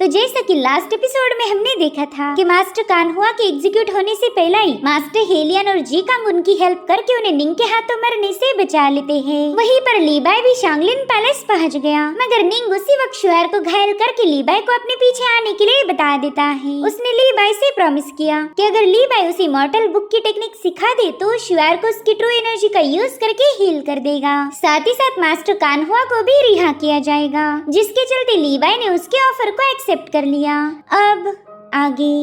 तो जैसा कि लास्ट एपिसोड में हमने देखा था कि मास्टर कान्हुआ के एग्जीक्यूट होने से पहले ही मास्टर हेलियन और जी कांग उनकी हेल्प करके उन्हें निंग के हाथों मरने से बचा लेते हैं। वहीं पर लीबाई भी शांगलिन पैलेस पहुंच गया, मगर निंग उसी वक्त शुआर को घायल करके लीबाई को अपने पीछे आने के लिए बता देता है। उसने लीबाई से प्रॉमिस किया कि अगर लीबाई उसे मॉर्टल बुक की टेक्निक सिखा दे तो शुआर को उसकी ट्रू एनर्जी का यूज करके हील कर देगा। साथ ही साथ मास्टर कान्हुआ को भी रिहा किया जाएगा, जिसके चलते लीबाई ने उसके ऑफर को एक्सेप्ट कर लिया। अब आगे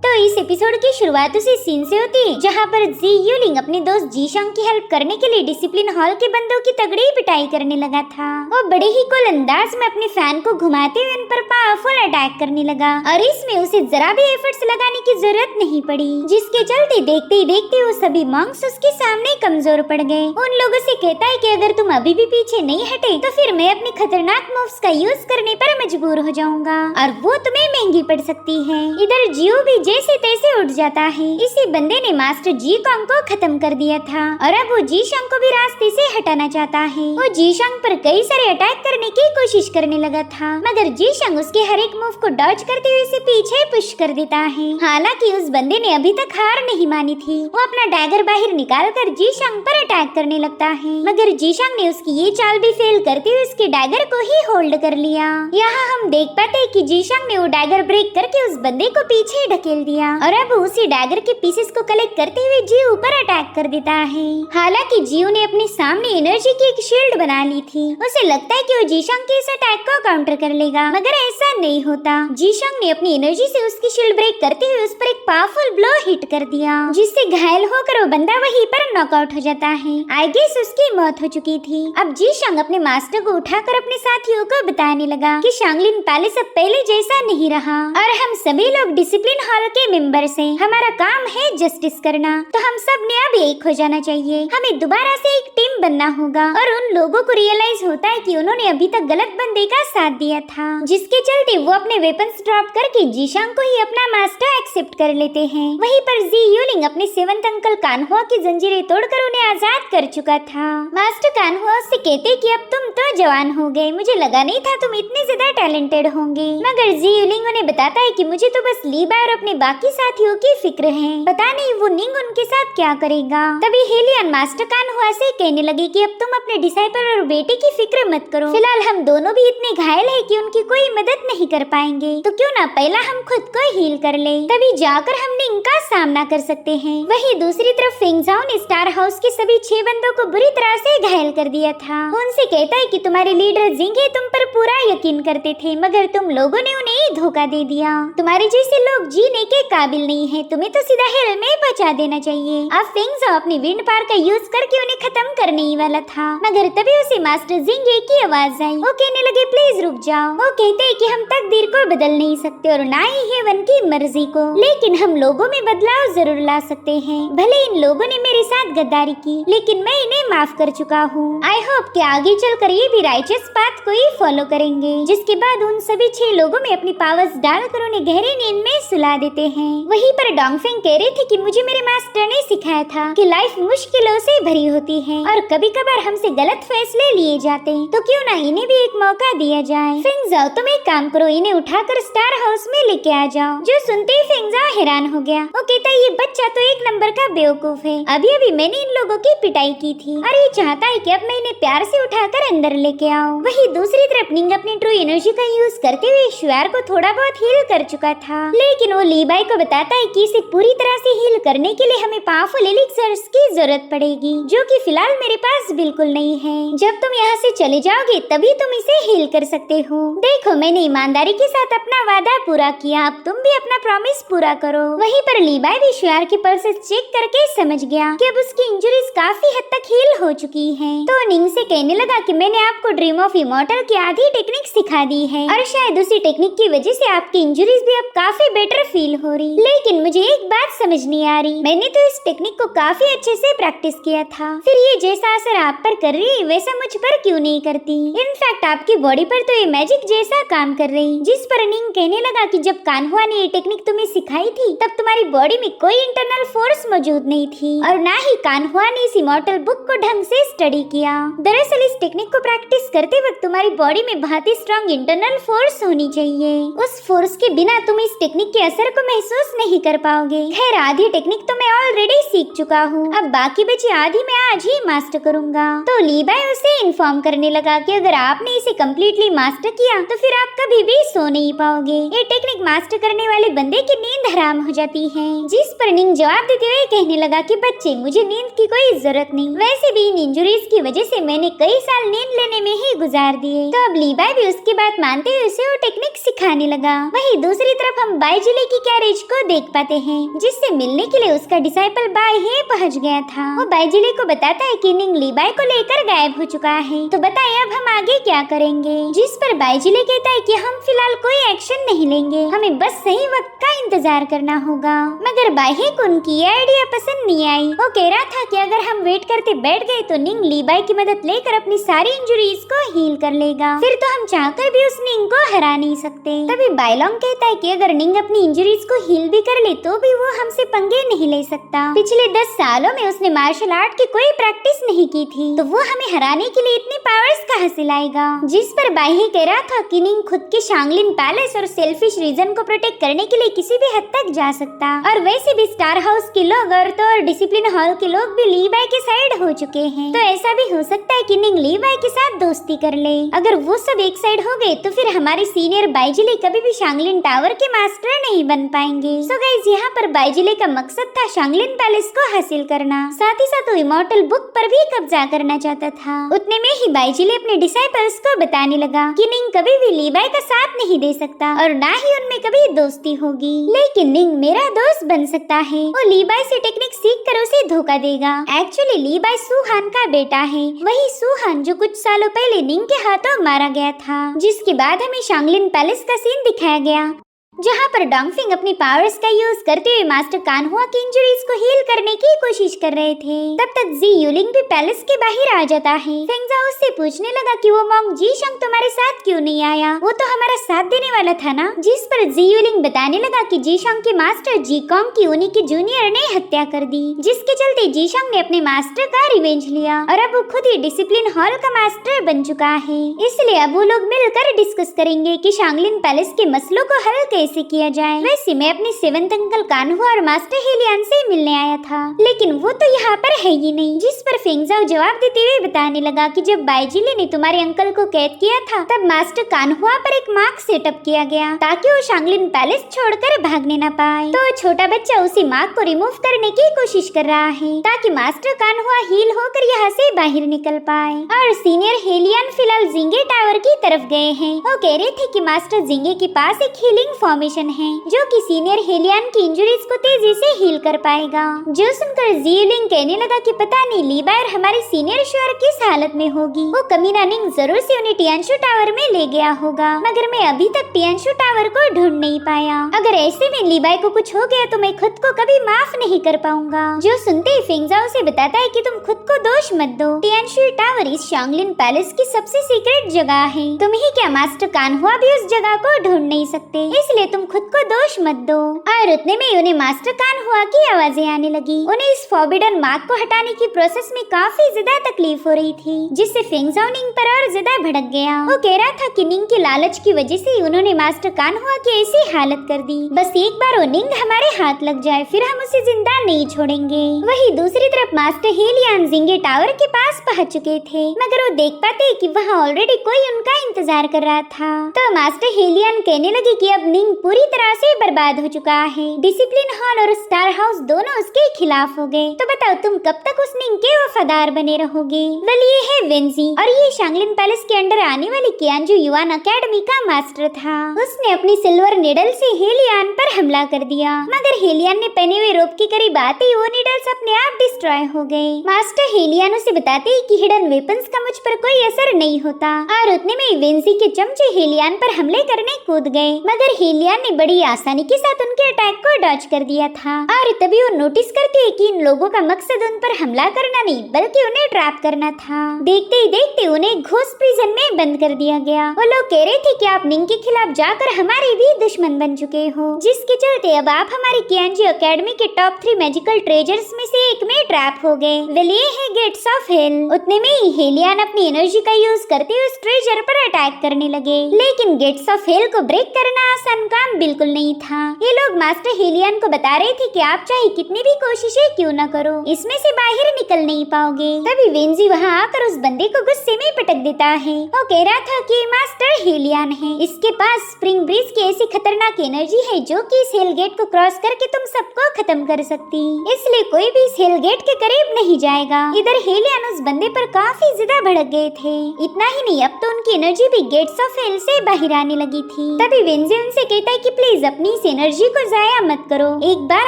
तो इस एपिसोड की शुरुआत उसी सीन से होती है जहाँ पर जी यूलिंग अपने दोस्त जी शंग की हेल्प करने के लिए डिसिप्लिन हॉल के बंदों की तगड़ी पिटाई करने लगा था। वो बड़े ही कूल अंदाज में अपने फैन को घुमाते हुए उन पर पावरफुल अटैक करने लगा और इसमें उसे जरा भी एफर्ट्स लगाने की जरूरत नहीं पड़ी, जिसके चलते देखते ही देखते वो सभी मॉन्क्स उसके सामने कमजोर पड़ गए। उन लोगों से कहता है कि अगर तुम अभी भी पीछे नहीं हटे तो फिर मैं अपने खतरनाक मूव्स का यूज करने पर मजबूर हो जाऊंगा और वो तुम्हें महंगी पड़ सकती है। इधर जियो भी जैसे तैसे उठ जाता है। इसी बंदे ने मास्टर जी कांग को खत्म कर दिया था और अब वो जी शंग को भी रास्ते से हटाना चाहता है। वो जी शंग पर कई सारे अटैक करने की कोशिश करने लगा था, मगर जी शंग उसके हर एक मूव को डॉज करते हुए उसे पीछे पुश कर देता है। हालांकि उस बंदे ने अभी तक हार नहीं मानी थी। वो अपना डैगर बाहर निकाल कर जी शंग पर अटैक करने लगता है, मगर जी शंग ने उसकी ये चाल भी फेल करते हुए उसके डैगर को ही होल्ड कर लिया। यहाँ हम देख पाते हैं कि जी शंग ने वो डैगर ब्रेक करके उस बंदे को पीछे ढकेल दिया और अब उसी डैगर के पीसेस को कलेक्ट करते हुए जी ऊपर अटैक कर देता है। हालांकि जियो ने अपने सामने एनर्जी की एक शील्ड बना ली थी। उसे लगता है कि वो जीशंग के इस अटैक को काउंटर कर लेगा, मगर ऐसा नहीं होता। जीशंग ने अपनी एनर्जी से उसकी शील्ड ब्रेक करते हुए उस पर एक पावरफुल ब्लो हिट कर दिया, जिससे घायल होकर वो बंदा वहीं पर नॉकआउट हो जाता है। आई गेस उसकी मौत हो चुकी थी। अब जीशंग अपने मास्टर को उठाकर अपने साथियों को बताने लगा कि शांगलिन पैलेस अब पहले जैसा नहीं रहा और हम सभी लोग डिसिप्लिन हॉल के मेंबर से हमारा काम है जस्टिस करना, तो हम सब ने अब एक हो जाना चाहिए। हमें दोबारा से एक टीम बनना होगा। और उन लोगों को रियलाइज होता है कि उन्होंने अभी तक गलत बंदे का साथ दिया था, जिसके चलते वो अपने वेपन्स ड्रॉप करके जीशंग को ही अपना मास्टर एक्सेप्ट कर लेते हैं। वहीं पर जी यूलिंग अपने सेवंथ अंकल कान्हुआ की जंजीरें तोड़कर उन्हें आजाद कर चुका था। मास्टर कान्हुआ उससे कहते कि अब तुम तो जवान हो गए, मुझे लगा नहीं था तुम इतने ज्यादा टैलेंटेड होंगे। मगर जी यूलिंग उन्हें बताता है कि मुझे तो बस लीबा और अपने बाकी साथियों की फिक्र है, पता नहीं वो निंग उनके साथ क्या करेगा। तभी हेलियन मास्टर कान्हुआ से कहने लगे कि अब तुम अपने डिसाइपल और बेटे की फिक्र मत करो, फिलहाल हम दोनों भी इतने घायल हैं कि उनकी कोई मदद नहीं कर पाएंगे, तो क्यों ना पहला हम खुद को हील कर ले, तभी जाकर हम निंग का सामना कर सकते हैं। वहीं दूसरी तरफ फेंगजाओ ने स्टार हाउस के सभी 6 बंदों को बुरी तरह से घायल कर दिया था। उनसे कहता है कि तुम्हारे लीडर जिंगे तुम पर पूरा यकीन करते थे, मगर तुम लोगों ने उन्हें धोखा दे दिया। तुम्हारे जैसे लोग जीने के काबिल नहीं है, तुम्हें तो सीधा हेल में बचा देना चाहिए। अब फेंगजाओ अपनी विंड पावर का यूज करके उन्हें खत्म करने ही वाला था, मगर तभी उसे मास्टर जिंगे की आवाज आई। वो कहने लगे प्लीज रुक जाओ। वो कहते हैं कि हम तकदीर को बदल नहीं सकते और ना ही हेवन की मर्जी को, लेकिन हम लोगों में बदलाव जरूर ला सकते हैं। भले इन लोगों ने मेरे साथ गद्दारी की, लेकिन मैं इन्हें माफ कर चुका हूँ। आई होप कि आगे चलकर ये भी राइचस पाथ को ही फॉलो करेंगे। जिसके बाद उन सभी 6 लोगों में अपनी पावर्स डालकर उन्हें गहरी नींद में सुला देते हैं। वहीं पर डोंगफेंग कह रही थी कि मुझे मेरे मास्टर ने सिखाया था कि लाइफ मुश्किलों से भरी होती है और कभी कभार हमसे गलत फैसले लिए जाते हैं, तो क्यों ना इन्हें भी एक मौका दिया जाए। फेंगजाओ तुम एक काम करो, इन्हें उठाकर स्टार हाउस में लेके आ जाओ। जो सुनते ही फेंगजाओ हैरान हो गया। वो कहता है ये बच्चा तो एक नंबर का बेवकूफ है, अभी अभी मैंने इन लोगों की पिटाई की थी और ये चाहता है कि अब मैं इन्हें प्यार से उठाकर अंदर लेके आऊं। वहीं दूसरी तरफ निंग अपनी ट्रू एनर्जी का यूज करते हुए शुआर को थोड़ा बहुत हील कर चुका था, लेकिन वो लीबाई को बताता है कि इसे पूरी तरह से हील करने के लिए हमें पावरफुल एलिक्सर्स की जरूरत पड़ेगी, जो कि फिलहाल मेरे पास बिल्कुल नहीं है। जब तुम यहाँ से चले जाओगे तभी तुम इसे हील कर सकते हो। देखो मैंने ईमानदारी के साथ अपना वादा पूरा किया, अब तुम भी अपना प्रॉमिस पूरा करो। वहीं पर लीबाई भी शुआर की पल्सेस चेक करके समझ गया कि अब उसकी इंजरीज काफी हद तक हील हो चुकी है, तो निंग से कहने लगा कि मैंने आपको ड्रीम ऑफ इमॉर्टल की आधी टेक्निक सिखा दी है और शायद उसी टेक्निक की वजह से आपकी इंजरीज भी अब काफी बेटर फील फील हो रही, लेकिन मुझे एक बात समझ नहीं आ रही, मैंने तो इस टेक्निक को काफी अच्छे से प्रैक्टिस किया था, फिर ये जैसा असर आप पर कर रही वैसा मुझ पर क्यों नहीं करती? इनफैक्ट आपकी बॉडी पर तो ये मैजिक जैसा काम कर रही। जिस पर निंग कहने लगा कि जब कान्हुआ ने ये टेक्निक तुम्हें सिखाई थी तब तुम्हारी बॉडी में कोई इंटरनल फोर्स मौजूद नहीं थी और ना ही कान्हुआ ने इस इमॉर्टल बुक को ढंग से स्टडी किया। दरअसल इस टेक्निक को प्रैक्टिस करते वक्त तुम्हारी बॉडी में बहुत ही स्ट्रॉन्ग इंटरनल फोर्स होनी चाहिए। उस फोर्स के बिना तुम इस टेक्निक के असर को महसूस नहीं कर पाओगे। खैर आधी टेक्निक तो मैं ऑलरेडी सीख चुका हूँ, अब बाकी बची आधी मैं आज ही मास्टर करूंगा। तो लीबाई उसे इन्फॉर्म करने लगा कि अगर आपने इसे कम्प्लीटली मास्टर किया तो फिर आप कभी भी सो नहीं पाओगे। ये टेक्निक मास्टर करने वाले बंदे की नींद हराम हो जाती है। जिस पर निंग जवाब देते हुए कहने लगा कि बच्चे मुझे नींद की कोई जरूरत नहीं, वैसे भी इन इंजुरीज की वजह से मैंने कई साल नींद लेने में ही गुजार दिए। तो अब लीबाई भी उसकी बात मानते हुए उसे वो टेक्निक सिखाने लगा। वहीं दूसरी तरफ हम बाइजिले की कैरेज को देख पाते हैं, जिससे मिलने के लिए उसका डिसाइपल बाय ही पहुंच गया था। वो बाइजिले को बताता है कि निंग लीबाई को लेकर गायब हो चुका है, तो बताइए अब हम आगे क्या करेंगे? जिस पर बाइजिले कहता है कि हम फिलहाल कोई एक्शन नहीं लेंगे, हमें बस सही वक्त का इंतजार करना होगा। मगर बाहे को उनकी ये आइडिया पसंद नहीं आई। वो कह रहा था कि अगर हम वेट करते बैठ गए तो निंग लीबाई की मदद लेकर अपनी सारी इंजुरीज को हील कर लेगा, फिर तो हम चाहकर भी उस निंग को हरा नहीं सकते। तभी बायलोंग कहता है कि अगर निंग अपनी इंजुरीज को हील भी कर ले तो भी वो हमसे पंगे नहीं ले सकता। पिछले 10 सालों में उसने मार्शल आर्ट की कोई प्रैक्टिस नहीं की थी, तो वो हमें हराने के लिए इतनी पावर्स कहाँ से लाएगा? जिस पर बाही कह रहा था कि निंग खुद के शांगलिन पैलेस और सेल्फिश रीजन को प्रोटेक्ट करने के लिए किसी भी हद तक जा सकता, और वैसे भी स्टार हाउस के लोग और डिसिप्लिन हॉल के लोग भी लीबाई के साइड हो चुके हैं, तो ऐसा भी हो सकता है कि निंग लीबाई के साथ दोस्ती कर ले। अगर वो सब एक साइड हो गए तो फिर हमारे सीनियर बाइजिले कभी भी शांगलिन टावर के मास्टर नहीं बन पाएंगे। सो गाइस यहाँ पर बाइजिले का मकसद था शांगलिन पैलेस को हासिल करना, साथ ही साथ वो इमॉर्टल बुक पर भी कब्जा करना चाहता था। उतने में ही बाइजिले अपने डिसाइपल्स को बताने लगा कि निंग कभी भी लीबाई का साथ नहीं दे सकता और ना ही उनमें कभी दोस्ती होगी, लेकिन निंग मेरा दोस्त बन सकता है। वो लीबाई से टेक्निक सीख कर उसे धोखा देगा। एक्चुअली लीबाई सुहान का बेटा है, वही सुहान जो कुछ सालों पहले निंग के हाथों मारा गया था, जिसके बाद हमें शांगलिन पैलेस का सीन दिखाया गया, जहाँ पर डोंगफिंग अपनी पावर्स का यूज करते हुए मास्टर कान्हुआ की इंजरीज को हील करने की कोशिश कर रहे थे। तब तक जी यूलिंग भी पैलेस के बाहर आ जाता है। फेंगजाओ उससे पूछने लगा कि वो मॉन्क जी शंग तुम्हारे साथ क्यों नहीं आया, वो तो हमारा साथ देने वाला था ना। जिस पर जी यूलिंग बताने लगा कि जी शंग के मास्टर जी कॉन्ग की उन्हीं के जूनियर ने हत्या कर दी, जिसके चलते जी शंग ने अपने मास्टर का रिवेंज लिया और अब वो खुद ही डिसिप्लिन हॉल का मास्टर बन चुका है। इसलिए अब वो लोग मिलकर डिस्कस करेंगे कि शांगलिन पैलेस के मसलों को हल कैसे किया जाए। वैसे मैं अपने सेवंथ अंकल कान्हुआ और मास्टर हेलियन से मिलने आया था, लेकिन वो तो यहाँ पर है ही नहीं। जिस पर फेंगजाओ जवाब देते हुए बताने लगा कि जब बाइजिले ने तुम्हारे अंकल को कैद किया था तब मास्टर कान्हुआ पर एक मार्क सेटअप किया गया ताकि वो शांगलिन पैलेस छोड़कर भागने न पाए। तो छोटा बच्चा उसी मार्क को रिमूव करने की कोशिश कर रहा है ताकि मास्टर कान्हुआ हील होकर यहाँ से बाहर निकल पाए। और सीनियर हेलियन फिलहाल जिंगे टावर की तरफ गए हैं। वो कह रहे थे कि मास्टर जिंगे के पास एक हीलिंग फॉर्मेशन है जो कि सीनियर हेलियन की इंजरीज को तेजी से हील कर पाएगा। जो सुनकर जीलिंग कहने लगा कि पता नहीं लीबाई और हमारे सीनियर श्योर किस हालत में होगी। वो कमीना निंग जरूर से उन्हें टियानशु टावर में ले गया होगा, मगर मैं अभी तक टियानशु टावर को ढूंढ नहीं पाया। अगर ऐसे में लीबाई को कुछ हो गया तो मैं खुद को कभी माफ नहीं कर पाऊंगा। जो सुनते ही फेंगजाओ से बताता है कि तुम खुद को दोष मत दो, टियानशु टावर इस शांगलिन पैलेस की सबसे सीक्रेट जगह है। तुम ही क्या मास्टर कान्हुआ भी उस जगह को ढूंढ नहीं सकते, इसलिए तुम खुद को दोष मत दो। और उतने में उन्हें मास्टर कान्हुआ की आवाजें आने लगी। उन्हें इस फॉरबिडन मार्क को हटाने की प्रोसेस में काफी ज्यादा तकलीफ हो रही थी, जिससे फेंगजाओ निंग पर और ज्यादा भड़क गया। वो कह रहा था कि निंग के लालच की वजह से उन्होंने मास्टर कान्हुआ की ऐसी हालत कर दी। बस एक बार वो निंग हमारे हाथ लग जाए फिर हम उसे जिंदा नहीं छोड़ेंगे। वही दूसरी तरफ मास्टर हेलियन जिंगे टावर के पास पहुंच चुके थे, मगर वो देख पाते कि वहाँ ऑलरेडी कोई उनका इंतजार कर रहा था। तो मास्टर हेलियन कहने लगे कि अब निंग पूरी तरह से बर्बाद हो चुका है। डिसिप्लिन हॉल और स्टार हाउस दोनों उसके खिलाफ हो गए। तो बताओ तुम कब तक उस निंग के वफादार बने रहोगे? वेल ये है वेंजी और ये शांगलिन पैलेस के अंडर आने वाली कियानजू युवान अकेडमी का मास्टर था। उसने अपनी सिल्वर निडल से हेलियन पर हमला कर दिया, मगर हेलियन ने पहने हुए रोप के करीब आते ही वो निडल्स अपने आप डिस्ट्रॉय हो गए। मास्टर हेलियन उसे बताते कि हिडन वेपन्स का मुझ पर कोई असर नहीं होता और उतने में वेंजी के चमचे हेलियन पर हमले करने कूद गए, मगर हेलियन हेलियन ने बड़ी आसानी के साथ उनके अटैक को डॉज कर दिया था और तभी वो नोटिस करते हैं कि इन लोगों का मकसद उन पर हमला करना नहीं बल्कि उन्हें ट्रैप करना था। देखते ही देखते उन्हें घोस्ट प्रिजन में बंद कर दिया गया। वो लोग कह रहे थे कि आप निंग के खिलाफ जाकर हमारे भी दुश्मन बन चुके हो, जिसके चलते अब आप हमारी कियांजी एकेडमी के टॉप 3 मैजिकल ट्रेजर्स में से एक में ट्रैप हो गए। वे ये है गेट्स ऑफ हेल। उतने में ही हेलियन अपनी एनर्जी का यूज करते हुए उस ट्रेजर पर अटैक करने लगे, लेकिन गेट्स ऑफ हेल को ब्रेक करना आसान काम बिल्कुल नहीं था। ये लोग मास्टर हेलियन को बता रहे थे कि आप चाहे कितनी भी कोशिशें क्यों न करो, इसमें से बाहर निकल नहीं पाओगे। तभी वेंजी वहाँ आकर उस बंदे को गुस्से में पटक देता है। वो कह रहा था कि मास्टर हेलियन है, इसके पास स्प्रिंग ब्रिज की ऐसी खतरनाक एनर्जी है जो कि इस हेल गेट को क्रॉस करके तुम सबको खत्म कर सकती, इसलिए कोई भी इस हेल गेट के करीब नहीं जाएगा। इधर हेलियन उस बंदे पर काफी ज्यादा भड़क गए थे। इतना ही नहीं, अब तो उनकी एनर्जी भी गेट्स ऑफ हेल से बाहर आने लगी थी। तभी वेंजी उनसे कहता है कि प्लीज अपनी इस एनर्जी को जाया मत करो, एक बार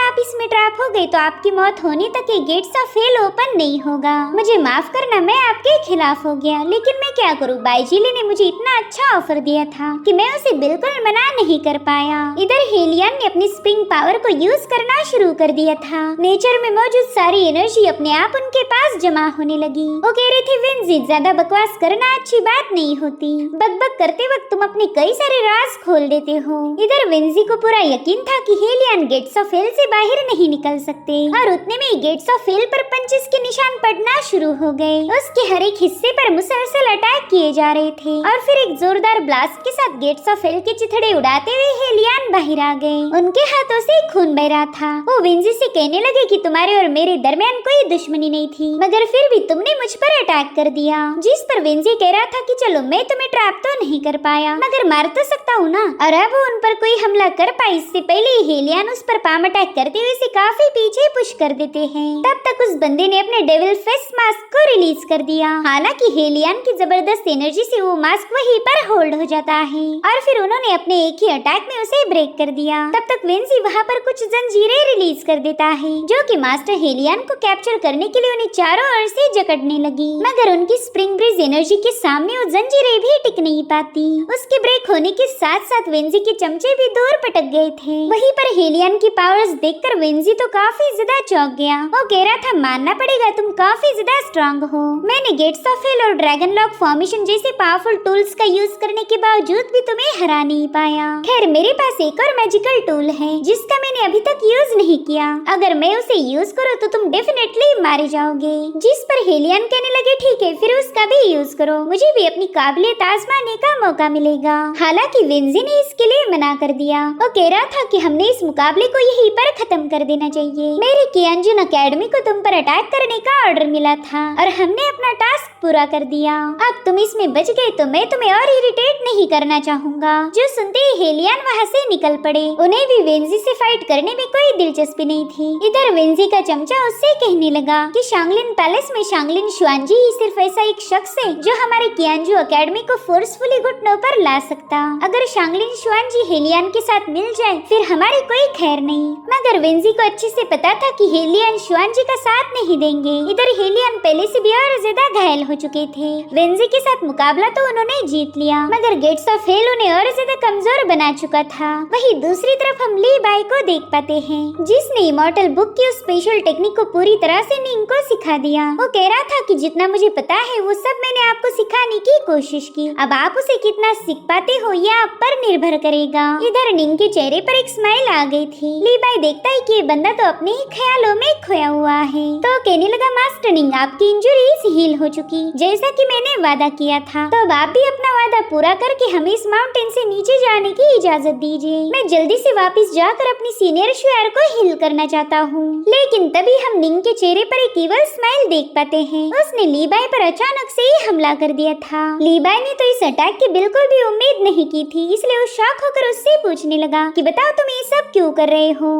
आप इसमें ट्रैप हो गए तो आपकी मौत होने तक ये गेट्स ऑफ हेल ओपन नहीं होगा। मुझे माफ करना, मैं आपके खिलाफ हो गया, लेकिन मैं क्या करूँ, बाईजीली ने मुझे इतना अच्छा ऑफर दिया था कि मैं उसे बिल्कुल मना नहीं कर पाया। इधर हेलियन ने अपनी स्प्रिंग पावर को यूज करना शुरू कर दिया था। नेचर में मौजूद सारी एनर्जी अपने आप उनके पास जमा होने लगी। वो कह रहे थे वेंजी ज्यादा बकवास करना अच्छी बात नहीं होती, बकबक करते वक्त तुम अपने कई सारे राज खोल देते हो। इधर वेंजी को पूरा यकीन था कि हेलियन गेट्स ऑफ हेल से बाहर नहीं निकल सकते और उतने में गेट्स ऑफ हेल पर पंचेस के निशान पड़ना शुरू हो गए। उसके हर एक हिस्से पर मुसलसल अटैक किए जा रहे थे और फिर एक जोरदार ब्लास्ट के साथ गेट्स ऑफ हेल के चिथड़े उड़ाते हुए हेलियन बाहर आ गए। उनके हाथों से खून बह रहा था। वो वेंजी से कहने लगे कि तुम्हारे और मेरे दरमियान कोई दुश्मनी नहीं थी, मगर फिर भी तुमने मुझ पर अटैक कर दिया। जिस पर वेंजी कह रहा था कि चलो मैं तुम्हें ट्रैप तो नहीं कर पाया, मगर मार तो सकता हूँ ना। और अब वो उन पर कोई हमला कर पाए इससे पहले हेलियन उस पर पाम अटैक करते हुए इसे काफी पीछे पुश कर देते हैं। तब तक उस बंदे ने अपने डेविल फेस मास्क को रिलीज कर दिया। हालांकि हेलियन की जबरदस्त एनर्जी से वो मास्क वहीं पर होल्ड हो जाता है और फिर उन्होंने अपने एक ही अटैक में उसे ब्रेक कर दिया। तब तक वेंजी वहाँ पर कुछ जंजीरें रिलीज कर देता है जो कि मास्टर हेलियन को कैप्चर करने के लिए उन्हें चारों ओर से जकड़ने लगी, मगर उनकी स्प्रिंग ब्रिज एनर्जी के सामने वो जंजीरें भी टिक नहीं पाती। उसके ब्रेक होने के साथ साथ वेंजी के चमचे भी दूर पटक गए थे। वहीं पर हेलियन की पावर्स देखकर वेंजी तो काफी ज्यादा चौंक गया। वो कह रहा था मानना पड़ेगा तुम काफी ज्यादा स्ट्रांग हो। मैंने गेट्स ऑफ हेल और ड्रैगन लॉक फॉर्मेशन जैसे पावरफुल टूल्स का यूज करने के बावजूद भी तुम्हें हरा नहीं पाया। खैर मेरे पास एक और मैजिकल टूल है जिसका मैंने अभी तक यूज नहीं किया, अगर मैं उसे यूज करूँ तो तुम डेफिनेटली मारे जाओगे। जिस पर हेलियन कहने लगे ठीक है फिर उसका भी यूज करो, मुझे भी अपनी काबिलियत आजमाने का मौका मिलेगा। हालांकि वेंजी ने इसके लिए मना कर दिया। वो कह रहा था कि हमने इस मुकाबले को यहीं पर खत्म कर देना चाहिए। मेरी कियांजन एकेडमी को तुम पर अटैक करने का ऑर्डर मिला था और हमने अपना टास्क पूरा कर दिया। अब तुम इसमें बच गए तो मैं तुम्हें और इरिटेट नहीं करना चाहूंगा। जो सुनते ही हेलियन वहाँ से निकल पड़े। उन्हें भी वेंजी से फाइट करने में कोई दिलचस्पी नहीं थी। इधर वेंजी का चमचा उससे कहने लगा कि शांगलिन पैलेस में शांगलिन शुआनजी ही सिर्फ ऐसा एक शख्स है जो हमारे कियांजू एकेडमी को फोर्सफुली घुटनों पर ला सकता। अगर शांगलिन शुआनजी हेलियन के साथ मिल जाए फिर हमारी कोई खैर नहीं। मगर वेंजी को अच्छे से पता था कि हेलियन शुआनजी का साथ नहीं देंगे। इधर हेलियन पहले से भी और ज्यादा घायल हो चुके थे। वेंजी के साथ मुकाबला तो उन्होंने जीत लिया, मगर गेट्स ऑफ हेल उन्हें और ज्यादा कमजोर बना चुका था। वहीं दूसरी तरफ हम ली बाई को देख पाते हैं जिसने इमॉर्टल बुक की उस स्पेशल टेक्निक को पूरी तरह से निंग को सिखा दिया। वो कह रहा था कि जितना मुझे पता है वो सब मैंने आपको सिखाने की कोशिश की, अब आप उसे कितना सीख पाते हो यह आप पर निर्भर करेगा। इधर निंग के चेहरे पर एक स्माइल आ गई थी। ली बाई देखता है कि ये बंदा तो अपने ही ख्यालों में खोया हुआ है, तो कहने लगा मास्टर निंग आपकी इंजरीज हील हो चुकी जैसा कि मैंने वादा किया था, तो अब आप भी अपना वादा पूरा करके हमें इस माउंटेन से नीचे जाने की इजाजत दीजिए। मैं जल्दी से वापस जाकर अपनी सीनियर शुआर को हील करना चाहता हूँ। लेकिन तभी हम निंग के चेहरे पर एक इवल स्माइल देख पाते हैं। उसने ली बाई पर अचानक से ही हमला कर दिया था। ली बाई ने तो इस अटैक की बिल्कुल भी उम्मीद नहीं की थी, इसलिए वो शॉक होकर उससे पूछने लगा कि बताओ तुम ये सब क्यों कर रहे हो।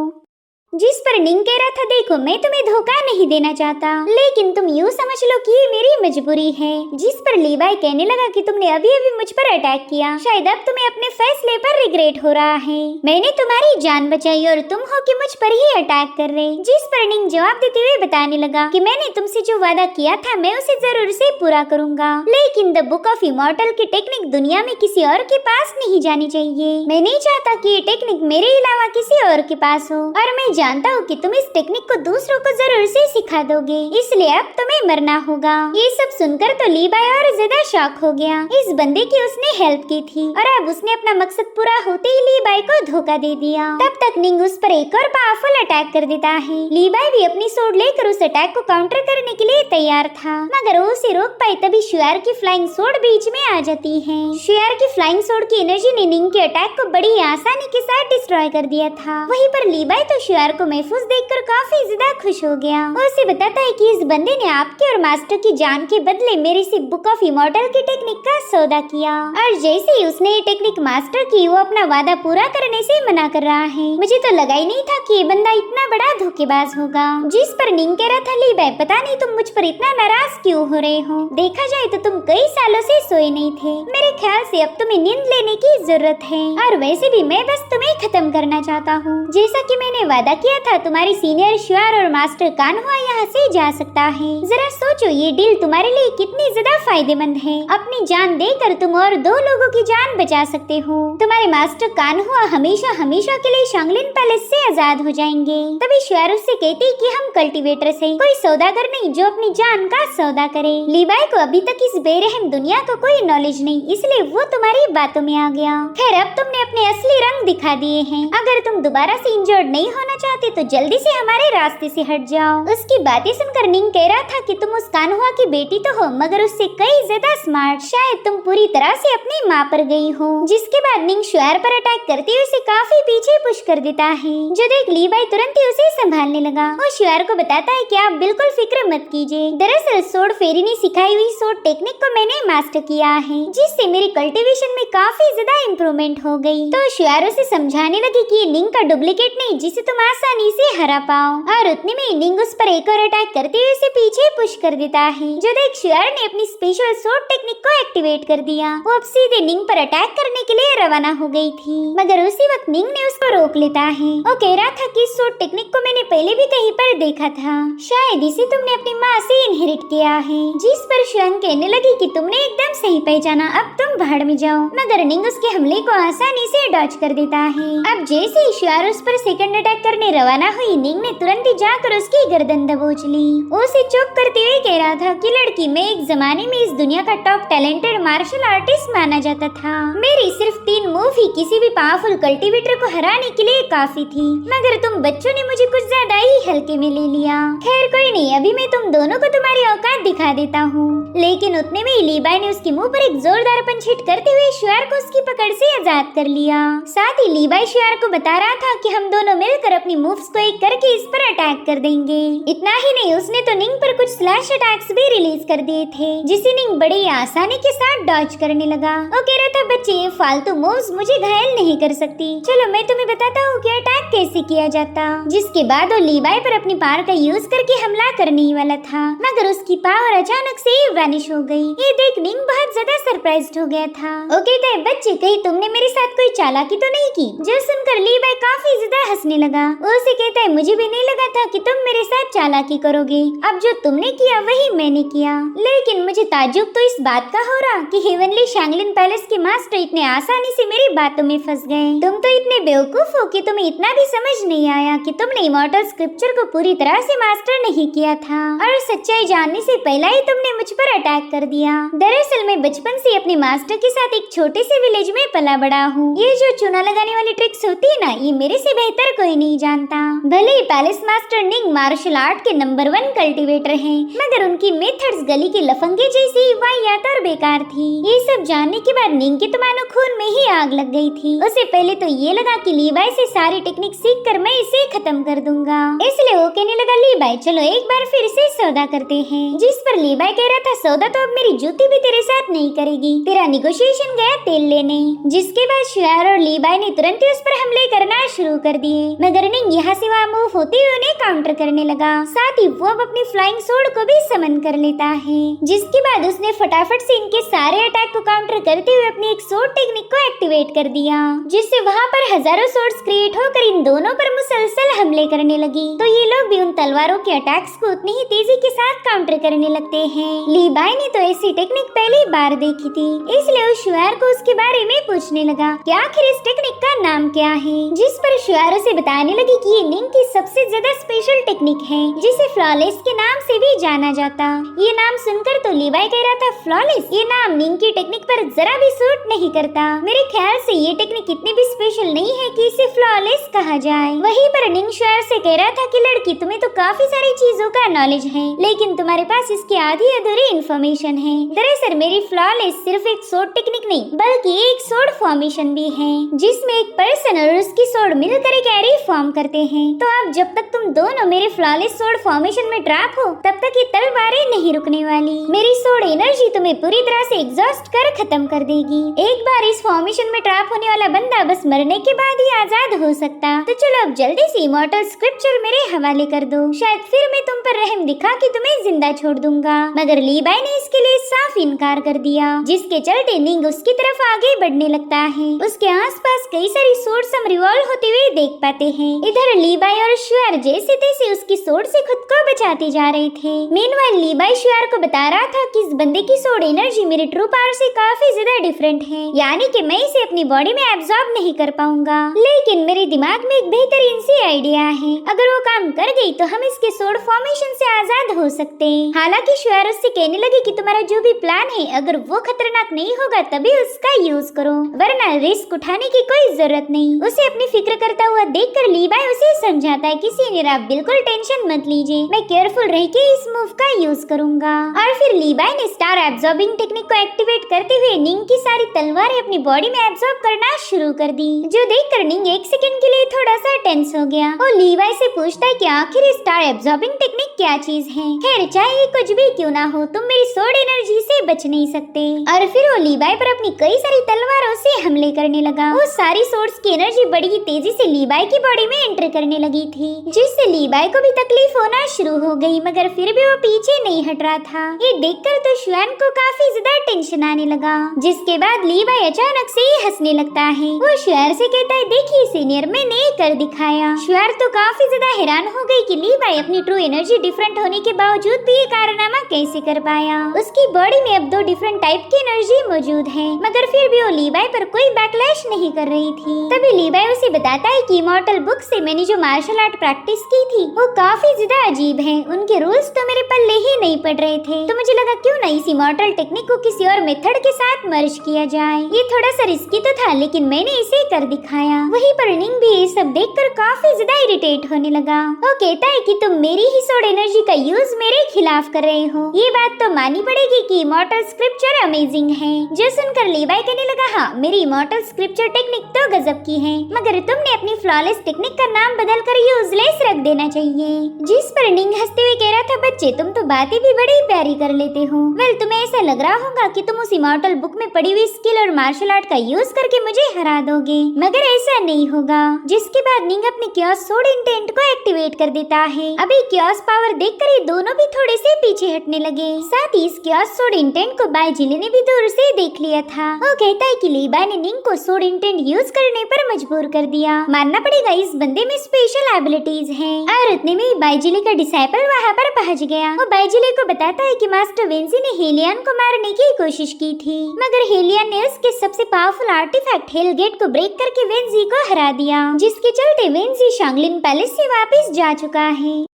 जिस पर निंग कह रहा था, देखो मैं तुम्हें धोखा नहीं देना चाहता, लेकिन तुम यूँ समझ लो कि ये मेरी मजबूरी है। जिस पर लीवाई कहने लगा कि तुमने अभी अभी मुझ पर अटैक किया, शायद अब तुम्हें अपने फैसले पर रिग्रेट हो रहा है। मैंने तुम्हारी जान बचाई और तुम हो कि मुझ पर ही अटैक कर रहे। जिस पर निंग जवाब देते हुए बताने लगा कि मैंने तुमसे जो वादा किया था मैं उसे जरूर से पूरा करूंगा, लेकिन द बुक ऑफ इमॉर्टल की टेक्निक दुनिया में किसी और के पास नहीं जानी चाहिए। मैं नहीं चाहता कि ये टेक्निक मेरे अलावा किसी और के पास हो, और मैं जानता हूँ कि तुम इस टेक्निक को दूसरों को जरूर से सिखा दोगे, इसलिए अब तुम्हें मरना होगा। ये सब सुनकर तो लीबाई और ज्यादा शॉक हो गया। इस बंदे की उसने हेल्प की थी और अब उसने अपना मकसद पूरा होते ही लीबाई को धोखा दे दिया। तब तक निंग उस पर एक और पावरफुल अटैक कर देता है। लीबाई भी अपनी सोर्ड लेकर उस अटैक को काउंटर करने के लिए तैयार था, मगर वो उसे रोक पाई तभी शुआर की फ्लाइंग सोर्ड बीच में आ जाती है। शुआर की फ्लाइंग सोर्ड की एनर्जी ने निंग के अटैक को बड़ी आसानी के साथ डिस्ट्रॉय कर दिया था। वहीं पर लीबाई तो शुआर को महफूज देखकर काफी ज्यादा खुश हो गया। वो उसे बताता है कि इस बंदे ने आपके और मास्टर की जान के बदले मेरे से बुक ऑफ इमॉर्टल की टेक्निक का सौदा किया, और जैसे ही उसने ये टेक्निक मास्टर की, वो अपना वादा पूरा करने से मना कर रहा है। मुझे तो लगा ही नहीं था कि ये बंदा इतना बड़ा धोखेबाज होगा। जिस पर निंग कह रहा था, लीबाई पता नहीं तुम मुझ पर इतना नाराज क्यों हो रहे हो, देखा जाए तो तुम कई सालों से सोए नहीं थे। मेरे ख्याल से अब तुम्हें नींद लेने की जरूरत है, और वैसे भी मैं बस तुम्हें खत्म करना चाहता हूँ। जैसा कि मैंने वादा किया था, तुम्हारी सीनियर शुआर और मास्टर कान्हुआ यहाँ से जा सकता है। जरा सोचो ये डील तुम्हारे लिए कितनी ज्यादा फायदेमंद है। अपनी जान देकर तुम और 2 लोगों की जान बचा सकते हो। तुम्हारे मास्टर कान्हुआ हमेशा हमेशा के लिए शांगलिन पैलेस से आजाद हो जाएंगे। तभी शुआर उससे कहती कि हम कल्टीवेटर्स हैं, कोई सौदागर नहीं जो अपनी जान का सौदा करे। लीबाई को अभी तक इस बेरहम दुनिया को कोई नॉलेज नहीं, इसलिए वो तुम्हारी बातों में आ गया। खैर अब तुमने अपने असली रंग दिखा दिए हैं। अगर तुम दोबारा से इंजर्ड नहीं होना चाहते तो जल्दी से हमारे रास्ते से हट जाओ। उसकी बातें सुनकर निंग कह रहा था कि तुम उस कान्हुआ की बेटी तो हो, मगर उससे कई ज्यादा स्मार्ट। शायद तुम पूरी तरह से अपनी माँ पर गई हो। जिसके बाद निंग शुआर पर अटैक करते हुए उसे काफी पीछे पुश कर देता है। जो देख लीबाई तुरंत ही उसे संभालने लगा। वो शुआर को बताता है कि आप बिल्कुल फिक्र मत कीजिए, दरअसल सोर्ड फेरी ने सिखाई हुई सोर्ड टेक्निक को मैंने मास्टर किया है, जिससे मेरी कल्टीवेशन में काफी ज्यादा इम्प्रूवमेंट हो गई। तो शुआर उसे समझाने लगी कि ये निंग का डुप्लीकेट नहीं जिसे तुम आसानी से हरा पाओ, और उतने में निंग उस पर एक और अटैक करते हुए उसे पीछे पुश कर देता है। जो देख शुआर ने अपनी स्पेशल सोर्ड टेक्निक को एक्टिवेट कर दिया। वो अब सीधे निंग पर अटैक करने के लिए रवाना हो गई थी, मगर उसी वक्त निंग ने उसको रोक लेता है। वो कह रहा था कि इस सोर्ड टेक्निक को मैंने पहले भी कहीं पर देखा था, शायद इसे तुमने अपनी माँ से इनहेरिट किया है। जिस पर शुआंग कहने लगी कि तुमने एकदम सही पहचाना, अब तुम भाड़ में जाओ, मगर निंग उसके हमले को आसानी से डॉज कर देता है। अब जैसे ही शुआर उस पर सेकंड अटैक करने रवाना हुई, निंग ने तुरंत ही जाकर उसकी गर्दन दबोच ली। उसे चुप करते हुए कह रहा था कि लड़की, मैं एक जमाने में इस दुनिया का टॉप टैलेंटेड मार्शल आर्टिस्ट माना जाता था। मेरी सिर्फ 3 मूव ही किसी भी पावरफुल कल्टीवेटर को हराने के लिए काफी थी, मगर तुम बच्चों ने मुझे कुछ ज्यादा ही हल्के में ले लिया। खैर कोई नहीं, अभी मैं तुम दोनों को तुम्हारी औकात दिखा देता हूँ। लेकिन उतने में लीबाई ने उसके मुंह पर एक जोरदार पंच हिट करते हुए शुआर को उसकी पकड़ से आजाद कर लिया। साथ ही लीबाई शुआर को बता रहा था कि हम दोनों मिलकर अपनी मूव्स को एक करके इस पर अटैक कर देंगे। इतना ही नहीं, उसने तो निंग पर कुछ स्लैश अटैक्स भी रिलीज कर दिए थे, जिसे निंग बड़ी आसानी के साथ डॉज करने लगा। वो कह रहा था, बच्चे ये फालतू मूव्स मुझे घायल नहीं कर सकती, चलो मैं तुम्हें बताता हूँ कि अटैक कैसे किया जाता। जिसके बाद वो लीबाई पर अपनी पावर का यूज करके हमला करने ही वाला था, मगर उसकी पावर अचानक से वैनिश हो गई। ये देख निंग बहुत ज्यादा सरप्राइज्ड हो गया था। वो कहता है, बच्चे कहीं तुमने मेरे साथ कोई चालाकी तो नहीं की? जो सुनकर लीबाई काफी ज्यादा हंसने लगा। वो उसे कहता है, मुझे भी नहीं लगा था कि तुम मेरे साथ चालाकी करोगे। अब जो तुमने किया वही मैंने किया, लेकिन मुझे ताज्जुब तो इस बात का हो रहा कि हेवनली शांगलिन पैलेस के मास्टर इतने आसानी से मेरी बातों में फंस गए। तुम तो इतने बेवकूफ हो कि तुम्हें इतना भी समझ नहीं आया कि तुमने इमॉर्टल स्क्रिप्चर को पूरी तरह से मास्टर नहीं किया था, और सच्चाई जानने से पहले ही तुमने मुझ पर अटैक कर दिया। दरअसल मैं बचपन से अपने मास्टर के साथ एक छोटे से विलेज में पला बड़ा हूँ। ये जो चूना लगाने वाली ट्रिक्स होती है ना, ये मेरे से बेहतर कोई नहीं जानता। भले ही पैलेस मास्टर निंग मार्शल आर्ट के नंबर 1 कल्टीवेटर हैं, मगर उनकी मेथड्स गली के लफंगे जैसी वाहियात और बेकार थी। ये सब जानने के बाद निंग के तो मानो खून में ही आग लग गई थी। उसे पहले तो ये लगा कि लीबाई से सारी टेक्निक सीख कर मैं इसे खत्म कर दूंगा, इसलिए वो कहने लगा, लीबाई चलो एक बार फिर से सौदा करते हैं। जिस पर लीबाई कह रहा था, सौदा तो अब मेरी जूती भी तेरे साथ नहीं करेगी, तेरा निगोशिएशन गया तेल लेने। जिसके बाद शुआर और लीबाई ने तुरंत ही उस पर हमले करना शुरू शुरू कर दिए, मगर निंग यहाँ से वहाँ मूव होते हुए उन्हें काउंटर करने लगा। साथ ही वो अब अपनी फ्लाइंग सोर्ड को भी समन कर लेता है, जिसके बाद उसने फटाफट से इनके सारे अटैक को काउंटर करते हुए अपनी एक सोर्ड टेक्निक को एक्टिवेट कर दिया, जिससे वहाँ पर हजारों सोर्ड्स क्रिएट होकर इन दोनों पर मुसलसल हमले करने लगी। तो ये लोग भी उन तलवारों के अटैक्स को उतनी ही तेजी के साथ काउंटर करने लगते हैं। ली बाई ने तो ऐसी टेक्निक पहली बार देखी थी, इसलिए उस शुआर को उसके बारे में पूछने लगा कि आखिर इस टेक्निक का नाम क्या है, जिस पर शुआर उसे बताने लगी कि ये निंग की सबसे ज्यादा स्पेशल टेक्निक है, जिसे फ्लॉलेस के नाम से भी जाना जाता। ये नाम सुनकर तो लीवाई कह रहा था फ्लॉलेस, ये नाम निंग की टेक्निक पर जरा भी सूट नहीं करता। मेरे ख्याल से ये टेक्निक इतनी भी स्पेशल नहीं है कि इसे फ्लॉलेस कहा जाए। वहीं पर निंग शुआर से कह रहा था कि लड़की, तुम्हें तो काफी सारी चीजों का नॉलेज है, लेकिन तुम्हारे पास इसकी आधी अधूरी इन्फॉर्मेशन है। दरअसल मेरी फ्लॉलेस सिर्फ एक सोर्ड टेक्निक नहीं, बल्कि एक सोर्ड फॉर्मेशन भी है, जिसमें एक पर्सन और उसकी सोर्ड मिलकर एक एरे फॉर्म करते हैं। तो अब जब तक तुम दोनों मेरे फ्लॉलेस सोर्ड फॉर्मेशन में ट्रैप हो, तब तक ये तलवारें नहीं रुकने वाली। मेरी सोर्ड एनर्जी तुम्हें पूरी तरह से एग्जॉस्ट कर खत्म कर देगी। एक बार इस फॉर्मेशन में ट्रैप होने वाला बंदा बस मरने के बाद ही आजाद हो सकता। तो चलो अब जल्दी से इमॉर्टल स्क्रिप्चर मेरे हवाले कर दो, शायद फिर मैं तुम पर रहम दिखा के तुम्हें जिंदा छोड़ दूंगा। मगर ली बाई ने इसके लिए साफ इनकार कर दिया, जिसके चलते निंग उसकी तरफ आगे बढ़ने लगता है। उसके आसपास कई सारी सोर्ड्स हम रिवॉल्व होते हुए देख पाते हैं। इधर ली बाई और शुआर जैसे तैसे उसकी सोर्ड से खुद को बचाते जा रहे थे। मीनवाइल ली बाई शुआर को बता रहा था कि इस बंदे की सोर्ड एनर्जी मेरी ट्रू पावर से काफी ज्यादा डिफरेंट है, यानी कि मैं इसे अपनी बॉडी में एब्जॉर्ब नहीं कर पाऊंगा। लेकिन मेरे दिमाग में एक बेहतरीन सी आइडिया है, अगर वो काम कर गई तो हम इसके सोर्ड फॉर्मेशन से आजाद हो सकते हैं। हालांकि शुआर उससे कहने लगे कि तुम्हारा जो भी प्लान है, अगर वो खतरनाक नहीं होगा तभी उसका यूज करो, वरना रिस्क उठाने की कोई जरूरत नहीं। उसे अपनी फिक्र करता हुआ देखकर ली बाई उसे समझाता है कि सीनियर आप बिल्कुल टेंशन मत लीजिए, मैं केयरफुल रह के इस मूव का यूज करूंगा। और फिर ली बाई ने स्टार एब्जॉर्बिंग टेक्निक को एक्टिवेट करते हुए निंग की सारी तलवारें अपनी बॉडी में एब्जॉर्ब करना शुरू कर दी, जो देखकर निंग एक सेकंड के लिए थोड़ा सा टेंस हो गया। वो ली बाई से पूछता है कि आखिर स्टार एब्जॉर्बिंग टेक्निक क्या चीज है। खैर चाहे ये कुछ भी क्यों ना हो, तुम मेरी सोर्ड एनर्जी से बच नहीं सकते। और फिर वो ली बाई पर अपनी कई सारी तलवारों से हमले करने लगा। वो सारी सोर्ड्स की एनर्जी बड़ी ही तेजी से ली बाई की बॉडी में एंटर करने लगी थी, जिससे ली बाई को भी तकलीफ होना शुरू हो गई, मगर फिर भी वो पीछे नहीं हट रहा था। ये देखकर तो शुआन को काफी ज्यादा टेंशन आने लगा, जिसके बाद ली बाई अचानक से ही हंसने लगता है। वो शुआर से कहता है, देखिए सीनियर मैंने कर दिखाया। शुआर तो काफी ज्यादा हैरान हो गई कि ली बाई अपनी ट्रू एनर्जी डिफरेंट होने के बावजूद भी ये कारनामा कैसे कर पाया। उसकी बॉडी में अब 2 डिफरेंट टाइप की एनर्जी मौजूद है, मगर फिर भी वो ली बाई पर कोई बैकलैश नहीं कर रही थी। तभी ली बाई उसे बताता है कि इमॉर्टल बुक से मैंने जो मार्शल आर्ट प्रैक्टिस की थी वो काफी ज्यादा अजीब है, उनके रूल्स तो मेरे पल्ले ही नहीं पड़ रहे थे। तो मुझे लगा क्यों ना इस इमॉर्टल टेक्निक को किसी और मेथड के साथ मर्ज किया जाए। ये थोड़ा सा रिस्की तो था, लेकिन मैंने इसे कर दिखाया। वहीं पर निंग भी ये सब देखकर काफी ज्यादा इरिटेट होने लगा। वो कहता है कि तुम मेरी ही सोर्ड एनर्जी का यूज मेरे खिलाफ कर रहे हो। ये बात तो माननी पड़ेगी कि इमॉर्टल स्क्रिप्चर अमेजिंग है। जो सुनकर ली बाई कहने लगा, हाँ मेरी इमॉर्टल स्क्रिप्चर टेक्निक तो गजब की है, मगर तुमने अपनी फ्लॉलेस टेक्निक का नाम बदलकर यूजलेस रख देना चाहिए। जिस पर निंग हंसते हुए कह रहा था, बच्चे तुम तो बातें भी बड़ी प्यारी कर लेते हो। वेल तुम्हें ऐसा लग रहा होगा कि तुम उस इमॉर्टल बुक में पड़ी हुई स्किल और मार्शल आर्ट का यूज करके मुझे हरा दोगे, मगर ऐसा नहीं होगा। जिसके बाद निंग अपने क्योस सोर्ड इंटेंट को एक्टिवेट कर देता है। अभी क्योस पावर देखकर ये दोनों भी थोड़े से पीछे हटने लगे। साथ ही इस क्योस सोर्ड इंटेंट को बाई जिले ने भी दूर से देख लिया था। वो कहता है कि ली बाई ने निंग को सोर्ड इंटेंट यूज करने पर मजबूर कर दिया। मानना पड़ेगा इस बंदे में स्पेशल एबिलिटीज हैं। और उतने में बाई जिले का डिसाइपल वहाँ पर पहुँच गया। वो बाई जिले को बताता है कि मास्टर वेंजी ने हेलियन को मारने की कोशिश की थी, मगर हेलियन ने उसके सबसे पावरफुल आर्टिफैक्ट हेल गेट को ब्रेक करके वेंजी को हरा दिया, जिसके चलते वेंजी शांगलिन पैलेस से वापस जा चुका है।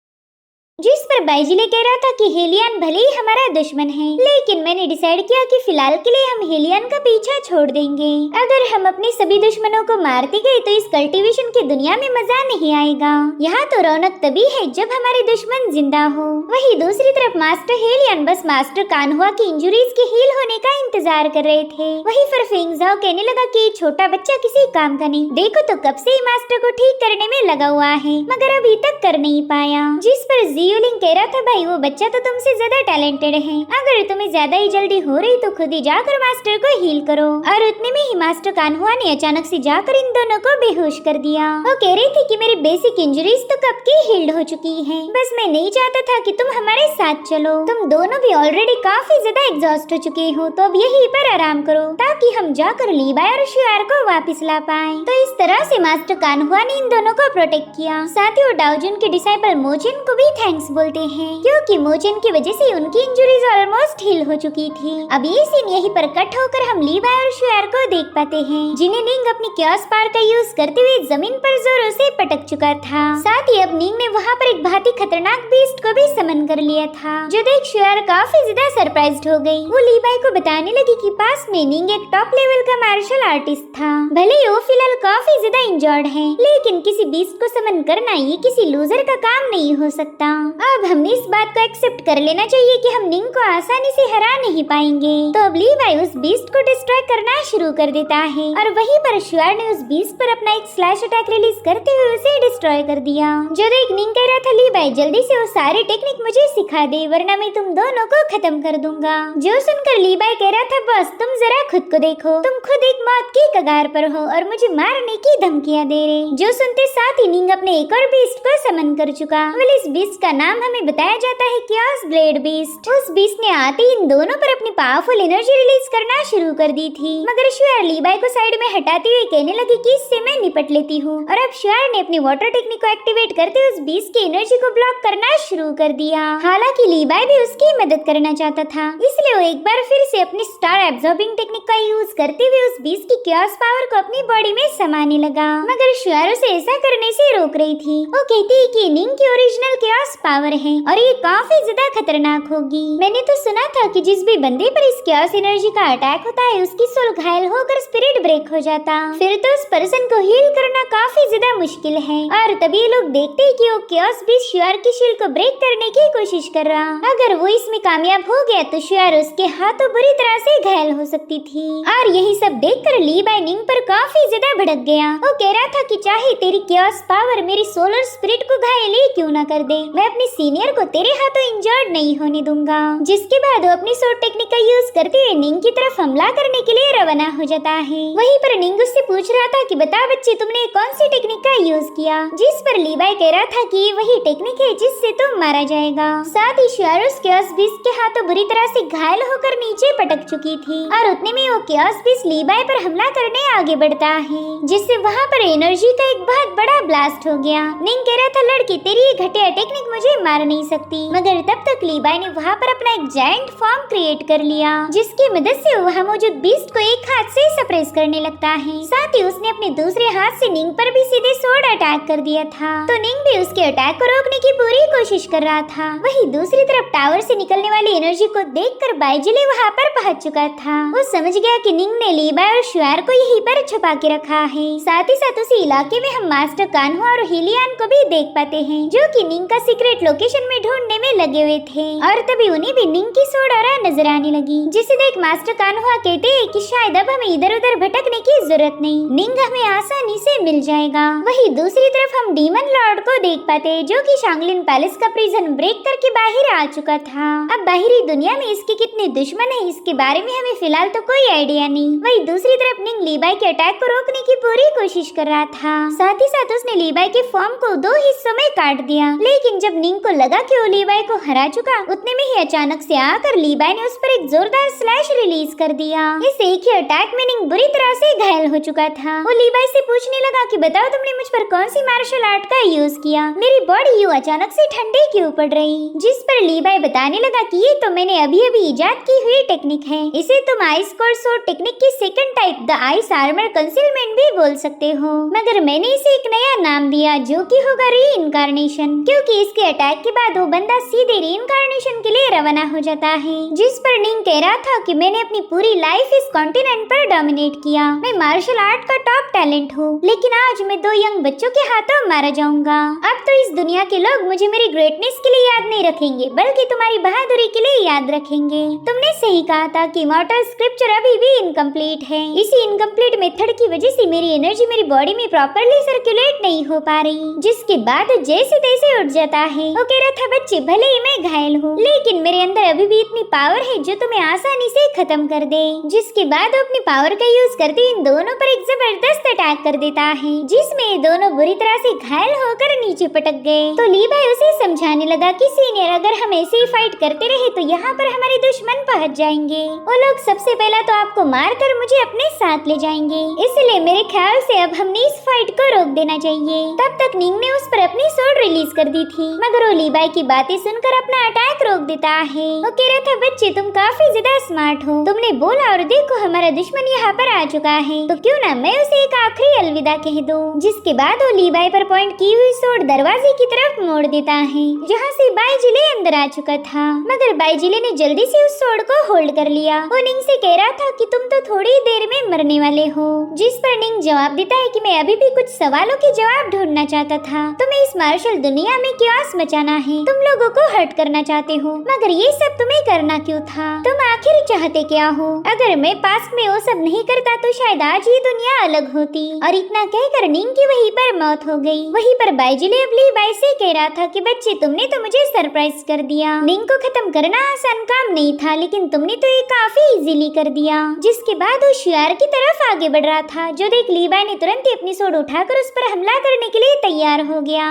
जिस पर बाईजिले कह रहा था कि हेलियन भले ही हमारा दुश्मन है, लेकिन मैंने डिसाइड किया कि फिलहाल के लिए हम हेलियन का पीछा छोड़ देंगे। अगर हम अपने सभी दुश्मनों को मारते गए तो इस कल्टीवेशन की दुनिया में मजा नहीं आएगा। यहाँ तो रौनक तभी है जब हमारे दुश्मन जिंदा हो। वहीं दूसरी तरफ मास्टर हेलियन बस मास्टर कान्हुआ की इंजुरीज के हील होने का इंतजार कर रहे थे। वहीं पर फेंग झाओ कहने लगा कि छोटा बच्चा किसी काम का नहीं, देखो तो कब से ही मास्टर को ठीक करने में लगा हुआ है, मगर अभी तक कर नहीं पाया। जिस पर जी जियोलिंग कह रहा था भाई वो बच्चा तो तुमसे ज्यादा टैलेंटेड है, अगर तुम्हें ज्यादा ही जल्दी हो रही तो खुद ही जाकर मास्टर को हील करो। और उतने में ही मास्टर कान्हुआ ने अचानक से जाकर इन दोनों को बेहोश कर दिया। वो कह रही थी कि मेरी बेसिक इंजरीज तो कब की हील्ड हो चुकी है, बस मैं नहीं चाहता था कि तुम हमारे साथ चलो। तुम दोनों भी ऑलरेडी काफी ज्यादा एग्जॉस्ट हो चुके हो, तो अब यहीं पर आराम करो ताकि हम जाकर लीबाई और शुआर को वापस ला पाए। तो इस तरह से मास्टर कान्हुआ ने इन दोनों को प्रोटेक्ट किया। साथ ही वो डाओजुन के डिसाइपल मोचिन को भी थैंक्स बोलते हैं, क्योंकि मोचिन की वजह से उनकी इंजरीज ऑलमोस्ट हील हो चुकी थी। अब ये सीन यहीं पर कट होकर हम लीबाई और शुआर को देख पाते हैं, जिन्हें निंग अपनी क्योस पावर का यूज करते हुए जमीन पर जोरों से पटक चुका था। साथ ही अब निंग ने वहाँ पर एक बहुत ही खतरनाक बीस्ट को भी समन कर लिया था, जो देख शुआर काफी ज्यादा सरप्राइज्ड हो गई। वो लीबाई को बताने लगी कि पास में निंग एक टॉप लेवल का मार्शल आर्टिस्ट था। भले ही वो फिलहाल काफी ज्यादा इंजर्ड है, लेकिन किसी बीस्ट को समन करना ये किसी लूजर का काम नहीं हो सकता। अब हमें इस बात को एक्सेप्ट कर लेना चाहिए कि हम निंग को आसानी से हरा नहीं पाएंगे। तो अब लीबाई उस बीस्ट को डिस्ट्रॉय करना शुरू कर देता है और वहीं पर शुआर ने उस बीस्ट पर अपना एक स्लैश अटैक रिलीज करते हुए उसे डिस्ट्रॉय कर दिया। जो देख निंग कह रहा था लीबाई जल्दी से वो सारे टेक्निक मुझे सिखा दे, वरना मैं तुम दोनों को खत्म कर दूंगा। जो सुनकर लीबाई कह रहा था बस तुम जरा खुद को देखो, तुम खुद एक मौत की कगार पर हो और मुझे मारने की धमकियां दे रहे। जो सुनते साथ ही निंग अपने एक और बीस्ट को समन कर चुका। वेल इस बीस्ट का नाम हमें बताया जाता है क्योस ब्लेड बीस्ट। उस बीस्ट ने आते ही इन दोनों पर अपनी पावरफुल एनर्जी रिलीज करना शुरू कर दी थी, मगर शुआर लीबाई को साइड में हटाते हुए कहने लगी कि इससे मैं निपट लेती हूँ। और अब शुआर ने अपनी वाटर टेक्निक को एक्टिवेट करते उस बीस्ट की एनर्जी को ब्लॉक करना शुरू कर दिया। हालांकि लीबाई भी उसकी मदद करना चाहता था, इसलिए वो एक बार फिर से अपनी स्टार एब्जॉर्बिंग टेक्निक का यूज करते हुए उस बीस्ट की क्योस पावर को अपनी बॉडी में समाने लगा, मगर शुआर उसे ऐसा करने से रोक रही थी। वो कहती है कि निंग की ओरिजिनल क्योस पावर है और ये काफी ज्यादा खतरनाक होगी। मैंने तो सुना था कि जिस भी बंदे पर इस क्योस एनर्जी का अटैक होता है उसकी सोल घायल होकर स्पिरिट ब्रेक हो जाता, फिर तो उस पर्सन को हील करना काफी ज्यादा मुश्किल है। और तभी लोग देखते हैं कि वो क्योस बीस्ट शुआर की शील्ड को ब्रेक करने की कोशिश कर रहा। अगर वो इसमें कामयाब हो गया तो शुआर उसके हाथों बुरी तरह से घायल हो सकती थी। और यही सब देखकर लीबाई निंग पर काफी ज्यादा भड़क गया। वो कह रहा था कि चाहे तेरी क्योस पावर मेरी सोलर स्पिरिट को घायल ही क्यों ना कर दे, मैं अपने सीनियर को तेरे हाथों इंजर्ड नहीं होने दूंगा। जिसके बाद वो अपनी सोर्ड टेक्निक का यूज करते हुए निंग की तरफ हमला करने के लिए रवाना हो जाता है। वहीं पर निंग उससे पूछ रहा था कि बता बच्चे तुमने कौन सी टेक्निक का यूज किया, जिस पर लीबाई कह रहा था कि वही टेक्निक है जिससे तुम मारा जाएगा। साथ ही शुआर उस क्योस बीस्ट के हाथों बुरी तरह से घायल होकर नीचे पटक चुकी थी और उतने में वो क्योस बीस्ट लीबाई पर हमला करने आगे बढ़ता है, जिससे वहाँ पर एनर्जी का एक बहुत बड़ा ब्लास्ट हो गया। निंग कह रहा था लड़की तेरी ये घटिया टेक्निक मुझे मार नहीं सकती, मगर तब तक लीबाई ने वहाँ पर अपना एक जायंट फॉर्म क्रिएट कर लिया, जिसकी मदद से वहाँ मौजूद बीस्ट को एक हाथ से सप्रेस करने लगता है। साथ ही उसने अपने दूसरे हाथ से निंग पर भी सीधे स्वॉर्ड अटैक कर दिया था, तो निंग भी उसके अटैक को रोकने की पूरी कोशिश कर रहा था। वहीं दूसरी तरफ टावर से निकलने वाली एनर्जी को देखकर बाइजिले वहाँ पर पहुँच चुका था। वो समझ गया कि निंग ने लीबाई और शुआर को यहीं पर छुपा के रखा है। साथ ही साथ उसी इलाके में हम मास्टर कान्हुआ और हिलियान को भी देख पाते हैं, जो कि निंग का सीक्रेट लोकेशन में ढूंढने में लगे हुए थे। और तभी उन्हें भी निंग की सोड ऑरा नजर आने लगी, जिसे देख मास्टर कान्हुआ कहते हैं कि शायद अब हमें इधर उधर भटकने की जरूरत नहीं, निंग हमें आसानी से मिल जाएगा। वहीं दूसरी तरफ हम डीमन लॉर्ड को देख पाते हैं, जो कि शांगलिन पैलेस का प्रिजन ब्रेक करके बाहर आ चुका था। अब बाहरी दुनिया में इसके कितने दुश्मन हैं इसके बारे में हमें फिलहाल तो कोई आइडिया नहीं। वहीं दूसरी तरफ निंग लीबाई के अटैक को रोकने की पूरी कोशिश कर रहा था। साथ ही साथ उसने लीबाई के फॉर्म को 2 हिस्सों में काट दिया, लेकिन जब निंग को लगा कि वो लीबाई को हरा चुका, उतने में ही अचानक से आकर लीबाई ने उस पर एक जोरदार स्लैश रिलीज कर दिया। इस एक ही अटैक में निंग बुरी तरह से घायल हो चुका था। वो लीबाई से पूछने लगा कि बताओ तुमने मुझ पर कौन सी मार्शल आर्ट का यूज किया, मेरी बॉडी यूं अचानक से ठंडे क्यों पड़ रही। जिस पर लीबाई बताने लगा कि ये तो मैंने अभी अभी इजाद की हुई टेक्निक है, इसे तुम आइस कोल्ड सोर्ड टेक्निक की second type the ice armour concealment भी बोल सकते हो, मगर मैंने इसे एक नया नाम दिया जो कि होगा रीइंकार्नेशन, क्योंकि इसके अटैक के बाद वो बंदा सीधे रीइंकार्नेशन के लिए रवाना हो जाता है। जिस पर निंग कह रहा था कि मैंने अपनी पूरी लाइफ इस कॉन्टिनेंट पर डोमिनेट किया, मैं मार्शल आर्ट का टॉप टैलेंट हूँ, लेकिन आज मैं 2 यंग बच्चों के हाथों मारा जाऊंगा। अब तो इस दुनिया के लोग मुझे मेरी ग्रेटनेस के लिए याद नहीं रखेंगे, बल्कि तुम्हारी बहादुरी के लिए याद रखेंगे। तुमने सही कहा था कि इमॉर्टल स्क्रिप्चर अभी भी इनकम्प्लीट है। इसी इनकम्प्लीट मेथड की वजह से मेरी एनर्जी मेरी बॉडी में प्रॉपरली सर्कुलेट एक्टिवेट नहीं हो पा रही, जिसके बाद जैसे तैसे उठ जाता है। वो कह रहा था बच्चे भले ही मैं घायल हूँ, लेकिन मेरे अंदर अभी भी इतनी पावर है जो तुम्हें आसानी से खत्म कर दे। जिसके बाद वो अपनी पावर का यूज करते इन दोनों पर एक जबरदस्त अटैक कर देता है, जिसमें ये दोनों बुरी तरह से घायल होकर नीचे पटक गए। तो ली भाई उसे समझाने लगा कि सीनियर, अगर हम ऐसे ही फाइट करते रहे तो यहाँ पर हमारे दुश्मन पहुँच जाएंगे। वो लोग सबसे पहला तो आपको मार कर मुझे अपने साथ ले जाएंगे, इसलिए मेरे ख्याल से अब हमने इस फाइट को रोक देना चाहिए। तब तक निंग ने उस पर अपनी सोड रिलीज कर दी थी, मगर वो लीबाई की बातें सुनकर अपना अटैक रोक देता है। वो कह रहा था बच्चे तुम काफी ज्यादा स्मार्ट हो, तुमने बोला और देखो हमारा दुश्मन यहाँ पर आ चुका है, तो क्यों ना मैं उसे एक आखिरी अलविदा कह दूं। जिसके बाद वो लीबाई पर पॉइंट की हुई सोड दरवाजे की तरफ मोड़ देता है, जहाँ से बाईजिले अंदर आ चुका था, मगर बाईजिले ने जल्दी से उस सोड को होल्ड कर लिया। वो निंग से कह रहा था कि तुम तो थोड़ी देर में मरने वाले हो, जिस पर निंग जवाब देता है कि मैं अभी भी कुछ सवालों के जवाब ढूंढना चाहता था। तुम्हें इस मार्शल दुनिया में क्यास मचाना है, तुम लोगों को हर्ट करना चाहते हो, मगर ये सब तुम्हें करना क्यों था? तुम आखिर चाहते क्या हो? अगर मैं पास्ट में वो सब नहीं करता तो शायद आज ये दुनिया अलग होती। और इतना कहकर निंग की वहीं पर मौत हो गई। वहीं पर बाईजिले अब लीबाई से कह रहा था कि बच्चे तुमने तो मुझे सरप्राइज कर दिया। निंग को खत्म करना आसान काम नहीं था, लेकिन तुमने तो ये काफी इजीली कर दिया। जिसके बाद वो शियार की तरफ आगे बढ़ रहा था, जो देख लीबाई ने तुरंत ही अपनी सोड उठाकर उस पर हमला करने के लिए तैयार हो गया।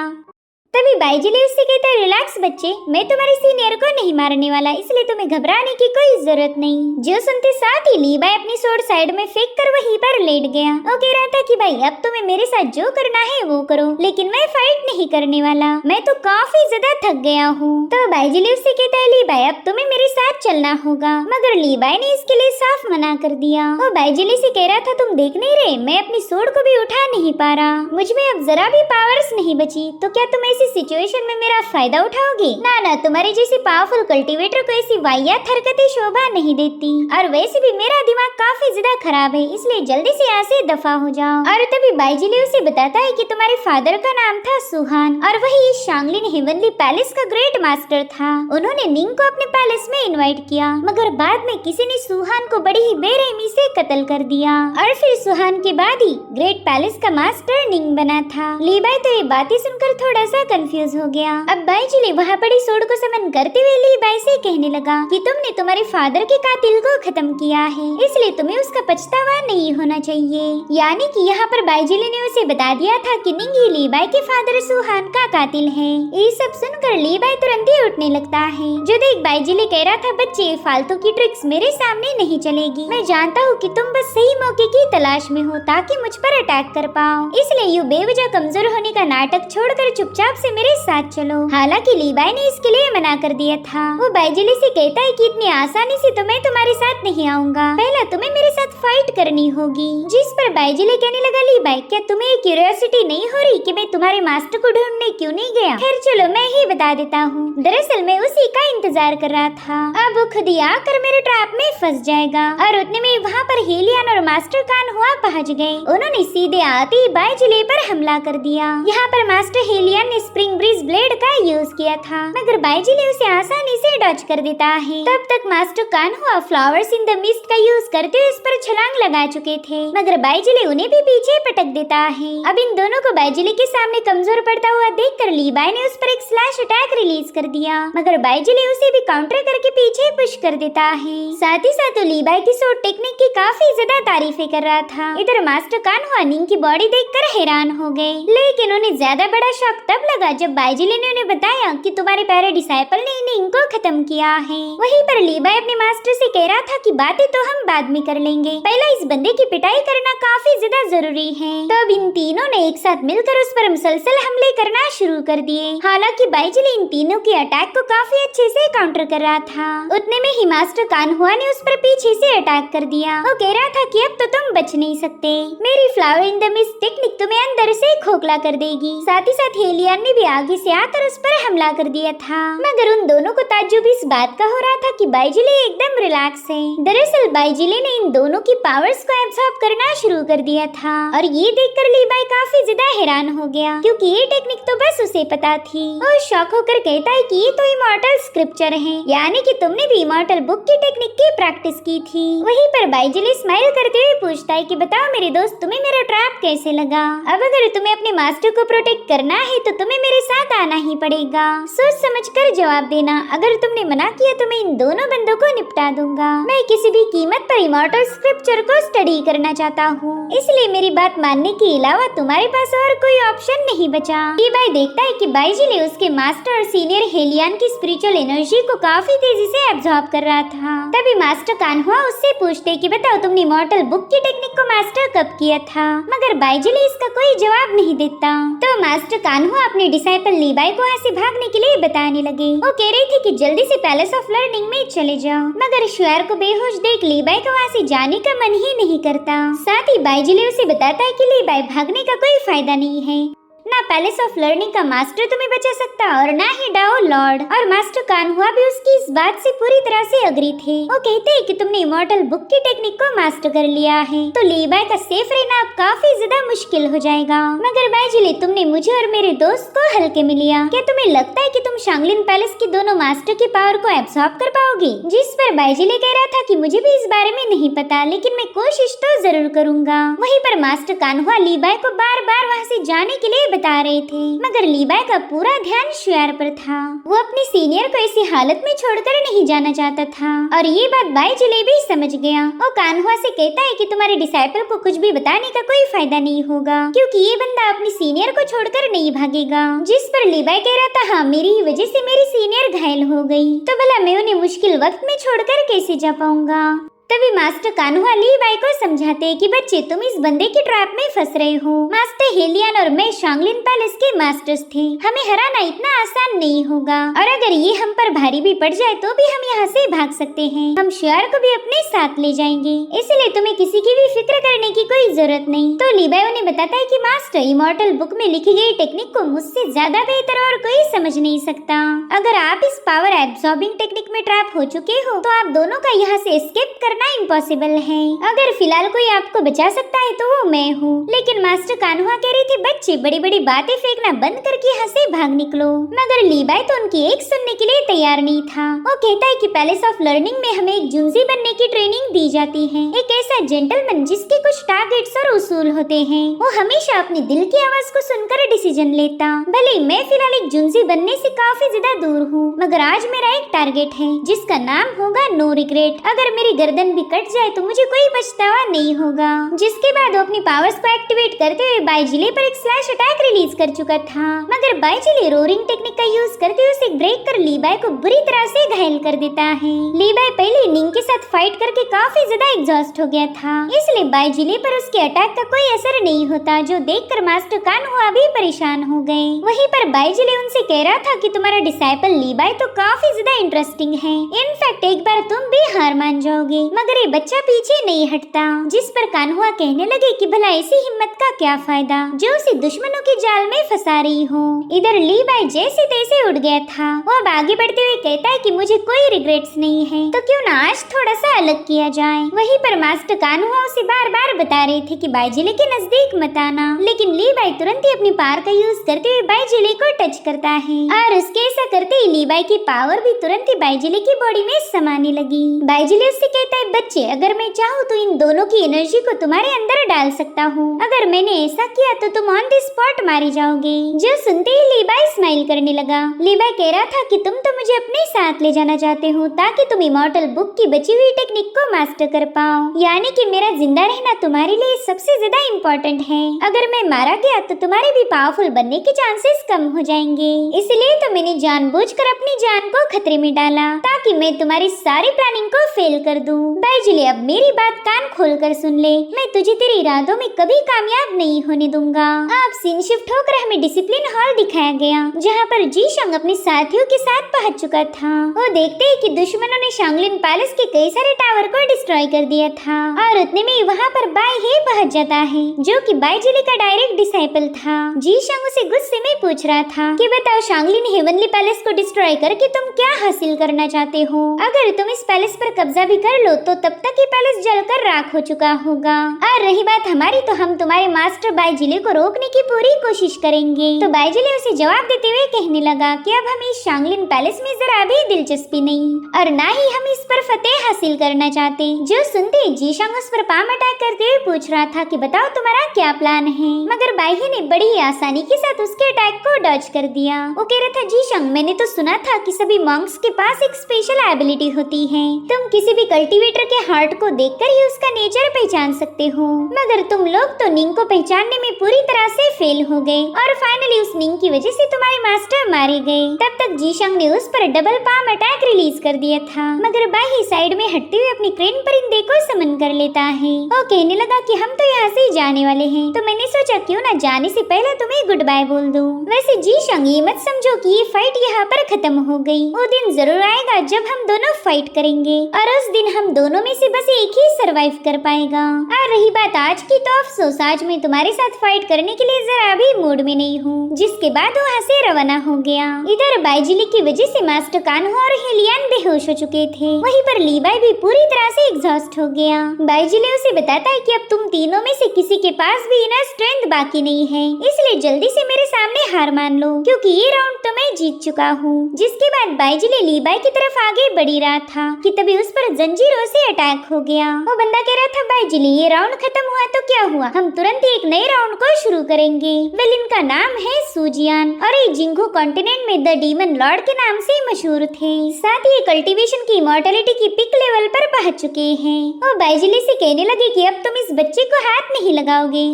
तभी बाईजिले उससे कहता है रिलैक्स बच्चे, मैं तुम्हारे सीनियर को नहीं मारने वाला, इसलिए तुम्हें घबराने की कोई जरूरत नहीं। जो सुनते साथ ही लीबाई अपनी सोड साइड में फेंक कर वहीं पर लेट गया। वो कह रहा था कि भाई अब तुम्हें मेरे साथ जो करना है वो करो, लेकिन मैं फाइट नहीं करने वाला, मैं तो काफी ज्यादा थक गया हूँ। तो बाईजिले उससे कहता है लीबाई अब तुम्हें मेरे साथ चलना होगा, मगर लीबाई ने इसके लिए साफ मना कर दिया। वो बाईजिले से कह रहा था तुम देख नहीं रहे, मैं अपनी सोड को भी उठा नहीं पा रहा, मुझ में अब जरा भी पावर्स नहीं बची, तो क्या तुम सिचुएशन में मेरा फायदा उठाओगे? ना, तुम्हारे जैसे पावरफुल कल्टीवेटर को ऐसी वाहियात हरकतें शोभा नहीं देती, और वैसे भी मेरा दिमाग काफी ज्यादा खराब है, इसलिए जल्दी से यहाँ से दफा हो जाओ। और तभी बाईजिले उसे बताता है कि तुम्हारे फादर का नाम था सुहान, और वही इस शांगलिन हेवनली पैलेस का ग्रेट मास्टर था। उन्होंने निंग को अपने पैलेस में इनवाइट किया, मगर बाद में किसी ने सुहान को बड़ी ही बेरहमी से कत्ल कर दिया, और फिर सुहान के बाद ही ग्रेट पैलेस का मास्टर निंग बना था। लीबाई तो ये बातें सुनकर थोड़ा सा कंफ्यूज हो गया। अब बाईजिले वहाँ पड़ी सोड को समन करते हुए लीबाई से कहने लगा कि तुमने तुम्हारे फादर के कातिल को खत्म किया है, इसलिए तुम्हें उसका पछतावा नहीं होना चाहिए। यानी कि यहाँ पर बाईजिले ने उसे बता दिया था कि निंग ही लीबाई के फादर सुहान का कातिल है। ये सब सुनकर लीबाई तुरंत ही उठने लगता है। जो देख बाईजिले कह रहा था बच्चे फालतू की ट्रिक्स मेरे सामने नहीं चलेगी, मैं जानता हूँ कि तुम बस सही मौके की तलाश में हो ताकि मुझ पर अटैक कर पाओ, इसलिए यू बेवजह कमजोर होने का नाटक छोड़कर चुपचाप से मेरे साथ चलो। हालांकि लीबाई ने इसके लिए मना कर दिया था। वो बाईजिले से कहता है कि इतनी आसानी से तो मैं तुम्हारे साथ नहीं आऊंगा, पहले तुम्हें मेरे साथ फाइट करनी होगी। जिस पर बाईजिले कहने लगा लीबाई क्या तुम्हें क्यूरियोसिटी नहीं हो रही कि मैं तुम्हारे मास्टर को ढूंढने क्यों नहीं गया? खैर चलो मैं ही बता देता हूँ, दरअसल मैं उसी का इंतजार कर रहा था, अब वो खुद ही आकर मेरे ट्रैप में फंस जाएगा। और उतने में वहाँ पर हेलियन और मास्टर कान हुआ पहुँच गए। उन्होंने सीधे आते ही बाईजिले पर हमला कर दिया। यहाँ पर मास्टर हेलियन ने स्प्रिंग ब्रिज ब्लेड का यूज किया था, मगर बाईजिले उसे आसानी से डॉज कर देता है। तब तक मास्टर कान हुआ फ्लावर्स इन द मिस्ट का यूज करते हुए उस पर छलांग लगा चुके थे, मगर बाईजिले उन्हें भी पीछे पटक देता है। अब इन दोनों को बाईजिले के सामने कमजोर पड़ता हुआ देखकर लीबाई ने उस पर एक स्लैश अटैक रिलीज कर दिया, मगर बाईजिले उसे भी काउंटर करके पीछे पुश कर देता है। साथ ही साथ लीबाई की सोड टेक्निक की काफी ज्यादा तारीफें कर रहा था। इधर मास्टर कान हुआ निंग की बॉडी देखकर हैरान हो गए, लेकिन उन्हें ज्यादा बड़ा शॉक तब लगा जब बाईजिले ने उन्हें बताया कि तुम्हारे प्यारे डिसाइपल ने निंग को खत्म किया है। वहीं पर लीबाई अपने मास्टर से कह रहा था कि बातें तो हम बाद में कर लेंगे, पहले इस बंदे की पिटाई करना काफी ज्यादा जरूरी है। तो अब इन तीनों ने एक साथ मिलकर उस पर मुसलसल हमले करना शुरू कर दिए। हालांकि बाईजिले इन तीनों के अटैक को काफी अच्छे से काउंटर कर रहा था। उतने में ही मास्टर कानहुआ ने उस पर पीछे से अटैक कर दिया। वो कह रहा था कि अब तो तुम बच नहीं सकते, मेरी flower in the mist technique तुम्हें अंदर से खोखला कर देगी। साथ ही साथ हेलियन ने भी आगे से आकर उस पर हमला कर दिया था। मगर उन दोनों को ताज्जुब इस बात का हो रहा था कि बाइजिले एकदम रिलैक्स है। दरअसल बाइजिले ने इन दोनों की पावर्स को एब्सॉर्ब करना शुरू कर दिया था और ये देखकर लीबाई काफी ज्यादा हैरान हो गया, क्योंकि ये टेक्निक तो बस उसे पता थी। और शॉक होकर कहता है कि ये तो इमॉर्टल स्क्रिप्चर है, यानी कि तुमने भी इमॉर्टल बुक की टेक्निक की प्रैक्टिस की थी। वहीं पर बाइजिले स्माइल करते हुए पूछता है कि बताओ मेरे दोस्त, तुम्हें मेरा ट्रैप कैसे लगा? अब अगर तुम्हें अपने मास्टर को प्रोटेक्ट करना है तो तुम्हें मेरे साथ आना ही पड़ेगा। सोच समझकर जवाब देना, अगर तुमने मना किया तो मैं इन दोनों बंदों को निपटा दूंगा। मैं किसी भी कीमत पर इमॉर्टल स्क्रिप्चर को स्टडी करना चाहता हूँ, इसलिए मेरी बात मानने के अलावा तुम्हारे पास और कोई ऑप्शन नहीं बचा। लीबाई देखता है कि बाइजिले उसके मास्टर और सीनियर हेलियन की स्पिरिचुअल एनर्जी को काफी तेजी से एब्जॉर्ब कर रहा था। तभी मास्टर कान्हुआ उससे पूछते कि बताओ तुमने इमॉर्टल बुक की टेक्निक को मास्टर कब किया था? मगर बाइजिले इसका कोई जवाब नहीं देता। तो मास्टर कान्हुआ अपने डिसाइपल लीबाई को वहाँ से भागने के लिए बताने लगे। वो कह रही थी कि जल्दी से पैलेस ऑफ लर्निंग में चले जाओ, मगर शुआर को बेहोश देख लीबाई को वहाँ से जाने का मन ही नहीं करता। साथ ही बाइजिले उसे बताता है कि लीबाई भागने का कोई फायदा नहीं है, ना पैलेस ऑफ लर्निंग का मास्टर तुम्हें बचा सकता और ना ही डाओ लॉर्ड। और मास्टर कान्हुआ भी उसकी इस बात से पूरी तरह से अग्री थे। वो कहते हैं कि तुमने इमॉर्टल बुक की टेक्निक को मास्टर कर लिया है तो लीबाई का सेफ रहना अब काफी ज्यादा मुश्किल हो जाएगा। मगर बाइजिले तुमने मुझे और मेरे दोस्त को हल्के में लिया, क्या तुम्हें लगता है कि तुम शांगलिन पैलेस के दोनों मास्टर की पावर को एब्सॉर्ब कर पाओगे? जिस पर बाइजिले कह रहा था कि मुझे भी इस बारे में नहीं पता, लेकिन मैं कोशिश तो जरूर करूंगा। वहीं पर मास्टर कान्हुआ लीबाई को बार बार वहाँ से जाने के लिए बता रहे थे, मगर लीबाई का पूरा ध्यान शुआर पर था। वो अपने सीनियर को ऐसी हालत में छोड़कर नहीं जाना चाहता था और ये बात बाइजिले भी समझ गया। वो कान्हुआ से कहता है कि तुम्हारे डिसाइपल को कुछ भी बताने का कोई फायदा नहीं होगा, क्योंकि ये बंदा अपने सीनियर को छोड़कर नहीं भागेगा। जिस पर लीबाई कह रहा था, हाँ मेरी ही वजह से मेरी सीनियर घायल हो गई, तो भला मैं उन्हें मुश्किल वक्त में छोड़कर कैसे जा पाऊंगा? तभी मास्टर कान्हुआ लीबाई को समझाते हैं कि बच्चे तुम इस बंदे की ट्रैप में फंस रहे हो। मास्टर हेलियन और मैं शांगलिन पैलेस के मास्टर्स थे, हमें हराना इतना आसान नहीं होगा और अगर ये हम पर भारी भी पड़ जाए तो भी हम यहाँ से भाग सकते हैं। हम शुआर को भी अपने साथ ले जाएंगे, इसलिए तुम्हें किसी की भी फिक्र करने की कोई जरूरत नहीं। तो लीबाई उन्हें बताता है कि मास्टर इमॉर्टल बुक में लिखी गई टेक्निक को मुझसे ज्यादा बेहतर और कोई समझ नहीं सकता। अगर आप इस पावर एब्सॉर्बिंग टेक्निक में ट्रैप हो चुके हो तो आप दोनों का यहाँ से एस्केप करना इम्पॉसिबल है। अगर फिलहाल कोई आपको बचा सकता है तो वो मैं हूँ। लेकिन मास्टर कान्हुआ कह रही थी बच्चे बड़ी बड़ी बातें फेंकना बंद करके यहाँ से भाग निकलो। मगर लीबाई तो उनकी एक सुनने के लिए तैयार नहीं था। वो कहता है कि पैलेस ऑफ लर्निंग में हमें एक जुंजी बनने की ट्रेनिंग दी जाती है, एक ऐसा जेंटलमैन जिसके कुछ टारगेट्स और उसूल होते हैं। वो हमेशा अपने दिल की आवाज को सुनकर डिसीजन लेता। भले मैं फिलहाल एक जुंजी बनने से काफी ज्यादा दूर हूँ, मगर आज मेरा एक टारगेट है जिसका नाम होगा नो रिग्रेट। अगर मेरी गर्दन भी कट जाए तो मुझे कोई पछतावा नहीं होगा। जिसके बाद वो अपनी पावर्स को एक्टिवेट करते हुए बाइजिले पर एक स्लैश अटैक रिलीज कर चुका था। मगर बाइजिले रोरिंग टेक्निक का यूज करते हुए उसे ब्रेक कर लीबाई को बुरी तरह से घायल कर देता है। लीबाई पहले निंग के साथ फाइट करके काफी ज्यादा एग्जॉस्ट हो गया था, इसलिए बाइजिले पर उसके अटैक का कोई असर नहीं होता, जो देखकर मास्टर कान्हुआ भी परेशान हो गए। वहीं पर बाइजिले उनसे कह रहा था कि तुम्हारा डिसाइपल लीबाई तो काफी ज्यादा इंटरेस्टिंग है, इनफैक्ट एक बार तुम भी हार मान जाओगे। मगर ये बच्चा पीछे नहीं हटता। जिस पर कान्हुआ कहने लगे कि भला ऐसी हिम्मत का क्या फायदा जो उसे दुश्मनों के जाल में फंसा रही हो। इधर लीबाई जैसे तैसे उड़ गया था। वो अब आगे बढ़ते हुए कहता है कि मुझे कोई रिग्रेट्स नहीं है, तो क्यों ना आज थोड़ा सा अलग किया जाए। वहीं पर मास्टर कान्हुआ उसे बार बार बता रहे थे कि बाइजिले के नजदीक मत आना, लेकिन लीबाई तुरंत ही अपनी पावर का यूज करते हुए बाइजिले को टच करता है और उसके ऐसा करते ही लीबाई की पावर भी तुरंत ही बाइजिले की बॉडी में समाने लगी। बाइजिले उससे कहता है बच्चे अगर मैं चाहूँ तो इन दोनों की एनर्जी को तुम्हारे अंदर डाल सकता हूँ, अगर मैंने ऐसा किया तो तुम ऑन द स्पॉट मारे जाओगे। जो सुनते ही लीबाई स्माइल करने लगा। लीबाई कह रहा था कि तुम तो मुझे अपने साथ ले जाना चाहते हो ताकि तुम इमॉर्टल बुक की बची हुई टेक्निक को मास्टर कर पाओ, यानी कि मेरा जिंदा रहना तुम्हारे लिए सबसे ज्यादा इम्पोर्टेंट है। अगर मैं मारा गया तो तुम्हारे भी पावरफुल बनने के चांसेस कम हो जाएंगे, इसलिए तो मैंने जानबूझकर अपनी जान को खतरे में डाला ताकि मैं तुम्हारी सारी प्लानिंग को फेल कर दूं। बाइजिले अब मेरी बात कान खोलकर सुन ले, मैं तुझे तेरे इरादों में कभी कामयाब नहीं होने दूंगा। अब सीन शिफ्ट होकर हमें डिसिप्लिन हॉल दिखाया गया, जहाँ पर जी शंग अपने साथियों के साथ पहुँच चुका था। वो देखते ही कि दुश्मनों ने शांगलिन पैलेस के कई सारे टावर को डिस्ट्रॉय कर दिया था और उतने में वहाँ पर बाई हे पहुँच जाता है, जो कि बाइजिले का डायरेक्ट डिसाइपल था। जी शंग उसे गुस्से में पूछ रहा था कि बताओ शांगलिन हेवनली पैलेस को डिस्ट्रॉय करके तुम क्या हासिल करना चाहते हो? अगर तुम इस पैलेस पर कब्जा भी कर लो तो तब तक ये पैलेस जलकर राख हो चुका होगा। और रही बात हमारी, तो हम तुम्हारे मास्टर बाइजिले को रोकने की पूरी कोशिश करेंगे। तो बाइजिले उसे जवाब देते हुए कहने लगा कि अब हमें इस शांगलिन पैलेस में जरा भी दिलचस्पी नहीं और ना ही हम इस पर फतेह हासिल करना चाहते। जो सुनते जी शंग उस पर पाम अटैक करते हुए पूछ रहा था कि बताओ तुम्हारा क्या प्लान है, मगर बाई ने बड़ी ही आसानी के साथ उसके अटैक को डॉज कर दिया। वो कह रहा था जी शंग, मैंने तो सुना था कि सभी मॉन्क्स के पास एक स्पेशल एबिलिटी होती है, तुम किसी भी कल्टीवेटर के हार्ट को देखकर ही उसका नेचर पहचान सकते हो, मगर तुम लोग तो निंग को पहचानने में पूरी तरह से फेल हो गए और फाइनली उस निंग की वजह से तुम्हारे मास्टर मारे गए। तब तक जी शंग ने उस पर डबल पाम अटैक रिलीज कर दिया था, मगर बाई साइड में हटते हुए अपनी क्रेन परिंदे को समन कर लेता है। वो कहने लगा कि हम तो यहाँ से ही जाने वाले हैं, तो मैंने सोचा क्यों ना जाने से पहले तुम्हें गुड बाय बोल दूं। वैसे जी शंग, ये मत समझो कि ये फाइट यहाँ पर खत्म हो गई, वो दिन जरूर आएगा जब हम दोनों फाइट करेंगे और उस दिन हम दोनों में से बस एक ही सरवाइव कर पाएगा। और रही बात आज की, तो अफसोस आज मैं तुम्हारे साथ फाइट करने के लिए जरा भी मूड में नहीं हूँ। जिसके बाद वो वहाँ से रवाना हो गया। इधर बाइजिले की वजह से मास्टर कान्हो और हेलियन बेहोश हो चुके थे, वहीं पर लीबाई भी पूरी तरह से एग्जॉस्ट हो गया। बाइजिले उसे बताता है कि अब तुम तीनों में से किसी के पास भी इनर स्ट्रेंथ बाकी नहीं है, इसलिए जल्दी से मेरे सामने हार मान लो क्योंकि ये राउंड तो मैं जीत चुका हूँ। जिसके बाद बाइजिले लीबाई की तरफ आगे बढ़ ही रहा था कि तभी उस पर जंजीरों से अटैक हो गया। वो बंदा कह रहा था बाइजिले, ये राउंड खत्म हुआ तो क्या हुआ, हम तुरंत ही एक नए राउंड को शुरू करेंगे। वेल, इनका नाम है सूजियान और ये जिंगो कॉन्टिनेंट में द डीमन लॉर्ड के नाम से मशहूर थे। साथ ही कल्टीवेशन की इमॉर्टलिटी की पिक लेवल पर पहुंच चुके हैं। वो बाइजिले से कहने लगे कि अब तुम इस बच्चे को हाथ नहीं लगाओगे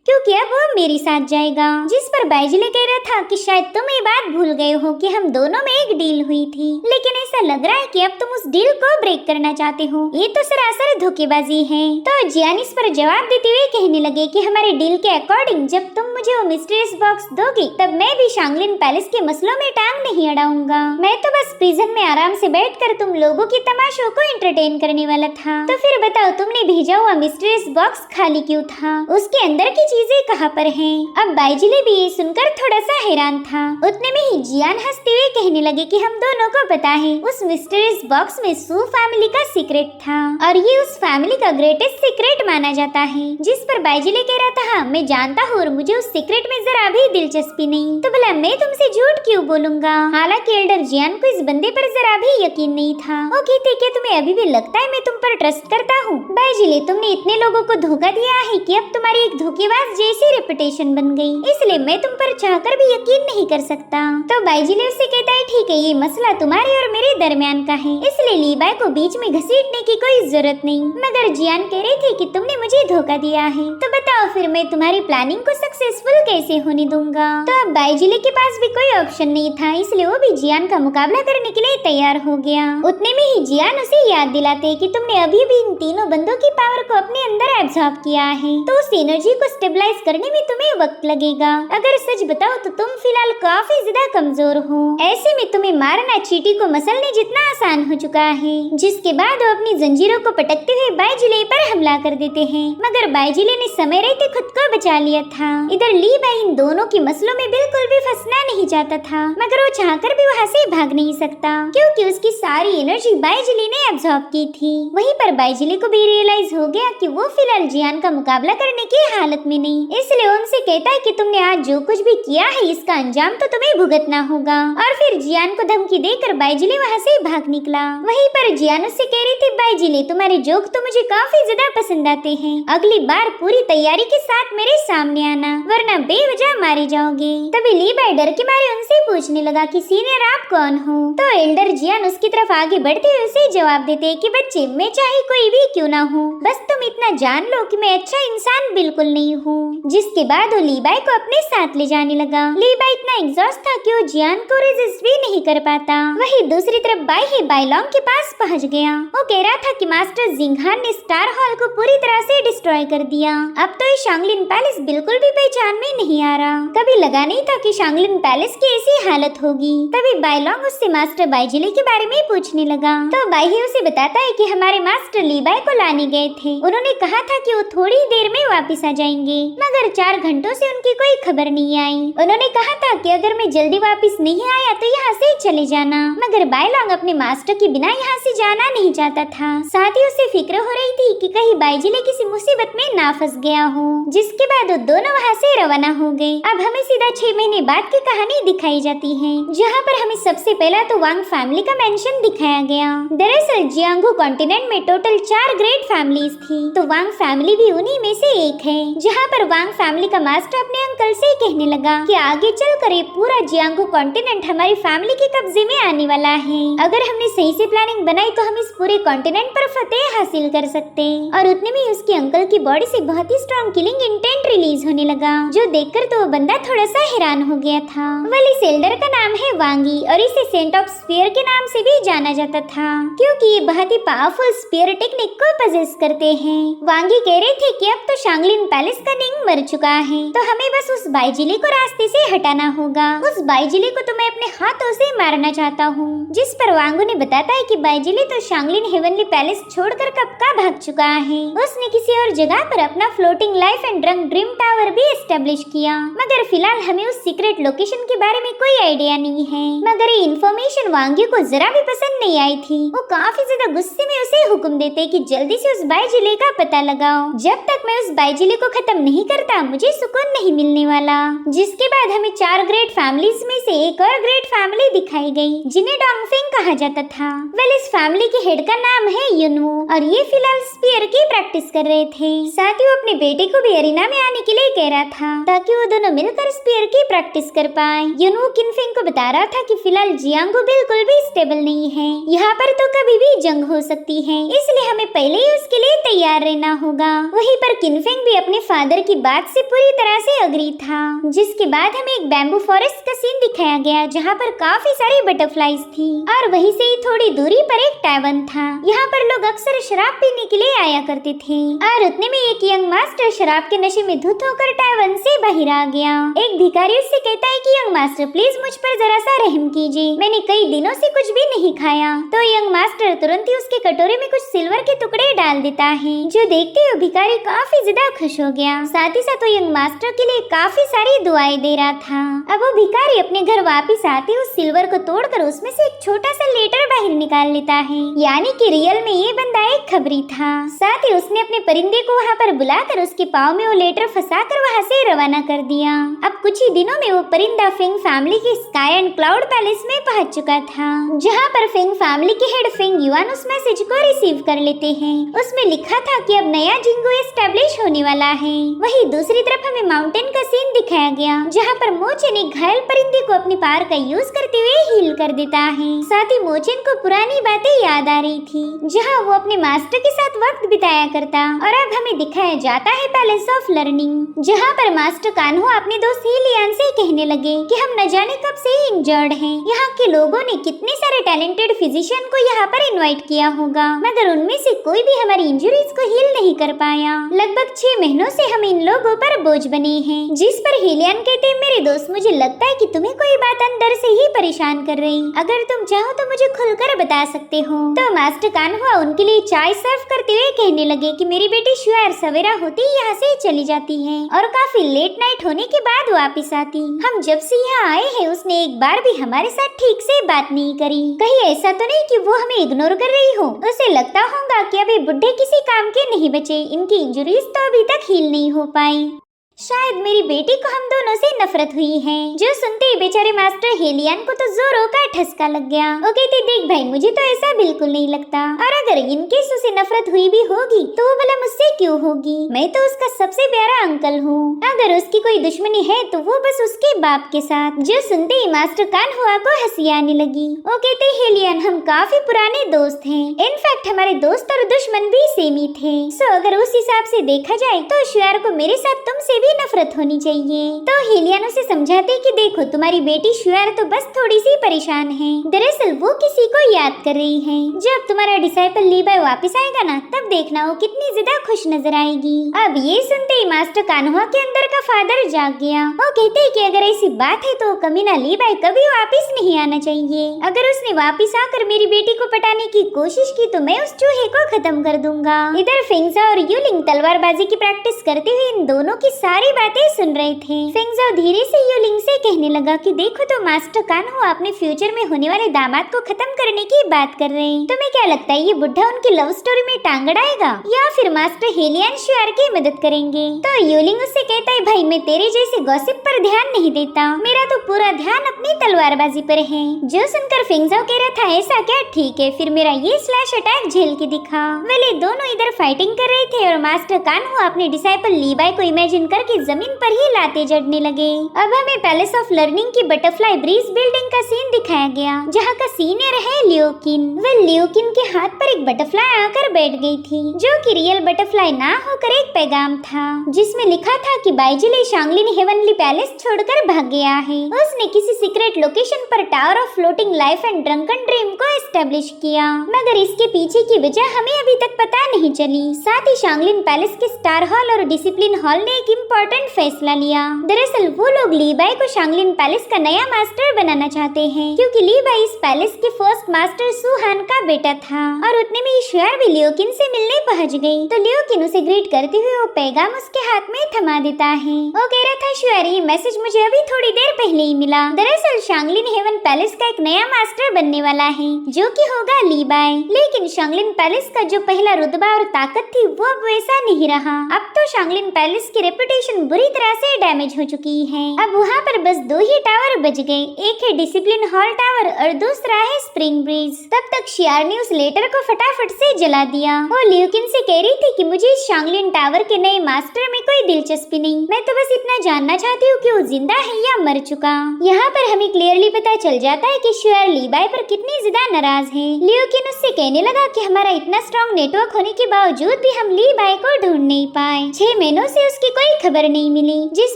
क्योंकि अब वो मेरे साथ जाएगा। जिस पर बाइजिले कह रहा था कि शायद तुम ये बात भूल गए हो कि हम दोनों में एक डील हुई थी, लेकिन ऐसा लग रहा है कि अब तुम उस डील को ब्रेक करना चाहते हो, ये तो सरासर धोखेबाजी है। तो जियान इस पर जवाब देते हुए कहने लगे कि हमारे डील के अकॉर्डिंग जब तुम मुझे वो मिस्टीरियस बॉक्स दोगे तब मैं भी शांगलिन पैलेस के मसलों में टांग नहीं अड़ाऊंगा। मैं तो बस प्रिजन में आराम से बैठकर तुम लोगों के तमाशों को एंटरटेन करने वाला था। तो फिर बताओ, तुमने भेजा हुआ मिस्टीरियस बॉक्स खाली क्यों था, उसके अंदर की चीजें कहाँ पर हैं? अब बाइजिले भी ये सुनकर थोड़ा सा हैरान था। उतने में ही जियान हंसते हुए कहने लगे कि हम दोनों को पता है उस मिस्टीरियस बॉक्स में सू फैमिली का सीक्रेट था और ये उस फैमिली का ग्रेटेस्ट सीक्रेट माना जाता है। जिस पर बाइजिले कह रहा था हाँ मैं जानता हूँ और मुझे उस सीक्रेट में जरा भी दिलचस्पी नहीं, तो भला मैं तुमसे झूठ क्यों बोलूंगा। हालांकि एल्डर जियान को इस बंदे पर जरा भी यकीन नहीं था। वो कहते कि तुम्हें अभी भी लगता है मैं तुम पर ट्रस्ट करता हूँ। बाइजिले, तुमने इतने लोगों को धोखा दिया है कि अब तुम्हारी एक धोखेबाज जैसी रेपुटेशन बन गई, इसलिए मैं तुम पर चाहकर भी यकीन नहीं कर सकता। तो बाइजिले उससे कहता है ठीक है, ये मसला तुम्हारे और मेरे दरमियान का है, इसलिए लीबाई को बीच में घसीटने की कोई जरूरत नहीं। मगर जियान कह रही थी कि तुमने मुझे धोखा दिया है, तो बताओ फिर मैं तुम्हारी प्लानिंग को सक्सेसफुल कैसे होने दूंगा। तो अब बाइजिले के पास भी कोई ऑप्शन नहीं था, इसलिए वो भी जियान का मुकाबला करने के लिए तैयार हो गया। उतने में ही जियान उसे याद दिलाते कि तुमने अभी भी इन तीनों बंदों की पावर को अपने अंदर एब्जॉर्ब किया है, तो उस एनर्जी को स्टेबलाइज करने में तुम्हें वक्त लगेगा। अगर सच बताओ तो तुम फिलहाल काफी ज्यादा कमजोर हो, ऐसे में तुम्हें मारना चींटी को मसलने जितना आसान हो चुका है। जिसके बाद वो अपनी जंजीरों को पटकते हुए बाइजिले पर हमला कर देते हैं, मगर बाइजिले ने समय रहते खुद को बचा लिया था। इधर लीबाई इन दोनों के मसलों में बिल्कुल भी फंसना नहीं चाहता था, मगर वो चाहकर भी वहाँ से भाग नहीं सकता क्योंकि उसकी सारी एनर्जी बाइजिले ने एब्जॉर्ब की थी। वहीं पर बाइजिले को भी रियलाइज हो गया कि वो फिलहाल जियान का मुकाबला करने की हालत में नहीं, इसलिए उनसे कहता है कि तुमने आज जो कुछ भी किया है इसका अंजाम तो तुम्हें भुगतना होगा। और फिर जियान को धमकी देकर बाइजिले वहाँ से भाग निकला। वहीं पर जियान उससे कह रही थी बाइजिले, तुम्हारे जोक तो मुझे काफी ज्यादा पसंद आते हैं, अगली बार पूरी तैयारी के साथ मेरे सामने आना वरना बेवजह मारे जाओगे। तभी लीबाई डर के मारे उनसे पूछने लगा कि सीनियर आप कौन हो। तो एल्डर जियान उसकी तरफ आगे बढ़ते हुए उसे जवाब देते कि बच्चे मैं चाहे कोई भी क्यों ना हूँ, बस तुम इतना जान लो कि मैं अच्छा इंसान बिल्कुल नहीं हूँ। जिसके बाद वो लीबाई को अपने साथ ले जाने लगा। लीबाई इतना एग्जॉस्ट था कि वो जियान को रेजिस्ट भी नहीं कर पाता। वही दूसरी तरफ बाई ही बाइलोंग के पास पहुंच गया। वो कह रहा था कि मास्टर जिंगहान ने स्टार हॉल को पूरी तरह से डिस्ट्रॉय कर दिया। अब तो ये शांगलिन पैलेस बिल्कुल भी पहचान में नहीं आ रहा। कभी लगा नहीं था कि शांगलिन पैलेस की ऐसी हालत होगी। तभी बाइलोंग उससे मास्टर बाइजिली के बारे में पूछने लगा। तो बाई उसे बताता है कि हमारे मास्टर लीबाई को लाने गए थे। उन्होंने कहा था कि वो थोड़ी देर में वापस आ जाएंगे, मगर 4 घंटों से उनकी कोई खबर नहीं आई। उन्होंने कहा था कि अगर मैं जल्दी वापस नहीं आया तो यहाँ से चले जाना, मगर बाइलोंग अपने मास्टर के बिना यहाँ से जाना नहीं चाहता था। साथ ही उसे फिक्र हो रही थी कि कहीं बाइजिली किसी मुसीबत में ना फंस गया हो। जिसके बाद वो दोनों वहाँ से रवाना हो गए। अब हमें सीधा 6 महीने बाद की कहानी दिखाई जाती है, जहाँ पर हमें सबसे पहला तो वांग फैमिली का मेंशन दिखाया गया। दरअसल जियांगू कॉन्टिनेंट में टोटल 4 ग्रेट फैमिलीज थी, तो वांग फैमिली भी उन्हीं में से एक है। जहाँ पर वांग फैमिली का मास्टर अपने अंकल से कहने लगा कि आगे चलकर ये पूरा जियांगू कॉन्टिनेंट हमारी फैमिली के कब्जे में आने वाला है। अगर हमने सही से प्लानिंग बनाई तो हम इस पूरे कॉन्टिनेंट पर फतेह हासिल कर सकते। और उतने में उसके अंकल की बॉडी से बहुत ही स्ट्रॉन्ग किलिंग इंटेंट रिलीज होने लगा, जो देखकर तो वो बंदा थोड़ा सा हैरान हो गया था। वली सेल्डर का नाम है वांगी और इसे सेंट ऑफ स्पीयर के नाम से भी जाना जाता था, क्योंकि ये बहुत ही पावरफुल स्पीयर टेक्निक को पजेस करते हैं। वांगी कह रहे थे कि अब तो शांगलिन पैलेस का निंग मर चुका है, तो हमें बस उस बाइजिली को रास्ते से हटाना होगा। उस बाइजिली को तो मैं अपने हाथों से मारना चाहता हूँ। जिस पर वांगू ने बताता है कि बाइजिली तो शांगलिन हेवनली पैलेस छोड़कर कब का भाग चुका है। उसने किसी और जगह पर अपना floating life and dream tower भी एस्टेब्लिश किया, मगर फिलहाल हमें उस सीक्रेट लोकेशन के बारे में कोई आइडिया नहीं है। मगर ये इन्फॉर्मेशन वांगी को जरा भी पसंद नहीं आई थी। वो काफी ज्यादा गुस्से में उसे हुक्म देते कि जल्दी से उस बाइजिली का पता लगाओ। जब तक मैं उस बाइजिली को खत्म नहीं करता मुझे सुकून नहीं मिलने वाला। जिसके बाद हमें 4 ग्रेट फैमिलीज में से एक और ग्रेट फैमिली दिखाई गई, जिन्हें डोंगफेंग कहा जाता था। वेल, इस फैमिली के हेड का नाम है युनवू और ये फिलहाल स्पीयर की प्रैक्टिस कर रहे थे। साथ ही वो अपने बेटे को भी एरिना में आने के लिए कह रहा था, ताकि वो दोनों मिलकर स्पीयर की प्रैक्टिस कर पाए। युनवू किनफेंग को बता रहा था कि फिलहाल जियांगू बिल्कुल भी स्टेबल नहीं है, यहाँ पर तो कभी भी जंग हो सकती है, इसलिए हमें पहले ही उसके लिए तैयार रहना होगा। वहीं पर किनफेंग भी अपने फादर की बात से पूरी तरह से अग्री था। जिसके बाद हमें एक बैम्बू फॉरेस्ट का सीन दिखाया गया, जहाँ पर काफी सारी बटरफ्लाईज थी और वहीं से ही थोड़ी दूरी पर एक टैवर्न था। यहाँ पर लोग अक्सर शराब पीने के लिए आया करते थे और उतने में एक यंग मास्टर शराब के नशे में धुत होकर टैवर्न से बाहर आ गया। एक भिखारी उससे कहता है कि यंग मास्टर प्लीज मुझ पर जरा सा रहम कीजिए, मैंने कई दिनों से कुछ भी नहीं खाया। तो यंग मास्टर तुरंत ही उसके कटोरे में कुछ सिल्वर के टुकड़े डाल देता है, जो देखते ही भिखारी काफी ज्यादा खुश हो गया। साथ ही साथ वो यंग मास्टर के लिए काफी सारी दुआएं दे रहा था। अब वो भिखारी अपने घर वापस आते उस सिल्वर को तोड़कर उसमें से एक छोटा सा लेटर बाहर निकाल लेता है, यानी कि रियल में ये बंदा एक खबरी था। साथ ही उसने अपने परिंदे को वहाँ पर बुलाकर उसके पाँव में वो लेटर फंसाकर वहाँ से रवाना कर दिया। अब कुछ ही दिनों में वो परिंदा फेंग फैमिली के स्काई एंड क्लाउड पैलेस में पहुँच चुका था, जहाँ पर फेंग फैमिली के हेड फेंग युआन उस मैसेज को रिसीव कर लेते हैं। उसमें लिखा था कि अब नया जिंगू एस्टेब्लिश होने वाला है। वहीं दूसरी तरफ हमें माउंटेन का सीन दिखाया गया, जहाँ पर मोचेन एक घायल परिंदे को अपनी पावर का यूज करते हुए हील कर देता है। साथ ही मोचेन को पुरानी बातें याद आ रही थी, जहाँ वो अपने मास्टर के साथ वक्त बिताया करता। और अब हमें दिखाया जाता है पैलेस ऑफ लर्निंग, जहाँ पर मास्टर कान्हो अपने दोस्त हीलियान से कहने लगे कि हम न जाने कब से ही इंजर्ड हैं। यहाँ के लोगों ने कितने सारे टैलेंटेड फिजिशियन को यहाँ पर इनवाइट किया होगा, मगर उनमें से कोई भी हमारी इंजरीज को हील नहीं कर पाया। लगभग 6 महीनों से हम इन लोगों पर बोझ बने हैं। जिस पर हीलियन कहते हैं, मेरे दोस्त मुझे लगता है कि तुम्हें कोई बात अंदर से ही परेशान कर रही, अगर तुम चाहो तो मुझे खुलकर बता सकते हो। तो मास्टर कान्हो उनके लिए चाय सर्व करते हुए कहने लगे कि मेरी बेटी शुआर सवेरा होते ही यहाँ से चली जाती है और काफी लेट नाइट होने के बाद वापिस आती। हम जब से यहाँ आए हैं उसने एक बार भी हमारे साथ ठीक से बात नहीं करी। कहीं ऐसा तो नहीं कि वो हमें इग्नोर कर रही हो? उसे लगता होगा कि अभी बुढ़े किसी काम के नहीं बचे, इनकी इंजरीज तो अभी तक हील नहीं हो पाई। शायद मेरी बेटी को हम दोनों से नफरत हुई है। जो सुनते ही बेचारे मास्टर हेलियन को तो जोरों का ठसका लग गया। वो कहती, देख भाई मुझे तो ऐसा बिल्कुल नहीं लगता, और अगर इनकेस उसे नफरत हुई भी होगी तो वो भला मुझसे क्यों होगी? मैं तो उसका सबसे प्यारा अंकल हूँ। अगर उसकी कोई दुश्मनी है तो वो बस उसके बाप के साथ। जो सुनते ही मास्टर कान्हुआ को हंसी आने लगी। वो कहते, हेलियन हम काफी पुराने दोस्त हैं, इनफैक्ट हमारे दोस्त और दुश्मन भी सेम ही थे। सो अगर उस हिसाब से देखा जाए तो शुआर को मेरे साथ तुमसे भी नफरत होनी चाहिए। तो हेलियन उसे समझाते कि देखो तुम्हारी बेटी श्यूआर तो बस थोड़ी सी परेशान है, दरअसल वो किसी को याद कर रही है। जब तुम्हारा डिसाइपल लीबाई वापस आएगा ना, तब देखना वो कितनी ज्यादा खुश नजर आएगी। अब ये सुनते ही मास्टर कान्हुआ के अंदर का फादर जाग गया। वो कहते हैं कि अगर ऐसी बात है तो कमीना लीबाई कभी वापस नहीं आना चाहिए। अगर उसने वापस आकर मेरी बेटी को पटाने की कोशिश की तो मैं उस चूहे को खत्म कर दूंगा। इधर फेंगजाओ और यूलिंग तलवारबाजी की प्रैक्टिस करते हुए इन दोनों की सारी बातें सुन रहे थे। फेंगजाओ धीरे से यूलिंग से कहने लगा कि देखो तो मास्टर कान्हुआ अपने फ्यूचर में होने वाले दामाद को खत्म करने की बात कर रहे हैं। तुम्हें क्या लगता है ये बुढ़ा उनकी लव स्टोरी में टांग अड़ाएगा या फिर मास्टर हेलियन श्यूआर की मदद करेंगे? तो यूलिंग उससे कहता है भाई मैं तेरे जैसे गॉसिप पर ध्यान नहीं देता, मेरा तो पूरा ध्यान अपनी तलवारबाजी पर है। जो सुनकर फेंगजाओ कह रहा था ऐसा क्या, ठीक है फिर मेरा ये स्लैश अटैक झेल के दिखा। वेले दोनों इधर फाइटिंग कर रहे थे और मास्टर कान्हुआ अपने डिसाइपल लीबाई को इमेजिन करके जमीन पर ही लाते जड़ने लगे। अब हमें पैलेस ऑफ लर्निंग की बटरफ्लाई ब्रिज बिल्डिंग का सीन दिखाया गया, जहाँ का सीनियर है लियोकिन। वेल लियोकिन के हाथ पर एक बटरफ्लाई आकर बैठ गई थी, जो कि रियल बटरफ्लाई ना होकर एक पैगाम था, जिसमें लिखा था कि बाइजिले शांगलिन हेवनली पैलेस छोड़कर भाग गया है। उसने किसी सीक्रेट लोकेशन पर tower of floating life and drunken dream को एस्टेब्लिश किया, मगर इसके पीछे की वजह हमें अभी तक पता नहीं चली। साथ ही शांगलिन पैलेस के स्टार हॉल और डिसिप्लिन हॉल ने एक इम्पोर्टेंट फैसला लिया। दरअसल वो लोग लीबाई को शांगलिन पैलेस का नया मास्टर बनाना चाहते हैं, क्योंकि लीबाई इस पैलेस के फर्स्ट मास्टर सुहान का बेटा था। और उतने में श्यूआर भी लियोकिन से मिलने पहुंच गई, तो लियोकिन उसे ग्रीट करते हुए वो पैगाम उसके हाथ में थमा देता है। वो कह रहा था श्यूआर ये मैसेज मुझे अभी थोड़ी देर पहले ही मिला, दरअसल शांगलिन हेवन पैलेस का एक नया मास्टर बनने वाला है, जो कि होगा लीबाई। लेकिन शांगलिन पैलेस का जो पहला रुतबा और ताकत थी वो अब वैसा नहीं रहा। अब तो शांगलिन पैलेस की रेपुटेशन बुरी तरह से डैमेज हो चुकी है। अब वहाँ पर बस 2 ही टावर बच गए, एक है डिसिप्लिन हॉल टावर और दूसरा है स्प्रिंग ब्रिज। तब तक श्यूआर ने उस लेटर को फटाफट से जला दिया। वो लियोकिन से कह रही थी कि मुझे इस शांगलिन टावर के नए मास्टर में कोई दिलचस्पी नहीं, मैं तो बस इतना जानना चाहती हूँ कि वो जिंदा है या मर चुका। यहाँ पर हमें क्लियरली पता चल जाता है कि श्यूआर लीबाई पर कितनी ज्यादा नाराज है। लियोकिन उससे कहने लगा कि हमारा इतना स्ट्रॉन्ग नेटवर्क होने के बावजूद भी हम लीबाई को ढूंढ नहीं पाए, 6 महीनों से उसकी कोई खबर नहीं मिली। जिस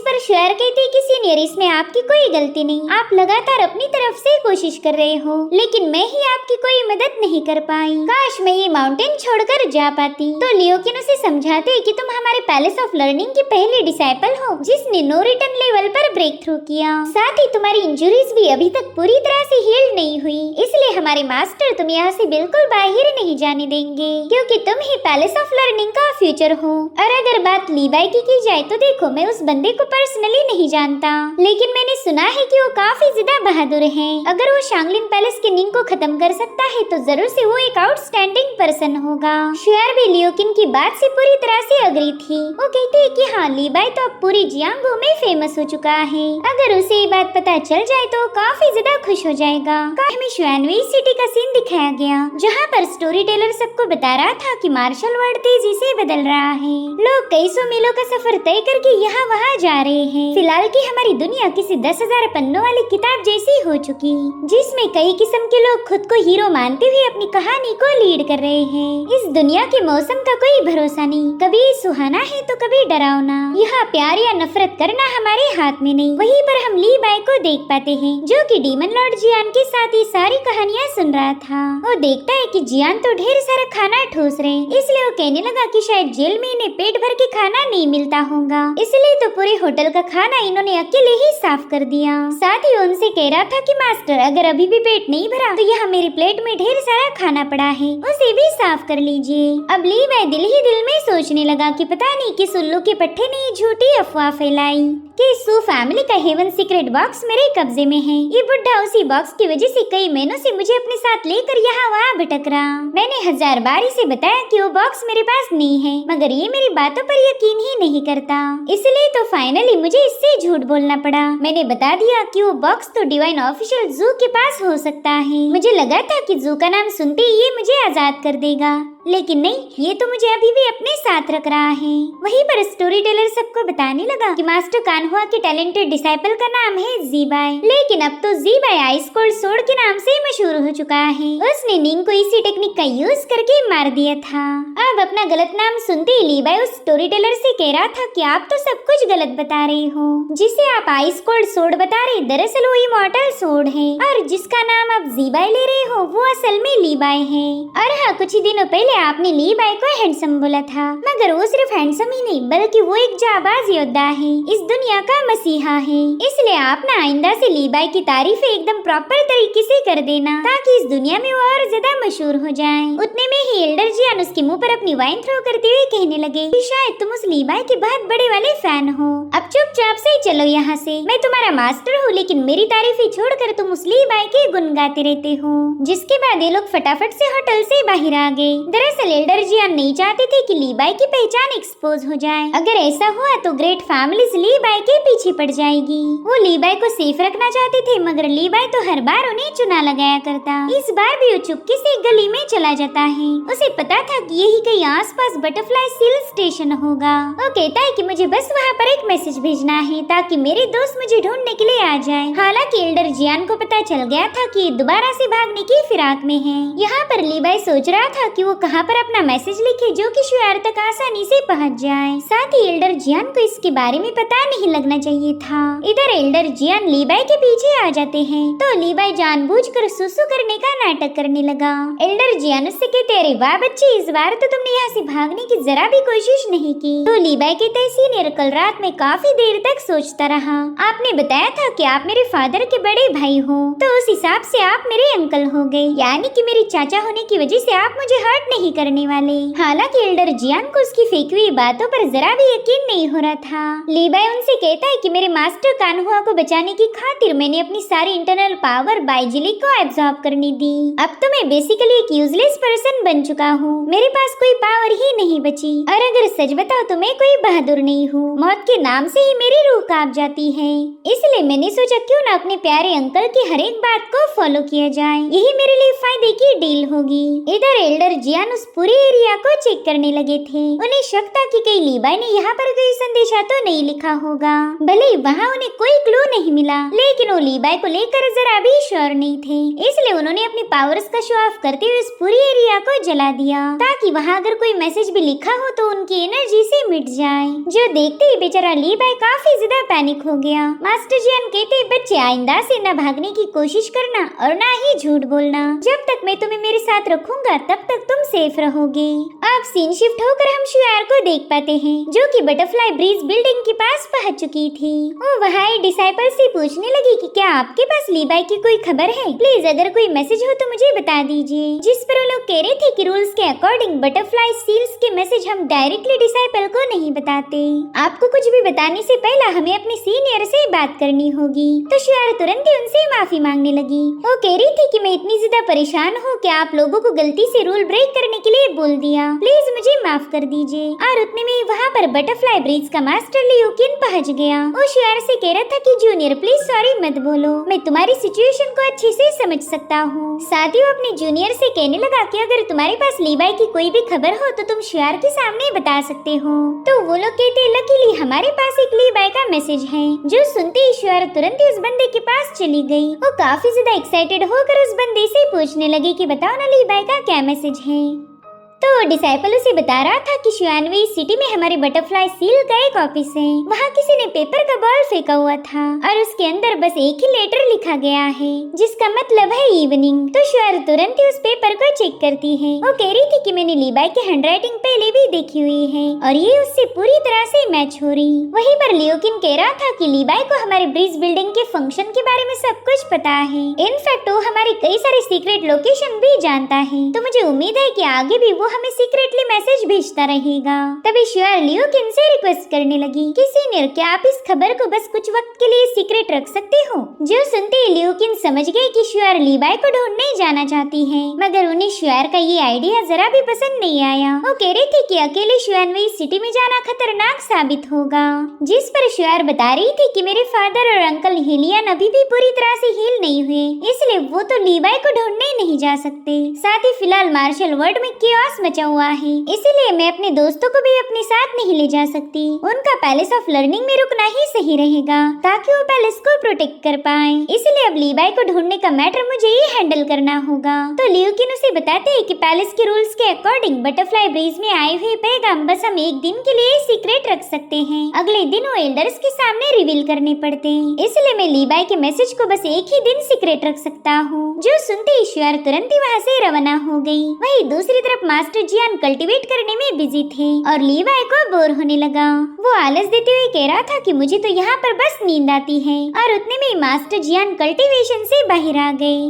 पर श्यूआर कहती कि सीनियर इसमें आपकी कोई गलती नहीं, आप लगातार अपनी तरफ से कोशिश कर रहे हो, लेकिन मैं ही आपकी कोई मदद नहीं कर पाई। काश मैं ये माउंटेन छोड़कर जा पाती। तो लियोकिन उसे समझाते कि तुम हमारे पैलेस ऑफ लर्निंग की पहली डिसाइपल हो जिसने नो रिटर्न लेवल पर ब्रेक थ्रू किया। साथ ही तुम्हारी इंजुरीज भी अभी तक पूरी तरह से हील नहीं हुई, इसलिए हमारे मास्टर तुम यहाँ से बिल्कुल बाहर नहीं जाने देंगे, क्योंकि तुम ही पैलेस ऑफ लर्निंग का फ्यूचर हो। और अगर बात लीबाई की जाए तो देखो मैं उस बंदे को पर्सनली नहीं जानता, लेकिन मैंने सुना है कि वो काफी ज्यादा बहादुर है। अगर वो शांगलिन पैलेस के निंग को खत्म कर सकता है तो जरूर से वो एक आउटस्टैंडिंग पर्सन होगा। श्यूआर भी लियोकिन की बात से पूरी तरह से अग्री थी। वो कहती है कि हाँ लीबाई तो अब पूरी जियांगो में फेमस हो चुका है, अगर उसे ये बात पता चल जाए तो काफी ज्यादा खुश हो जाएगा। हमें शुआनवी सिटी का सीन दिखाया गया, जहाँ पर स्टोरी टेलर सबको बता रहा था कि मार्शल वर्ल्ड तेजी से बदल रहा है। लोग कई सौ मीलों का सफर तय करके यहाँ वहाँ जा रहे हैं। फिलहाल की हमारी दुनिया किसी 10,000 पन्नों वाली किताब जैसी हो चुकी, जिसमें कई किस्म के लोग खुद को हीरो मानते हुए अपनी कहानी को लीड कर रहे हैं। इस दुनिया के मौसम का कोई भरोसा नहीं, कभी सुहाना है तो कभी डरावना। यहाँ प्यार या नफरत करना हमारे हाथ में नहीं। वहीं पर हम लीबाई को देख पाते हैं, जो कि डीमन लॉर्ड जियान के साथ ये सारी कहानियाँ सुन रहा था। वो देखता है कि जियान तो ढेर सारा खाना ठूस रहे, इसलिए वो कहने लगा कि शायद जेल में इन्हें पेट भर के खाना नहीं मिलता होगा, इसलिए तो पूरे होटल का खाना इन्होंने अकेले ही साफ कर दिया। साथ ही उनसे कह रहा था कि मास्टर अगर अभी भी पेट नहीं भरा तो यहाँ मेरी प्लेट में ढेर सारा खाना पड़ा है, उसे भी साफ कर लीजिए। अब लीबाई दिल ही दिल में सोचने लगा कि पता नहीं किस उल्लू के पट्टे ने ये झूठी अफवाह फैलाई कि सू फैमिली का हेवन सीक्रेट बॉक्स मेरे कब्जे में है। ये बुढ़ा उसी बॉक्स की वजह से कई महीनों से मुझे अपने साथ लेकर यहाँ वहाँ भटक रहा। मैंने 1000 बार इसे बताया कि वो बॉक्स मेरे पास नहीं है, मगर ये मेरी बातों पर यकीन ही नहीं करता, इसलिए तो फाइनली मुझे इससे झूठ बोलना पड़ा। मैंने बता दिया कि वो बॉक्स तो डिवाइन ऑफिशियल जू के पास हो सकता है। मुझे लगा था कि जू का नाम सुनते ही ये मुझे आजाद कर देगा, लेकिन नहीं, ये तो मुझे अभी भी अपने साथ रख रहा है। वहीं पर स्टोरी टेलर सबको बताने लगा कि मास्टर कान्हुआ के टैलेंटेड डिसाइपल का नाम है ज़ीबाई, लेकिन अब तो ज़ीबाई आइस कोल्ड सोर्ड के नाम से मशहूर हो चुका है। उसने निंग को इसी टेक्निक का यूज करके मार दिया था। अब अपना गलत नाम सुनते ही लीबाई उस स्टोरी टेलर से कह रहा था कि आप तो सब कुछ गलत बता रहे हो। जिसे आप आइस कोल्ड सोर्ड बता रहे, दरअसल वो इमॉर्टल सोर्ड है, और जिसका नाम आप ज़ीबाई ले रहे हो वो असल में लीबाई है। और हाँ, कुछ ही दिनों पहले आपने लीबाई को हैंडसम बोला था, मगर वो सिर्फ हैंडसम ही नहीं बल्कि वो एक जाबाज योद्धा है, इस दुनिया का मसीहा है। इसलिए आप ना आइंदा से लीबाई की तारीफ एकदम प्रॉपर तरीके से कर देना, ताकि इस दुनिया में वो और ज्यादा मशहूर हो जाए। उतने में ही एल्डर जियान उसके मुंह पर अपनी वाइन थ्रो करते हुए कहने लगे कि शायद तुम उस लीबाई के बहुत बड़े वाले फैन हो। अब चुपचाप से ही चलो यहाँ से, मैं तुम्हारा मास्टर हूँ, लेकिन मेरी तारीफें छोड़कर तुम उस लीबाई के गुण गाते रहते हो। जिसके बाद ये लोग फटाफट से होटल से बाहर आ गए। दरअसल एल्डर जियान नहीं चाहते थे कि लीबाई की पहचान एक्सपोज हो जाए। अगर ऐसा हुआ तो ग्रेट फैमिलीज लीबाई के पीछे पड़ जाएगी। वो लीबाई को सेफ रखना चाहते थे, मगर लीबाई तो हर बार उन्हें चुना लगाया करता। इस बार भी वो चुपके से गली में चला जाता है। उसे पता था कि यही कहीं आसपास बटरफ्लाई सील स्टेशन होगा। वो कहता है कि मुझे बस वहाँ पर एक मैसेज भेजना है ताकि मेरे दोस्त मुझे ढूंढने के लिए आ जाए। हालांकि एल्डर जियान को पता चल गया था कि दोबारा से भागने की फिराक में है। यहाँ पर लीबाई सोच रहा था कि वो कहाँ पर अपना मैसेज लिखे जो कि शुयार तक आसानी से पहुँच जाए। साथ ही एल्डर जियान को इसके बारे में पता नहीं लगना चाहिए था। इधर एल्डर जियान लीबाई के पीछे आ जाते हैं तो लीबाई जानबूझकर सुसु करने का नाटक करने लगा। एल्डर जियान उससे कहते, अरे वाह बच्ची, इस बार तो तुमने यहाँ से भागने की जरा भी कोशिश नहीं की। तो लीबाई कहते, सीनियर कल रात में काफी देर तक सोचता रहा। आपने बताया था कि आप मेरे फादर के बड़े भाई हो, तो उस हिसाब से आप मेरे अंकल हो गए, यानी कि मेरे चाचा होने की वजह से आप मुझे हर्ट नहीं करने वाले। हालांकि एल्डर जियान को उसकी फेंकी हुई बातों पर जरा भी यकीन नहीं हो रहा था। लीबाई उनसे कहता है कि मेरे मास्टर कान्हुआ को बचाने की खातिर मैंने अपनी सारी इंटरनल पावर बाइजिलिक को एब्जॉर्ब करने दी। अब तो मैं बेसिकली एक यूजलेस पर्सन बन चुका हूँ, मेरे पास कोई पावर ही नहीं बची। और अगर सच बताओ तो मैं कोई बहादुर नहीं हूँ, मौत के नाम से ही मेरी रूह कांप जाती है। इसलिए मैंने सोचा क्यों ना अपने प्यारे अंकल की हर एक बात को फॉलो किया जाए, यही मेरे लिए फायदे की डील होगी। इधर एल्डर जियान उस पूरे एरिया को चेक करने लगे थे। उन्हें शक था कि कहीं लीबाई ने यहाँ पर कोई संदेशा तो नहीं लिखा होगा। भले वहाँ उन्हें कोई क्लू नहीं मिला, लेकिन वो लीबाई को लेकर जरा भी श्योर नहीं थे। इसलिए उन्होंने अपनी पावर्स का शो ऑफ करते हुए इस पूरी एरिया को जला दिया, ताकि वहाँ अगर कोई मैसेज भी लिखा हो तो उनकी एनर्जी से मिट जाए। जो देखते ही बेचारा लीबाई काफी ज्यादा पैनिक हो गया। मास्टर जियान कहते, बच्चे आइंदा से न भागने की कोशिश करना और ना ही झूठ बोलना। जब तक मैं तुम्हें मेरे साथ रखूंगा तब तक तुम सेफ रहोगे। अब सीन शिफ्ट होकर हम शुयार को देख पाते हैं, जो कि बटरफ्लाई ब्रिज बिल्डिंग के पास पहुंच चुकी थी। वो वहाँ डिसाइपल से पूछने लगी कि क्या आपके पास लीबाई की कोई खबर है, प्लीज अगर कोई मैसेज हो तो मुझे बता दीजिए। जिस पर वो लोग कह रहे थे कि रूल्स के अकॉर्डिंग बटरफ्लाई सील्स के मैसेज हम डायरेक्टली डिसाइपल को नहीं बताते। आपको कुछ भी बताने से पहले हमें अपने सीनियर से बात करनी होगी। तो शुयार तुरंत ही उनसे माफी मांगने लगी। वो कह रही थी कि मैं इतनी ज्यादा परेशान हूँ कि आप लोगों को गलती से रूल ब्रेक करने के लिए बोल दिया, प्लीज मुझे माफ कर दीजिए। और उतने में वहाँ पर बटरफ्लाई ब्रिज का मास्टर लियोकिन पहुँच गया। वो शुयार से कह रहा था कि जूनियर प्लीज सॉरी मत बोलो, मैं तुम्हारी सिचुएशन को अच्छे से समझ सकता हूँ। साथ ही वो अपने जूनियर से कहने लगा कि अगर तुम्हारे पास लीबाई की कोई भी खबर हो तो तुम शुयार के सामने बता सकते हो। तो वो लोग कहते, लकीली हमारे पास एक लीबाई का मैसेज है। जो सुनते ही शुयार तुरंत ही उस बंदे के पास चली गई। वो काफी ज्यादा एक्साइटेड होकर उस बंदे से पूछने लगी कि बताओ ना लीबाई का क्या मैसेज है। तो डिसाइपल उसे बता रहा था कि शुयानवी सिटी में हमारे बटरफ्लाई सील का एक ऑफिस है, वहाँ किसी ने पेपर का बॉल फेंका हुआ था और उसके अंदर बस एक ही लेटर लिखा गया है, जिसका मतलब है इवनिंग। तो शुयार तुरंत ही उस पेपर को चेक करती है। वो कह रही थी कि मैंने लीबाई की हैंडराइटिंग पहले भी देखी हुई है और ये उससे पूरी तरह से मैच हो रही। वहीं पर लियोकिन कह रहा था कि लीबाई को हमारे ब्रिज बिल्डिंग के फंक्शन के बारे में सब कुछ पता है। इनफैक्ट वो हमारे कई सारे सीक्रेट लोकेशन भी जानता है। तो मुझे उम्मीद है कि आगे भी वो हमें सीक्रेटली मैसेज भेजता रहेगा। तभी शुयार लियोकिन से रिक्वेस्ट करने लगी कि सीनियर क्या आप इस खबर को बस कुछ वक्त के लिए सीक्रेट रख सकते हो। जो सुनते ही लियोकिन समझ गए कि शुयार लीबाई को ढूंढने जाना चाहती है, मगर उन्हें शुयार का ये आइडिया जरा भी पसंद नहीं आया। वो कह रही थी कि अकेले शुयानवी सिटी में जाना खतरनाक साबित होगा। जिस पर शुयार बता रही थी कि मेरे फादर और अंकल हेलियन अभी भी पूरी तरह से हील नहीं हुए, इसलिए वो तो लीबाई को ढूंढने नहीं जा सकते। साथ ही फिलहाल मार्शल वर्ल्ड में केओस मचा हुआ है, इसीलिए मैं अपने दोस्तों को भी अपने साथ नहीं ले जा सकती। उनका पैलेस ऑफ लर्निंग में रुकना ही सही रहेगा ताकि वो पैलेस को प्रोटेक्ट कर पाए। इसलिए अब लीबाई को ढूंढने का मैटर मुझे ही हैंडल करना होगा। तो लियूकिन उसे बताते हैं कि पैलेस के रूल्स के अकॉर्डिंग बटरफ्लाई ब्रिज में आए हुए पैगाम बस हम एक दिन के लिए सीक्रेट रख सकते हैं, अगले दिन वो एल्डर्स के सामने रिवील करने पड़ते हैं। इसलिए मैं लीबाई के मैसेज को बस एक ही दिन सीक्रेट रख सकता हूँ। जो सुनते ही श्योर तुरंत ही वहाँ से रवाना हो गई। वहीं दूसरी तरफ मास्टर जियान कल्टीवेट करने में बिजी थे और लीबाई को बोर होने लगा। वो आलस देते हुए कह रहा था कि मुझे तो यहाँ पर बस नींद आती है, और उतने में मास्टर जियान कल्टीवेशन से बाहर आ गए।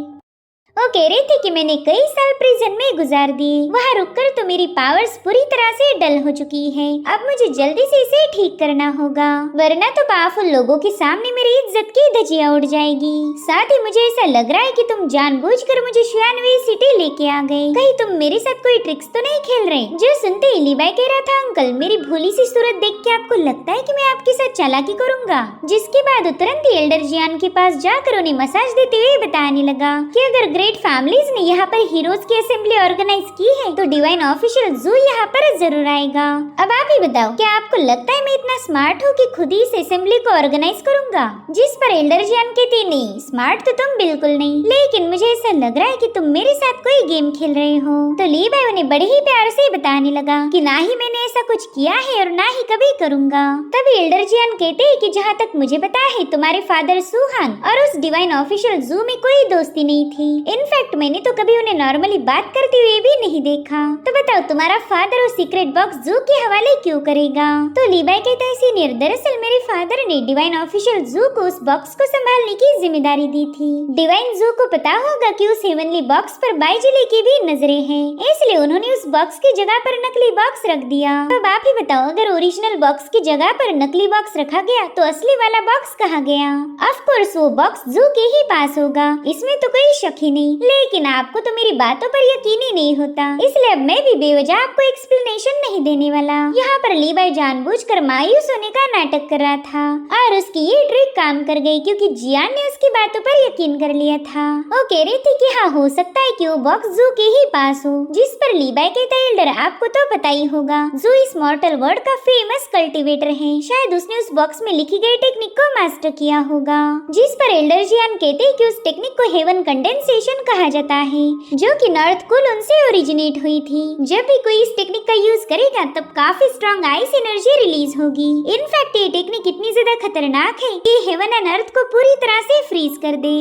वो कह रही थी कि मैंने कई साल प्रिजन में गुजार दिए, वहाँ रुककर तो मेरी पावर्स पूरी तरह से डल हो चुकी है। अब मुझे जल्दी से इसे ठीक करना होगा, वरना तो पावरफुल लोगों के सामने मेरी इज्जत की धज्जियां उड़ जाएगी। साथ ही मुझे ऐसा लग रहा है कि तुम जानबूझकर मुझे शियानवी सिटी लेके आ गए, कहीं तुम मेरे साथ कोई ट्रिक्स तो नहीं खेल रहे। जो सुनते ही लीबाई कह रहा था, अंकल मेरी भोली सी सूरत देख के आपको लगता है कि मैं आपके साथ चालाकी करूंगा। जिसके बाद तुरंत ही एल्डर जियान के पास जाकर उन्हें मसाज देते हुए बताने लगा कि अगर ग्रेट फैमिलीज ने यहाँ पर हीरोज की असेंबली ऑर्गेनाइज की है तो डिवाइन ऑफिशियल जू यहाँ पर जरूर आएगा। अब आप ही बताओ, क्या आपको लगता है मैं इतना स्मार्ट हूँ कि खुद ही इस असेंबली को ऑर्गेनाइज करूंगा? जिस पर एल्डर जियान कहती, नहीं स्मार्ट तो तुम बिल्कुल नहीं, लेकिन मुझे ऐसा लग रहा है कि तुम मेरे साथ कोई गेम खेल रहे हो। तो लीबाई उन्हें बड़े ही प्यार से बताने लगा कि ना ही मैंने ऐसा कुछ किया है और ना ही कभी करूंगा। तभी एल्डर जियान कहते हैं कि जहाँ तक मुझे पता है तुम्हारे फादर सुहान और उस डिवाइन ऑफिशियल जू में कोई दोस्ती नहीं थी। इनफैक्ट मैंने तो कभी उन्हें नॉर्मली बात करते हुए भी नहीं देखा। तो बताओ तुम्हारा फादर उस सीक्रेट बॉक्स जू के हवाले क्यों करेगा? तो लीबाई कहता है, सीनियर दरअसल मेरे फादर ने डिवाइन ऑफिशियल जू को उस बॉक्स को संभालने की जिम्मेदारी दी थी। डिवाइन जू को पता होगा कि उस हेवनली बॉक्स पर बाइजिले की भी नजरें हैं, इसलिए उन्होंने उस बॉक्स की जगह पर नकली बॉक्स रख दिया। अब आप ही बताओ, अगर ओरिजिनल बॉक्स की जगह पर नकली बॉक्स रखा गया तो असली वाला बॉक्स कहाँ गया? ऑफ कोर्स वो बॉक्स जू के ही पास होगा, इसमें तो कोई शक ही नहीं। लेकिन आपको तो मेरी बातों पर यकीन ही नहीं होता, इसलिए अब मैं भी बेवजह आपको एक्सप्लेनेशन नहीं देने वाला। यहाँ पर लीबाई जानबूझकर मायूस होने का नाटक कर रहा था और उसकी ये ट्रिक काम कर गई, क्योंकि जियान ने उसकी बातों पर यकीन कर लिया था। वो कह रही थी कि हाँ हो सकता है कि वो बॉक्स जू के ही पास हो। जिस पर लीबाई कहता है, एल्डर आपको तो पता ही होगा जू इस मॉर्टल वर्ल्ड का फेमस कल्टीवेटर है, शायद उसने उस बॉक्स में लिखी गई टेक्निक को मास्टर किया होगा। जिस पर एल्डर जियान कहते हैं कि उस टेक्निक को हेवन कंडेंसेशन कहा जाता है, जो कि नॉर्थ कूल उनसे ओरिजिनेट हुई थी। जब भी कोई इस टेक्निक का यूज करेगा तब काफी स्ट्रॉन्ग आइस एनर्जी रिलीज होगी। इनफैक्ट ये टेक्निक इतनी ज्यादा खतरनाक है कि हेवन एंड अर्थ को पूरी तरह से फ्रीज कर दे।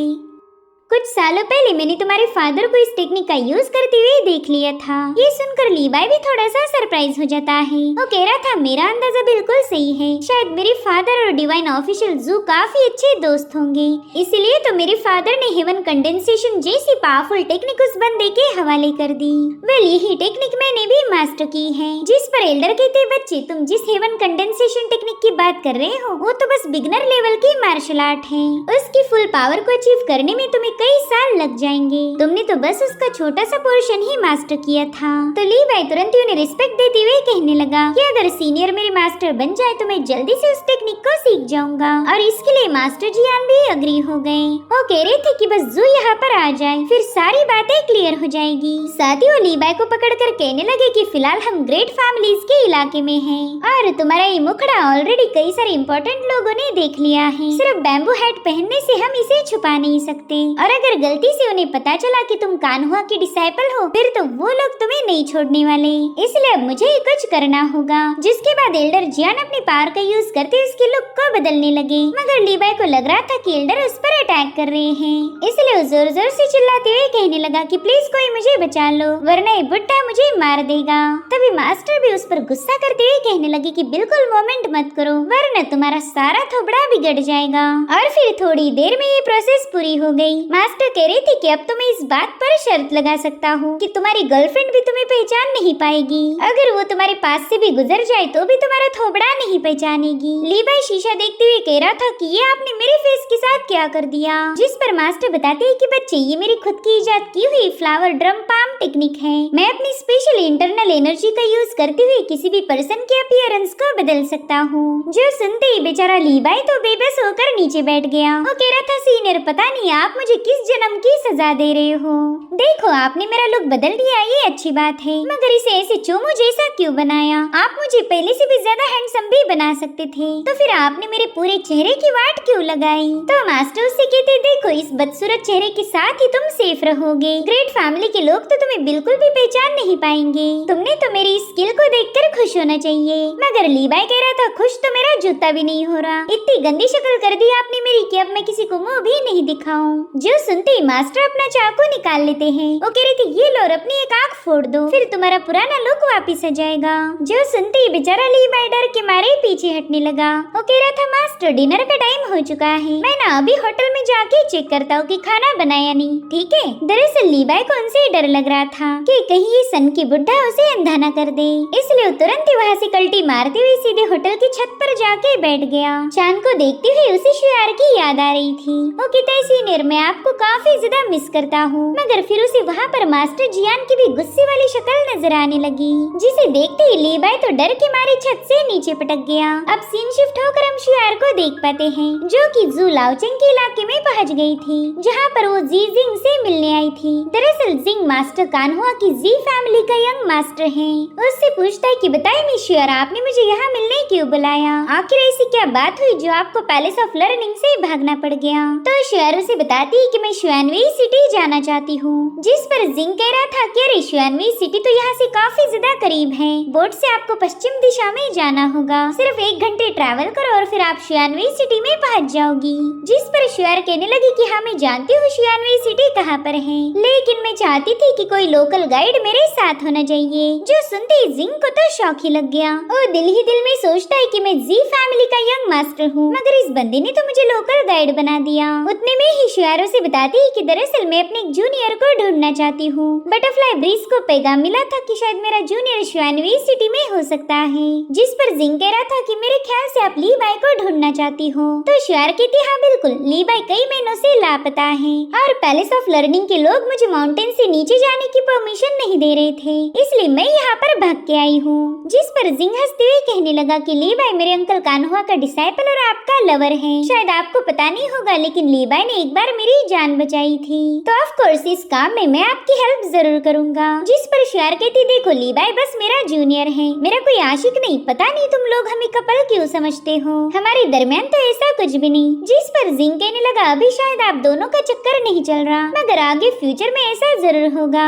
कुछ सालों पहले मैंने तुम्हारे फादर को इस टेक्निक का यूज करते हुए देख लिया था। ये सुनकर लीबाई भी थोड़ा सा सरप्राइज हो जाता है। वो कह रहा था, मेरा अंदाजा बिल्कुल सही है, शायद मेरे फादर और डिवाइन ऑफिशियल जू काफी अच्छे दोस्त होंगे, इसलिए तो मेरे फादर ने हेवन कंडेंसेशन जैसी पावरफुल टेक्निक उस बंदे के हवाले कर दी। वेल यही टेक्निक मैंने भी मास्टर की है। जिस पर एल्डर कहते, बच्चे तुम जिस हेवन कंडेंसेशन टेक्निक की बात कर रहे हो वो तो बस बिगनर लेवल की मार्शल आर्ट है, उसकी फुल पावर को अचीव करने में तुम्हें कई साल लग जाएंगे, तुमने तो बस उसका छोटा सा पोर्शन ही मास्टर किया था। तो लीबाई तुरंत ही उन्हें रिस्पेक्ट देते हुए कहने लगा कि अगर सीनियर मेरे मास्टर बन जाए तो मैं जल्दी से उस टेक्निक को सीख जाऊंगा, और इसके लिए मास्टर जियान भी अग्री हो गए। वो कह रहे थे कि बस जू यहाँ पर आ जाए फिर सारी बातें क्लियर हो जाएगी। साथ ही वो लीबाई को पकड़कर कहने लगे कि फिलहाल हम ग्रेट फैमिलीज के इलाके में हैं और तुम्हारा ये मुखड़ा ऑलरेडी कई सारे इम्पोर्टेंट लोगों ने देख लिया है, सिर्फ बैम्बू हैट पहनने से हम इसे छुपा नहीं सकते, और अगर गलती से उन्हें पता चला कि तुम कान्हुआ की डिसाइपल हो फिर तो वो लोग तुम्हें नहीं छोड़ने वाले, इसलिए अब मुझे ही कुछ करना होगा। जिसके बाद एल्डर जियान अपनी पावर का यूज करते उसके लुक को बदलने लगे, मगर लीबाई को लग रहा था कि एल्डर उस पर अटैक कर रहे हैं, इसलिए वो जोर जोर से चिल्लाते हुए कहने लगा कि प्लीज कोई मुझे बचा लो वरना ये बुड्ढा मुझे मार देगा। तभी मास्टर भी उस पर गुस्सा करते हुए कहने लगे कि बिल्कुल मोमेंट मत करो वरना तुम्हारा सारा थोबड़ा बिगड़ जाएगा। और फिर थोड़ी देर में ये प्रोसेस पूरी हो गई। मास्टर कह रही थी कि अब तो मैं इस बात पर शर्त लगा सकता हूँ कि तुम्हारी गर्लफ्रेंड भी तुम्हें पहचान नहीं पाएगी, अगर वो तुम्हारे पास से भी गुजर जाए तो भी तुम्हारा थोबड़ा नहीं पहचानेगी। लीबाई शीशा देखते हुए कह रहा था कि ये आपने मेरे फेस के साथ क्या कर दिया। जिस पर मास्टर बताते हैं कि बच्चे ये मेरी खुद की इजाद की हुई फ्लावर ड्रम पाम टेक्निक है, मैं अपनी स्पेशल इंटरनल एनर्जी का यूज करते हुए किसी भी पर्सन के अपीयरेंस को बदल सकता हूँ। जो सुनते ही बेचारा लीबाई तो बेबस होकर नीचे बैठ गया। वो कह रहा था, सीनियर पता नहीं आप मुझे किस जन्म की सजा दे रहे हो? देखो आपने मेरा लुक बदल दिया, ये अच्छी बात है, मगर इसे ऐसे चोमू जैसा क्यों बनाया? आप मुझे पहले से भी ज्यादा हैंडसम भी बना सकते थे, तो फिर आपने मेरे पूरे चेहरे की वाट क्यों लगाई? तो मास्टर उससे कहते, देखो इस बदसूरत चेहरे के साथ ही तुम सेफ रहोगे। ग्रेट फैमिली के लोग तो तुम्हें बिल्कुल भी पहचान नहीं पाएंगे। तुमने तो मेरी इस स्किल को देखकर खुश होना चाहिए। मगर लीबाई कह रहा था, खुश तो मेरा जूता भी नहीं हो रहा। इतनी गंदी शक्ल कर दी आपने मेरी कि अब मैं किसी को मुंह भी नहीं दिखाऊं। जो सुनते ही मास्टर अपना चाकू निकाल लेते हैं। वो कह रहे थे, ये लो और अपनी एक आंख फोड़ दो, फिर तुम्हारा पुराना लुक वापिस आ जाएगा। जो सुनते ही बेचारा लीबाई डर के मारे पीछे हटने लगा। वो कह रहा था, मास्टर डिनर का टाइम हो चुका है, मैं ना अभी होटल में जाके चेक करता हूँ कि खाना बनाया नहीं, ठीक है? दरअसल लीबाई को उनसे डर लग रहा था कि कहीं ये सन की बुढ़ा उसे अंधा न कर दे, इसलिए तुरंत ही वहाँ से कल्टी मारते हुए सीधे होटल की छत पर जाके बैठ गया। चांद को देखते हुए उसे शियार की याद आ रही थी। वो कहता, सीनियर मैं आपको काफी ज्यादा मिस करता हूँ। मगर फिर उसे वहाँ पर मास्टर जियान की भी गुस्से वाली शक्ल नजर आने लगी, जिसे देखते ही लीबाई तो डर के मारे छत से नीचे पटक गया। अब सीन शिफ्ट होकर हम शियार को देख पाते हैं, जो कि जू लाओचेंग के इलाके में पहुँच गई थी, जहाँ पर वो जी जिंग से मिलने आई थी। दरअसल जिंग मास्टर कान्हुआ की जी फैमिली का यंग मास्टर है। उससे पूछता है कि बताइए मिस शियार, आपने मुझे यहाँ मिलने क्यों बुलाया? आखिर ऐसी क्या बात हुई जो आपको पैलेस ऑफ लर्निंग से भागना पड़ गया? तो शियार उसे बताती है कि मैं शुआनवी सिटी जाना चाहती हूँ, जिस पर जिंग कह रहा था कि अरे शुआनवी सिटी तो यहाँ से काफी ज्यादा करीब है, बोट से आपको पश्चिम दिशा में जाना होगा, सिर्फ 1 घंटे ट्रैवल करो और फिर आप शुआनवी सिटी में पहुँच जाओगी। जिस पर शियार कहने लगी कि हाँ मैं जानती हूँ शुआनवी सिटी कहाँ पर है, लेकिन मैं चाहती थी कि कोई लोकल गाइड मेरे साथ होना चाहिए। जो सुनते ही जिंग को तो शौक ही लग गया। वो दिल ही दिल में सोचता है कि मैं जी फैमिली का यंग मास्टर हूँ, मगर इस बंदे ने तो मुझे लोकल गाइड बना दिया। उतने में ही शियारो से बताती है कि दरअसल मैं अपने एक जूनियर को ढूंढना चाहती हूँ। बटरफ्लाई ब्रीज को पैगाम मिला था कि शायद मेरा जूनियर शुआनवी सिटी में हो सकता है, जिस पर जिंग कह रहा था कि मेरे ख्याल से आप लीबाई को ढूंढना चाहती हो। तो शियार कहती, हाँ बिल्कुल, लीबाई कई महीनों से लापता है और पैलेस ऑफ लर्निंग के लोग मुझे माउंटेन से नीचे जाने की परमिशन नहीं दे रहे थे, इसलिए मैं यहाँ पर भाग के आई हूँ। जिस पर जिंग हंसते हुए कहने लगा कि लीबाई मेरे अंकल कान्हुआ का डिसाइपल और आपका लवर है। शायद आपको पता नहीं होगा, लेकिन लीबाई ने एक बार मेरी जान बचाई थी, तो ऑफ कोर्स इस काम में मैं आपकी हेल्प जरूर करूँगा। जिस पर शियार कहती, देखो लीबाई बस मेरा जूनियर है, मेरा कोई आशिक नहीं। पता नहीं तुम लोग हमें कपल क्यों समझते हो, हमारे दरमियान तो ऐसा कुछ भी नहीं। जिस पर जिंग कहने लगा, अभी शायद आप दोनों का चक्कर नहीं चल रहा, मगर आगे फ्यूचर में ऐसा जरूर होगा।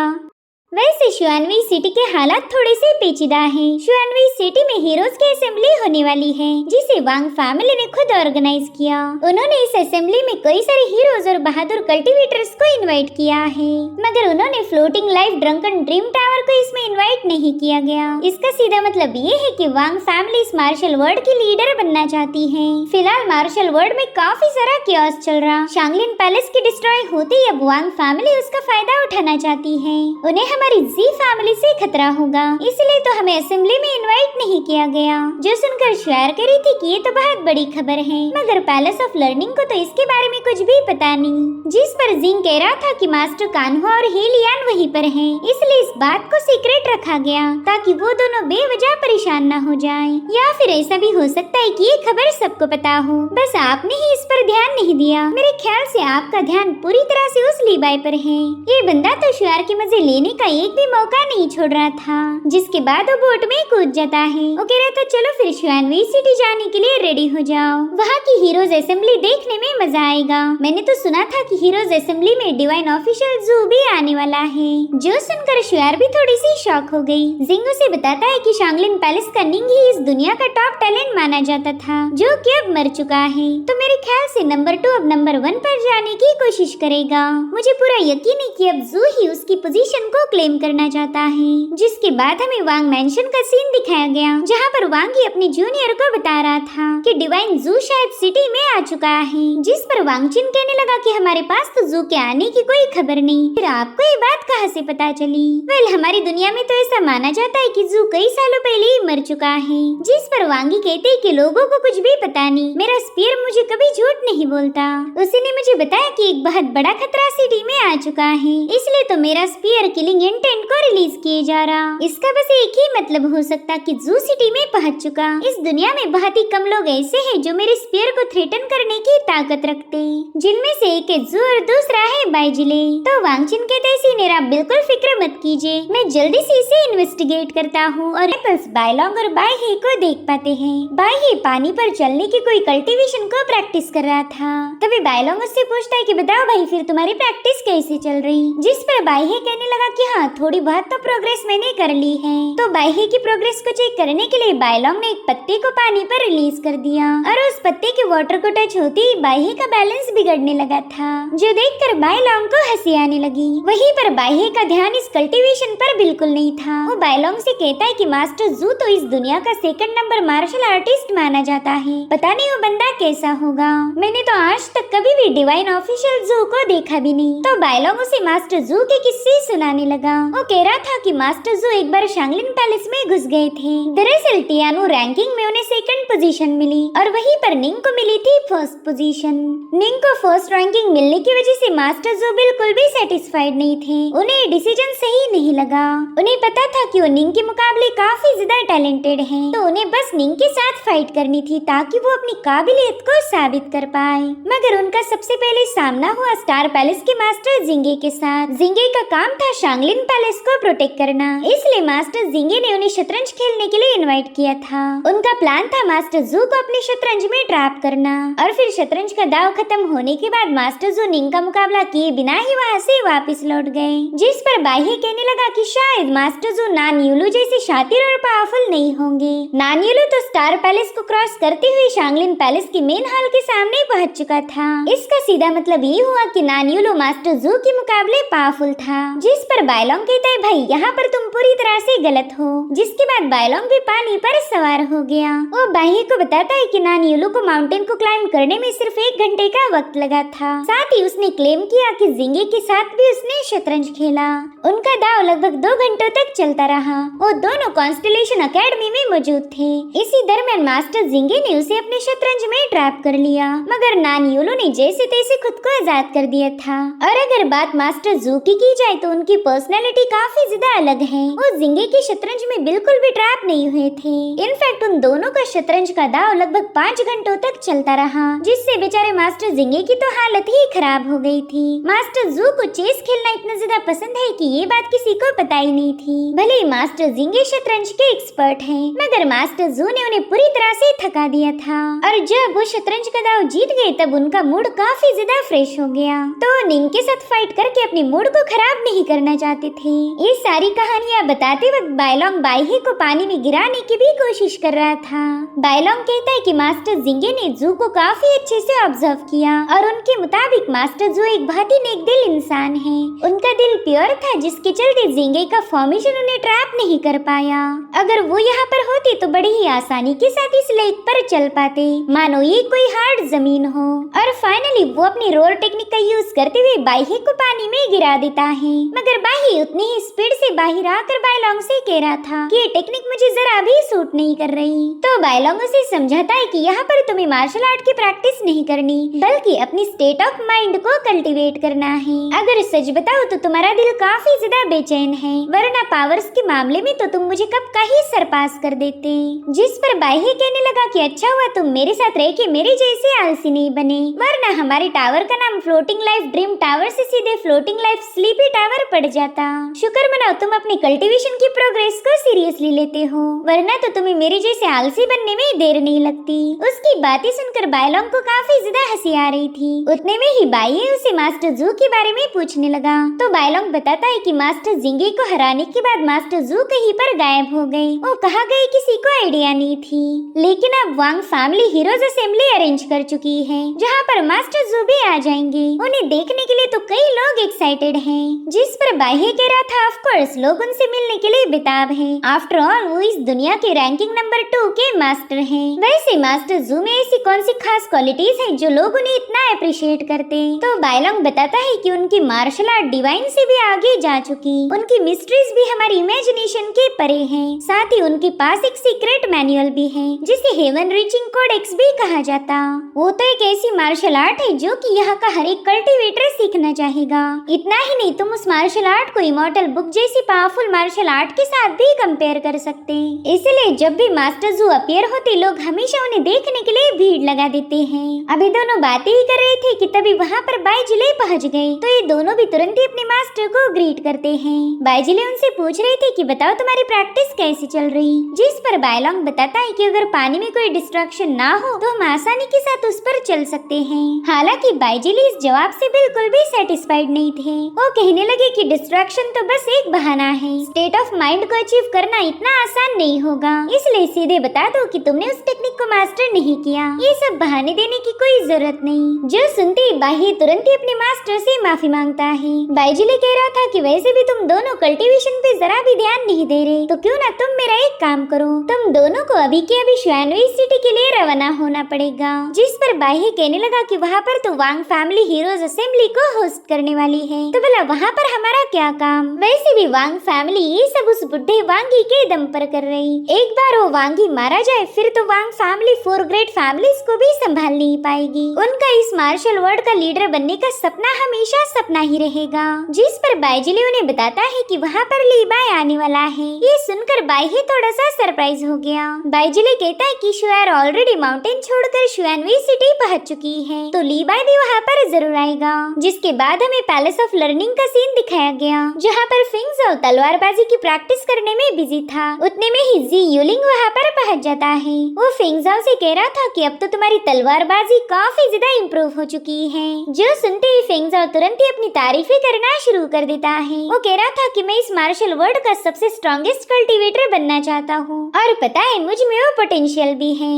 वैसे शुआनवी सिटी के हालात थोड़े से पेचीदा हैं। शुआनवी सिटी में हीरोज की असेंबली होने वाली है, जिसे वांग फैमिली ने खुद ऑर्गेनाइज किया। उन्होंने इस असेंबली में कई सारे हीरोज और बहादुर कल्टीवेटर्स को इनवाइट किया है, मगर उन्होंने floating life drunken dream tower को इसमें इनवाइट नहीं किया गया। इसका सीधा मतलब ये है कि वांग फैमिली इस मार्शल वर्ल्ड की लीडर बनना चाहती है। फिलहाल मार्शल वर्ल्ड में काफी सारा कियोस चल रहा। शांगलिन पैलेस की डिस्ट्रॉय होते ही अब वांग फैमिली उसका फायदा उठाना चाहती है। उन्हें हमारी जी फैमिली से खतरा होगा, इसलिए तो हमें असेंबली में इनवाइट नहीं किया गया। जो सुनकर शेयर करी थी कि ये तो बहुत बड़ी खबर है, मगर पैलेस ऑफ लर्निंग को तो इसके बारे में कुछ भी पता नहीं। जिस पर जिंग कह रहा था कि मास्टर कान्हुआ और हेलियान वहीं पर हैं, इसलिए इस बात को सीक्रेट रखा गया ताकि वो दोनों बेवजह परेशान न हो जाएं। या फिर ऐसा भी हो सकता है कि ये खबर सबको पता हो, बस आपने ही इस पर ध्यान नहीं दिया। मेरे ख्याल से आपका ध्यान पूरी तरह से उस लीबाई पर है। ये बंदा तो शेयर के मजे लेने का एक भी मौका नहीं छोड़ रहा था, जिसके बाद वो बोट में कूद जाता है। वो कह रहा था, चलो फिर शुआनवी सिटी जाने के लिए रेडी हो जाओ, वहाँ की हीरोज असेंबली देखने में मजा आएगा। मैंने तो सुना था कि हीरोज असेंबली में डिवाइन ऑफिशियल जू भी आने वाला है। जो सुनकर शुआर भी थोड़ी सी शॉक हो गई। जिंग उसे बताता है कि शांगलिन पैलेस का निंग ही इस दुनिया का टॉप टैलेंट माना जाता था, जो कि अब मर चुका है। तो मेरे ख्याल से नंबर 2 अब नंबर 1 पर जाने की कोशिश करेगा। मुझे पूरा यकीन है कि अब जू ही उसकी पोजीशन को क्लेम करना चाहता है। जिसके बाद हमें वांग मैंशन का सीन दिखाया गया, जहाँ पर वांग ही अपने जूनियर को बता रहा था कि डिवाइन जू शायद सिटी में आ चुका है। जिस पर वांगचिन कहने लगा कि हमारे पास तो जू के आने की कोई खबर नहीं, फिर आपको ये बात कहाँ से पता चली? वेल, हमारी दुनिया में तो ऐसा माना जाता है कि जू कई सालों पहले ही मर चुका है। जिस पर वांगी कहते कि लोगों को कुछ भी पता नहीं, मेरा स्पीयर मुझे कभी झूठ नहीं बोलता। उसी ने मुझे बताया कि एक बहुत बड़ा खतरा सिटी में आ चुका है, इसलिए तो मेरा स्पीयर किलिंग बेन 10 को रिलीज किए जा रहा। इसका बस एक ही मतलब हो सकता कि जू सिटी में पहुंच चुका। इस दुनिया में बहुत ही कम लोग ऐसे हैं जो मेरे स्पीयर को थ्रेटन करने की ताकत रखते, जिनमें से एक है जू और दूसरा है बाइजिले। तो वांगचिन कहते सीनियर आप बिल्कुल फिक्र मत कीजिए, मैं जल्दी से इसे इन्वेस्टिगेट करता हूँ और एप्पल्स बायलोंग और बाइहे को देख पाते हैं। बाइहे पानी पर चलने की कोई कल्टीवेशन को प्रैक्टिस कर रहा था। तभी बायलोंग उससे पूछता है कि बताओ भाई फिर तुम्हारी प्रैक्टिस कैसे चल रही, जिस पर बाइहे कहने लगा कि हाँ थोड़ी बहुत तो प्रोग्रेस मैंने कर ली है। तो बाइहे की प्रोग्रेस को चेक करने के लिए बायलोंग ने एक पत्ते को पानी पर रिलीज कर दिया और उस पत्ते के वाटर को टच होते ही बाइहे का बैलेंस बिगड़ने लगा था, जो देखकर बायलोंग को हंसी आने लगी। वहीं पर बाइहे का ध्यान इस कल्टीवेशन पर बिल्कुल नहीं था। वो बायलोंग से कहता है कि मास्टर जू तो इस दुनिया का सेकंड नंबर मार्शल आर्टिस्ट माना जाता है, पता नहीं वो बंदा कैसा होगा, मैंने तो आज तक कभी भी डिवाइन ऑफिशियल जू को देखा भी नहीं। तो बायलोंग उसे मास्टर जू के किस्से सुनाने लगा। वो कह रहा था कि मास्टर जू एक बार शांगलिन पैलेस में घुस गए थे। दरअसल टियानो रैंकिंग में उन्हें सेकंड पोजीशन मिली और वहीं पर निंग को मिली थी फर्स्ट पोजीशन। निंग को फर्स्ट रैंकिंग मिलने की वजह से मास्टर जू बिल्कुल भी सेटिस्फाइड नहीं थे। उन्हें डिसीजन सही नहीं लगा। उन्हें पता था कि वो निंग के मुकाबले काफी ज्यादा टैलेंटेड हैं, तो उन्हें बस निंग के साथ फाइट करनी थी ताकि वो अपनी काबिलियत को साबित कर पाए। मगर उनका सबसे पहले सामना हुआ स्टार पैलेस के मास्टर जिंगे के साथ। जिंगे का काम था शांगलिन पैलेस को प्रोटेक्ट करना, इसलिए मास्टर जिंगे ने उन्हें शतरंज खेलने के लिए इनवाइट किया था। उनका प्लान था मास्टर जू को अपने शतरंज में ट्रैप करना और फिर शतरंज का दाव खत्म होने के बाद मास्टर जू निंग का मुकाबला किए बिना ही वहाँ से वापस लौट गए, जिस पर बाइहे कहने लगा कि शायद मास्टर जू नानयूलू जैसे शातिर और पावरफुल नहीं होंगे। नानयूलू तो स्टार पैलेस को क्रॉस करते हुए शांगलिन पैलेस के मेन हॉल के सामने पहुंच चुका था। इसका सीधा मतलब ये हुआ कि नानयूलू मास्टर जू के मुकाबले पावरफुल था, जिस पर बायलोंग कहता है भाई यहाँ पर तुम पूरी तरह से गलत हो। जिसके बाद बायलोंग भी पानी पर सवार हो गया। वो बाइहे को बताता है कि नानयूलू को माउंटेन को क्लाइंब करने में सिर्फ 1 घंटे का वक्त लगा था। साथ ही उसने क्लेम किया कि जिंगे के साथ भी उसने शतरंज खेला। उनका दाव लगभग 2 घंटों तक चलता रहा। वो दोनों कॉन्स्टलेशन एकेडमी में मौजूद थे। इसी दरमियान मास्टर जिंगे ने उसे अपने शतरंज में ट्रैप कर लिया, मगर नानयूलू ने जैसे तैसे खुद को आजाद कर दिया था। और अगर बात मास्टर जू की जाए तो उनकी पर्सनैलिटी काफी ज्यादा अलग है। वो जिंगे के शतरंज में बिल्कुल भी ट्रैप नहीं हुए थे। इनफैक्ट उन दोनों का शतरंज का दाव लगभग 5 घंटों तक चलता रहा, जिससे बेचारे मास्टर जिंगे की तो हालत ही खराब हो गई थी। मास्टर जू को चेस खेलना इतना ज्यादा पसंद है कि ये बात किसी को पता ही नहीं थी। भले ही मास्टर जिंगे शतरंज के एक्सपर्ट हैं, मगर मास्टर जू ने उन्हें पूरी तरह से थका दिया था। और जब वो शतरंज का दाव जीत गए तब उनका मूड काफी ज्यादा फ्रेश हो गया, तो निंग के साथ फाइट करके अपने मूड को खराब नहीं करना चाहते थे। ये सारी कहानियाँ बताते वक्त बायलोंग बाइहे को पानी में गिराने की भी कोशिश कर रहा था। बायलोंग कहता है कि मास्टर जिंगे ने जू को काफी अच्छे से ऑब्जर्व किया और उनके मुताबिक मास्टर जू एक बहुत ही नेक दिल इंसान है। उनका दिल प्योर था, जिसके चलते जिंगे का फॉर्मेशन उन्हें ट्रैप नहीं कर पाया। अगर वो यहाँ पर होते तो बड़ी ही आसानी के साथ इस लेक पर चल पाते, मानो ये कोई हार्ड जमीन हो। और फाइनली वो अपनी रोर टेक्निक का यूज करते हुए बाइहे को पानी में गिरा देता है, मगर बाइहे उतनी ही स्पीड से बाहर आकर बायलोंग से कह रहा था कि ये टेक्निक मुझे जरा भी सूट नहीं कर रही। तो बायलोंग उसे समझाता है कि यहाँ पर तुम्हें मार्शल आर्ट की प्रैक्टिस नहीं करनी, बल्कि अपनी स्टेट ऑफ माइंड को कल्टीवेट करना है। अगर सच बताओ तो तुम्हारा दिल काफी ज्यादा बेचैन है, वरना पावर्स के मामले में तो तुम मुझे कब का ही सरपास कर देते। जिस पर बाइहे कहने लगा कि अच्छा हुआ तुम मेरे साथ रह के मेरे जैसे आलसी नहीं बने, वरना हमारे टावर का नाम फ्लोटिंग लाइफ ड्रीम टावर से सीधे फ्लोटिंग लाइफ स्लीपी टावर पड़ जाता। शुक्र मनाओ तुम अपनी कल्टीवेशन की प्रोग्रेस को सीरियसली लेते हो, वरना तो तुम्हें मेरे जैसे आलसी बनने में देर नहीं लगती। उसकी बातें सुनकर बायलोंग को काफी ज्यादा हंसी आ रही थी। उतने में ही बाइहे उसे मास्टर जू के बारे में पूछने लगा, तो बायलोंग बताता है कि मास्टर जिंगे को हराने के बाद मास्टर जू कहीं पर गायब हो गए। वो कहाँ गए किसी को आइडिया नहीं थी, लेकिन अब वांग फैमिली हीरोज असेंबली अरेंज कर चुकी है, जहाँ पर मास्टर जू भी आ जाएंगे। उन्हें देखने के लिए तो कई लोग एक्साइटेड हैं। जिस पर बाइहे कह रहा था ऑफ कोर्स लोग उनसे मिलने के लिए बेताब हैं। आफ्टर ऑल वो इस दुनिया के रैंकिंग नंबर 2 के मास्टर हैं। वैसे मास्टर जू में ऐसी कौन सी खास क्वालिटीज हैं जो लोग उन्हें इतना अप्रिशिएट करते हैं? तो बायलोंग बताता है कि उनकी मार्शल आर्ट डिवाइन से भी आगे जा चुकी, उनकी मिस्ट्रीज भी हमारी इमेजिनेशन के परे हैं। साथ ही उनके पास एक सीक्रेट मैनुअल भी है, जिसे हेवन रीचिंग कोडेक्स भी कहा जाता। वो तो एक ऐसी मार्शल आर्ट है जो कि यहाँ का हर एक कल्टीवेटर सीखना चाहेगा। इतना ही नहीं, तुम उस मार्शल आर्ट को को इमॉर्टल बुक जैसी पावरफुल मार्शल आर्ट के साथ भी कंपेयर कर सकते हैं। इसलिए जब भी मास्टर जू अपीयर होते लोग हमेशा उन्हें देखने के लिए भीड़ लगा देते हैं। अभी दोनों बातें ही कर रहे थे कि तभी वहाँ पर बाइजिले पहुँच गए तो ये दोनों भी तुरंत ही अपने मास्टर को ग्रीट करते हैं। बाइजिले उनसे पूछ रहे थे कि बताओ तुम्हारी प्रैक्टिस कैसी चल रही, जिस पर बायलोंग बताता है कि अगर पानी में कोई डिस्ट्रैक्शन ना हो तो हम आसानी के साथ उस पर चल सकते हैं। हालांकि बाइजिले इस जवाब से बिल्कुल भी सेटिस्फाइड नहीं थे। वो कहने लगे कि डिस्ट्रैक्शन तो बस एक बहाना है, स्टेट ऑफ माइंड को अचीव करना इतना आसान नहीं होगा, इसलिए सीधे बता दो कि तुमने उस टेक्निक को मास्टर नहीं किया। ये सब बहाने देने की कोई जरूरत नहीं। जो सुनते ही बाह्य तुरंत ही अपने मास्टर से माफी मांगता है। बाइजिले कह रहा था कि वैसे भी तुम दोनों कल्टीवेशन पे जरा भी ध्यान नहीं दे रहे, तो क्यों ना तुम मेरा एक काम करो, तुम दोनों को अभी के अभी शुआनवी सिटी के लिए रवाना होना पड़ेगा। जिस पर बाह्य कहने लगा कि वहाँ पर तो वांग फैमिली हीरोज असेंबली को होस्ट करने वाली है, तो भला वहाँ पर हमारा क्या काम। वैसे भी वांग फैमिली ये सब उस बुढ़े वांगी के दम पर कर रही। एक बार वो वांगी मारा जाए फिर तो वांग फैमिली 4 ग्रेट फैमिलीज को भी संभाल नहीं पाएगी। उनका इस मार्शल वर्ल्ड का लीडर बनने का सपना हमेशा सपना ही रहेगा। जिस पर बाइजिले उन्हें बताता है कि वहाँ पर ली बाय आने वाला है। ये सुनकर बाइहे थोड़ा सा सरप्राइज हो गया। बाइजिले कहता है कि शुआर ऑलरेडी माउंटेन छोड़कर शुआनवी सिटी पहुंच चुकी है, तो ली बाय भी वहाँ पर जरूर आएगा। जिसके बाद हमें पैलेस ऑफ लर्निंग का सीन दिखाया गया, जहाँ पर फिंगजाओ तलवारबाजी की प्रैक्टिस करने में बिजी था। उतने में ही जी यूलिंग वहाँ पर पहुँच जाता है। वो फिंगजाओ से कह रहा था कि अब तो तुम्हारी तलवारबाजी काफी ज्यादा इम्प्रूव हो चुकी है। जो सुनते ही फिंगजाओ तुरंत ही अपनी तारीफें करना शुरू कर देता है। वो कह रहा था कि मैं इस मार्शल वर्ल्ड का सबसे स्ट्रॉन्गेस्ट कल्टीवेटर बनना चाहता हूँ, और पता है मुझ में वो पोटेंशियल भी है।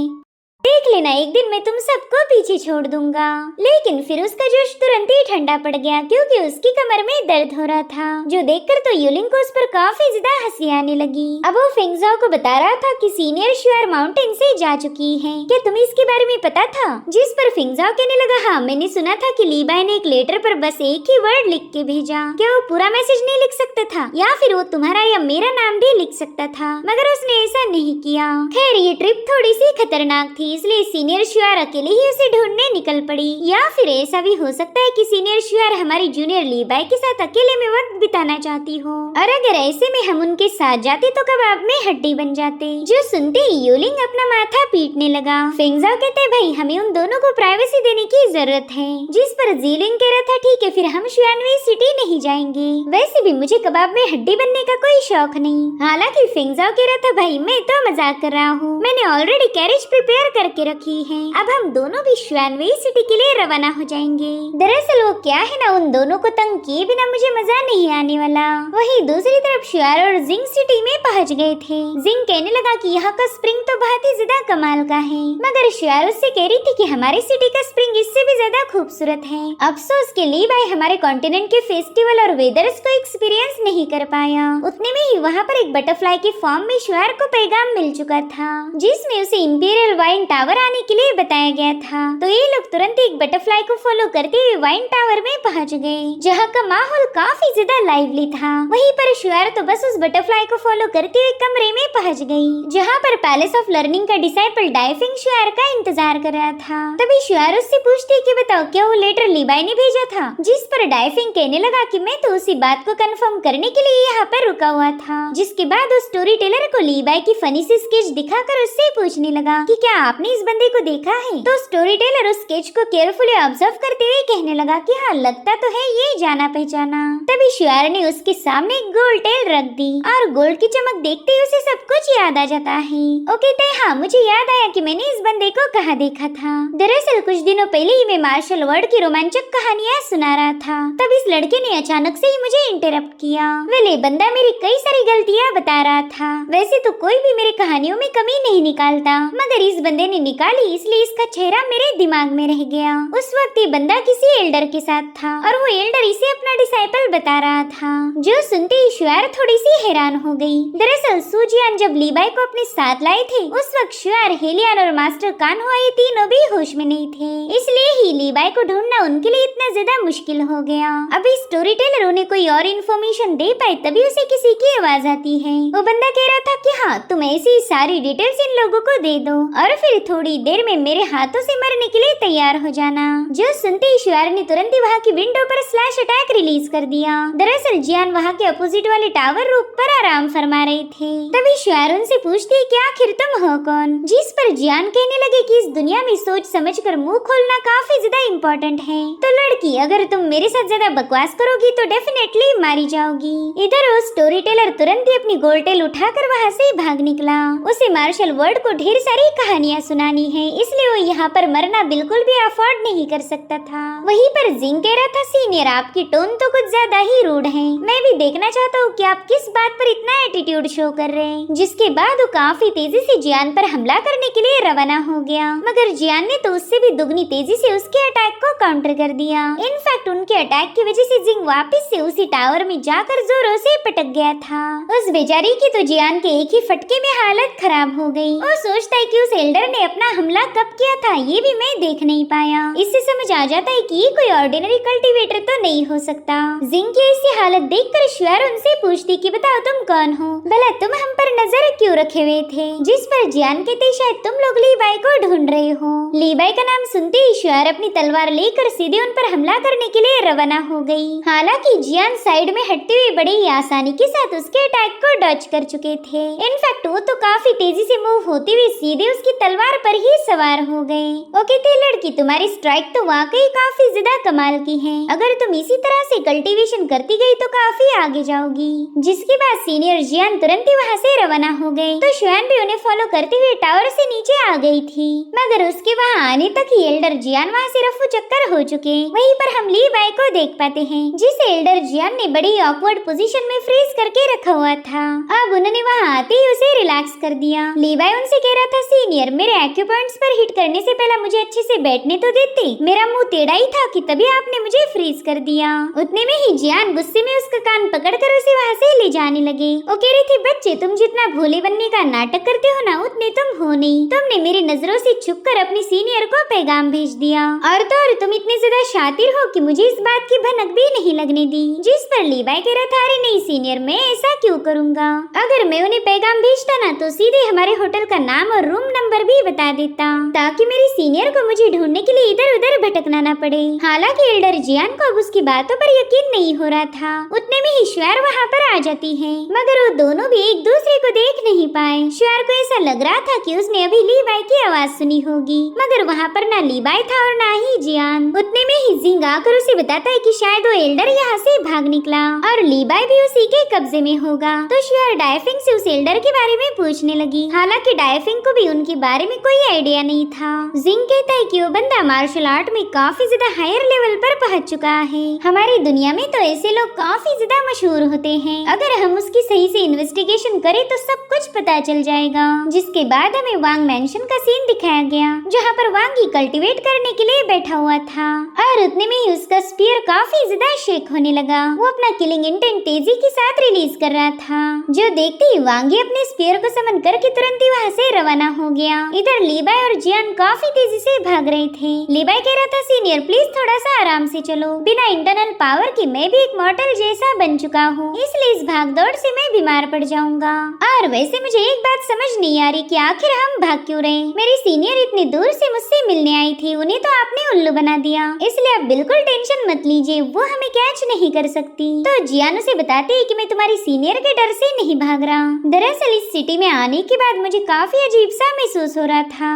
देख लेना, एक दिन मैं तुम सबको पीछे छोड़ दूंगा। लेकिन फिर उसका जोश तुरंत ही ठंडा पड़ गया, क्योंकि उसकी कमर में दर्द हो रहा था, जो देखकर तो यूलिंग को उस पर काफी ज्यादा हंसी आने लगी। अब वो फिंगजाओ को बता रहा था कि सीनियर शुआर माउंटेन से जा चुकी है, क्या तुम्हें इसके बारे में पता था। जिस पर फिंगजाओ कहने लगा, हाँ मैंने सुना था कि ली बाय ने एक लेटर पर बस एक ही वर्ड लिख के भेजा। क्या वो पूरा मैसेज नहीं लिख सकता था, या फिर वो तुम्हारा या मेरा नाम भी लिख सकता था, मगर उसने ऐसा नहीं किया। खैर ये ट्रिप थोड़ी सी खतरनाक थी, इसलिए सीनियर शुआर अकेले ही उसे ढूंढने निकल पड़ी। या फिर ऐसा भी हो सकता है कि सीनियर शुआर हमारी जूनियर ली बाय के साथ अकेले में वक्त बिताना चाहती हो, और अगर ऐसे में हम उनके साथ जाते तो कबाब में हड्डी बन जाते। जो सुनते ही यूलिंग अपना माथा पीटने लगा। फिंगजाओ कहते भाई हमें उन दोनों को प्राइवेसी देने की जरूरत है। जिस पर जीलिंग कह रहा था ठीक है फिर हम शुआनवी सिटी नहीं जाएंगे, वैसे भी मुझे कबाब में हड्डी बनने का कोई शौक नहीं। हालांकि फिंगजाओ कह रहा था भाई मैं तो मजाक कर रहा हूँ, मैंने ऑलरेडी कैरेज प्रिपेयर करके रखी है, अब हम दोनों भी शुआनवी सिटी के लिए रवाना हो जाएंगे। दरअसल वो क्या है ना, उन दोनों को तंग किए बिना मुझे मजा नहीं आने वाला। वही दूसरी तरफ शुआर और जिंग सिटी में पहुंच गए थे। जिंग कहने लगा कि यहाँ का स्प्रिंग तो बहुत ही ज्यादा कमाल का है, मगर शुआर उससे कह रही थी कि हमारी सिटी का स्प्रिंग इससे भी ज्यादा खूबसूरत है। अफसोस के लिए भाई हमारे कॉन्टिनेंट के फेस्टिवल और वेदर्स को एक्सपीरियंस नहीं कर पाया। उतने में ही वहाँ पर एक बटरफ्लाई के फॉर्म में शुआर को पैगाम मिल चुका था, जिसमें उसे इंपीरियल वाइन टावर आने के लिए बताया गया था। तो ये लोग तुरंत एक बटरफ्लाई को फॉलो करते हुए वाइन टावर में पहुंच गए, जहाँ का माहौल काफी ज्यादा लाइवली था। वहीं पर शुआर तो बस उस बटरफ्लाई को फॉलो करते हुए कमरे में पहुंच गई, जहाँ पर पैलेस ऑफ लर्निंग का डिसाइपल डाइफिंग शुआर का इंतजार कर रहा था। तभी शुआर उससे पूछती कि बताओ क्या वो लेटर ली बाय ने भेजा था। जिस पर डाइफिंग कहने लगा कि मैं तो उसी बात को कंफर्म करने के लिए यहाँ पर रुका हुआ था। जिसके बाद उस स्टोरी टेलर को ली बाय की फनी सी स्केच दिखाकर उससे पूछने लगा कि क्या आपने इस बंदे को देखा है। तो स्टोरी टेलर उस स्केच को केयरफुली ऑब्जर्व करते हुए कहने लगा कि हाँ लगता तो है ये जाना पहचाना। तभी शुआर ने उसके सामने एक गोल्ड टेल रख दी, और गोल्ड की चमक देखते ही उसे सब कुछ याद आ जाता है। वो कहते हैं हाँ मुझे याद आया कि मैंने इस बंदे को कहाँ देखा था। दरअसल कुछ दिनों पहले ही मैं मार्शल वर्ल्ड की रोमांचक कहानियाँ सुना रहा था, तब इस लड़के ने अचानक से ही मुझे इंटरप्ट किया। वेले बंदा मेरी कई सारी गलतियाँ बता रहा था। वैसे तो कोई भी मेरी कहानियों में कमी नहीं निकालता, मगर इस बंदे ने निकाली, इसलिए इसका चेहरा मेरे दिमाग में रह गया। उस वक्त ये बंदा किसी एल्डर के साथ था, और वो एल्डर इसे अपना डिसाइपल बता रहा था। जो सुनते ही शुआर थोड़ी सी हैरान हो गई। दरअसल सूजियान जब ली बाय को अपने साथ लाए थे, उस वक्त शुआर, हेलियन और मास्टर कान्हुआ ये तीनों भी होश में नहीं थे, इसलिए ही ली बाय को ढूंढना उनके लिए इतना ज्यादा मुश्किल हो गया। अभी स्टोरी टेलर उन्हें कोई और इन्फॉर्मेशन दे पाए तभी उसे किसी की आवाज आती है। वो बंदा कह रहा था कि हाँ तुम ऐसी सारी डिटेल्स इन लोगों को दे दो, और फिर फिर थोड़ी देर में मेरे हाथों से मरने के लिए तैयार हो जाना। जो सुनते ही श्वेर ने तुरंत ही वहाँ की विंडो पर स्लैश अटैक रिलीज कर दिया। दरअसल जियान वहाँ के अपोजिट वाले टावर रूफ पर आराम फरमा रहे थे। तभी श्वेर उनसे पूछती है कि आखिर तुम हो कौन, जिस पर जियान कहने लगे कि इस दुनिया में सोच समझकर मुंह खोलना काफी ज्यादा इम्पोर्टेंट है। तो लड़की, अगर तुम मेरे साथ ज्यादा बकवास करोगी तो डेफिनेटली मारी जाओगी। इधर वो स्टोरी टेलर तुरंत ही अपनी गोल्टेल उठाकर वहाँ से भाग निकला। उसे मार्शल वर्ल्ड को ढेर सारी कहानियाँ सुनानी है, इसलिए वो यहाँ पर मरना बिल्कुल भी अफोर्ड नहीं कर सकता था। वहीं पर जिंग कह रहा था, सीनियर आपकी टोन तो कुछ ज्यादा ही रूड है। मैं भी देखना चाहता हूँ कि आप किस बात पर इतना एटीट्यूड शो कर रहे हैं। जिसके बाद वो काफी तेजी से जियान पर हमला करने के लिए रवाना हो गया, मगर जियान ने तो उससे भी दुगनी तेजी से उसके अटैक को काउंटर कर दिया। इनफैक्ट उनके अटैक की वजह से जिंग वापस से उसी टावर में जाकर जोरों से पटक गया था। उस बेचारी की तो जियान के एक ही फटके में हालत खराब हो गई। वो सोचता है कि उस एल्डर ने अपना हमला कब किया था, ये भी मैं देख नहीं पाया। इससे समझ आ जाता है कि ये कोई ऑर्डिनरी कल्टीवेटर तो नहीं हो सकता। जिंग की ऐसी हालत देखकर श्वेर उनसे पूछती कि बताओ तुम कौन हो, भला तुम हम पर नजर क्यों रखे हुए थे। जिस पर जियान कहते शायद तुम लोग लीबाई को ढूंढ रहे हो। लीबाई का नाम सुनते ही श्वेर अपनी तलवार लेकर सीधे उन पर हमला करने के लिए रवाना हो गई। हालांकि जियान साइड में हटते हुए बड़ी ही आसानी के साथ उसके अटैक को डॉज कर चुके थे। इनफैक्ट वो तो काफी तेजी से मूव होते हुए सीधे उसकी तलवार पर ही सवार हो गए। वो कहते लड़की, तुम्हारी स्ट्राइक तो वाकई काफी ज्यादा कमाल की है। अगर तुम इसी तरह से कल्टीवेशन करती गई तो काफी आगे जाओगी। जिसके बाद सीनियर जियान तुरंत ही वहाँ से रवाना हो गए। तो श्वेन भी उन्हें फॉलो करते हुए टावर से नीचे आ गई थी, मगर उसके वहाँ आने तक ही एल्डर जियान वहाँ से रफू चक्कर हो चुके। वहीं पर हम लीबाई को देख पाते हैं, जिसे एल्डर जियान ने बड़ी ऑकवर्ड पोजीशन में फ्रीज करके रखा हुआ था। अब उन्होंने वहाँ आते ही उसे रिलैक्स कर दिया। लीबाई उनसे कह रहा था, सीनियर मेरे एक्यूपॉइंट्स पर हिट करने से पहले मुझे अच्छे से बैठने तो देते। मेरा मुंह टेढ़ा ही था कि तभी आपने मुझे फ्रीज कर दिया। उतने में ही जियान गुस्से में उसका कान पकड़कर उसे वहाँ से ले जाने लगे। वो कह रही थी, बच्चे तुम जितना भोले बनने का नाटक करते हो ना, उतने तुम हो नहीं। तुमने मेरी नजरों से छुपकर अपनी सीनियर को पैगाम भेज दिया, और तो और तुम इतने ज्यादा शातिर हो कि मुझे इस बात की भनक भी नहीं लगने दी। जिस पर लीबाई कह रहा था, अरे नहीं सीनियर, मैं ऐसा क्यों करूँगा। अगर मैं उन्हें पैगाम भेजता ना तो सीधे हमारे होटल का नाम और रूम नंबर भी बता देता, ताकि मेरी सीनियर को मुझे ढूंढने के लिए इधर उधर भटकना न पड़े। हालांकि एल्डर जियान को अब उसकी बातों पर यकीन नहीं हो रहा था। उतने में ही श्वेर वहाँ पर आ जाती है, मगर वो दोनों भी एक दूसरे को देख नहीं पाए। श्वेर को ऐसा लग रहा था कि उसने अभी लीबाई की आवाज सुनी होगी, मगर वहाँ पर ना लीबाई था और ना ही जियान। उतने में ही जिंग आकर उसे बताता है कि शायद वो एल्डर यहाँ से भाग निकला और लीबाई भी उसी के कब्जे में होगा। तो श्वेर डायफिंग से उस एल्डर के बारे में पूछने लगी। हालांकि डायफिंग को भी उनके बारे में कोई आइडिया नहीं था। जिंग कहता है कि वो बंदा मार्शल आर्ट में काफी ज्यादा हायर लेवल पर पहुंच चुका है। हमारी दुनिया में तो ऐसे लोग काफी ज्यादा मशहूर होते हैं। अगर हम उसकी सही से इन्वेस्टिगेशन करें तो सब कुछ पता चल जाएगा। जिसके बाद हमें वांग मैंशन का सीन दिखाया गया, जहाँ पर वांगी कल्टीवेट करने के लिए बैठा हुआ था, और उतने में ही उसका स्पीयर काफी ज्यादा शेक होने लगा। वो अपना किलिंग इंटेंट तेजी के साथ रिलीज कर रहा था, जो देखते ही वांगी अपने स्पीयर को समन करके तुरंत ही वहाँ से रवाना हो गया। इधर लीबाई और जियान काफी तेजी से भाग रहे थे। लीबाई कह रहा था, सीनियर प्लीज थोड़ा सा आराम से चलो। बिना इंटरनल पावर के मैं भी एक मॉर्टल जैसा बन चुका हूँ, इसलिए इस भागदौड़ से मैं बीमार पड़ जाऊंगा। और वैसे मुझे एक बात समझ नहीं आ रही कि आखिर हम भाग क्यों रहे। मेरी सीनियर इतनी दूर से मुझसे मिलने आई थी, उन्हें तो आपने उल्लू बना दिया, इसलिए आप बिल्कुल टेंशन मत लीजिए, वो हमें कैच नहीं कर सकती। तो जियान उसे बताते हैं कि मैं तुम्हारी सीनियर के डर से नहीं भाग रहा। दरअसल इस सिटी में आने के बाद मुझे काफी अजीब सा महसूस हो रहा था।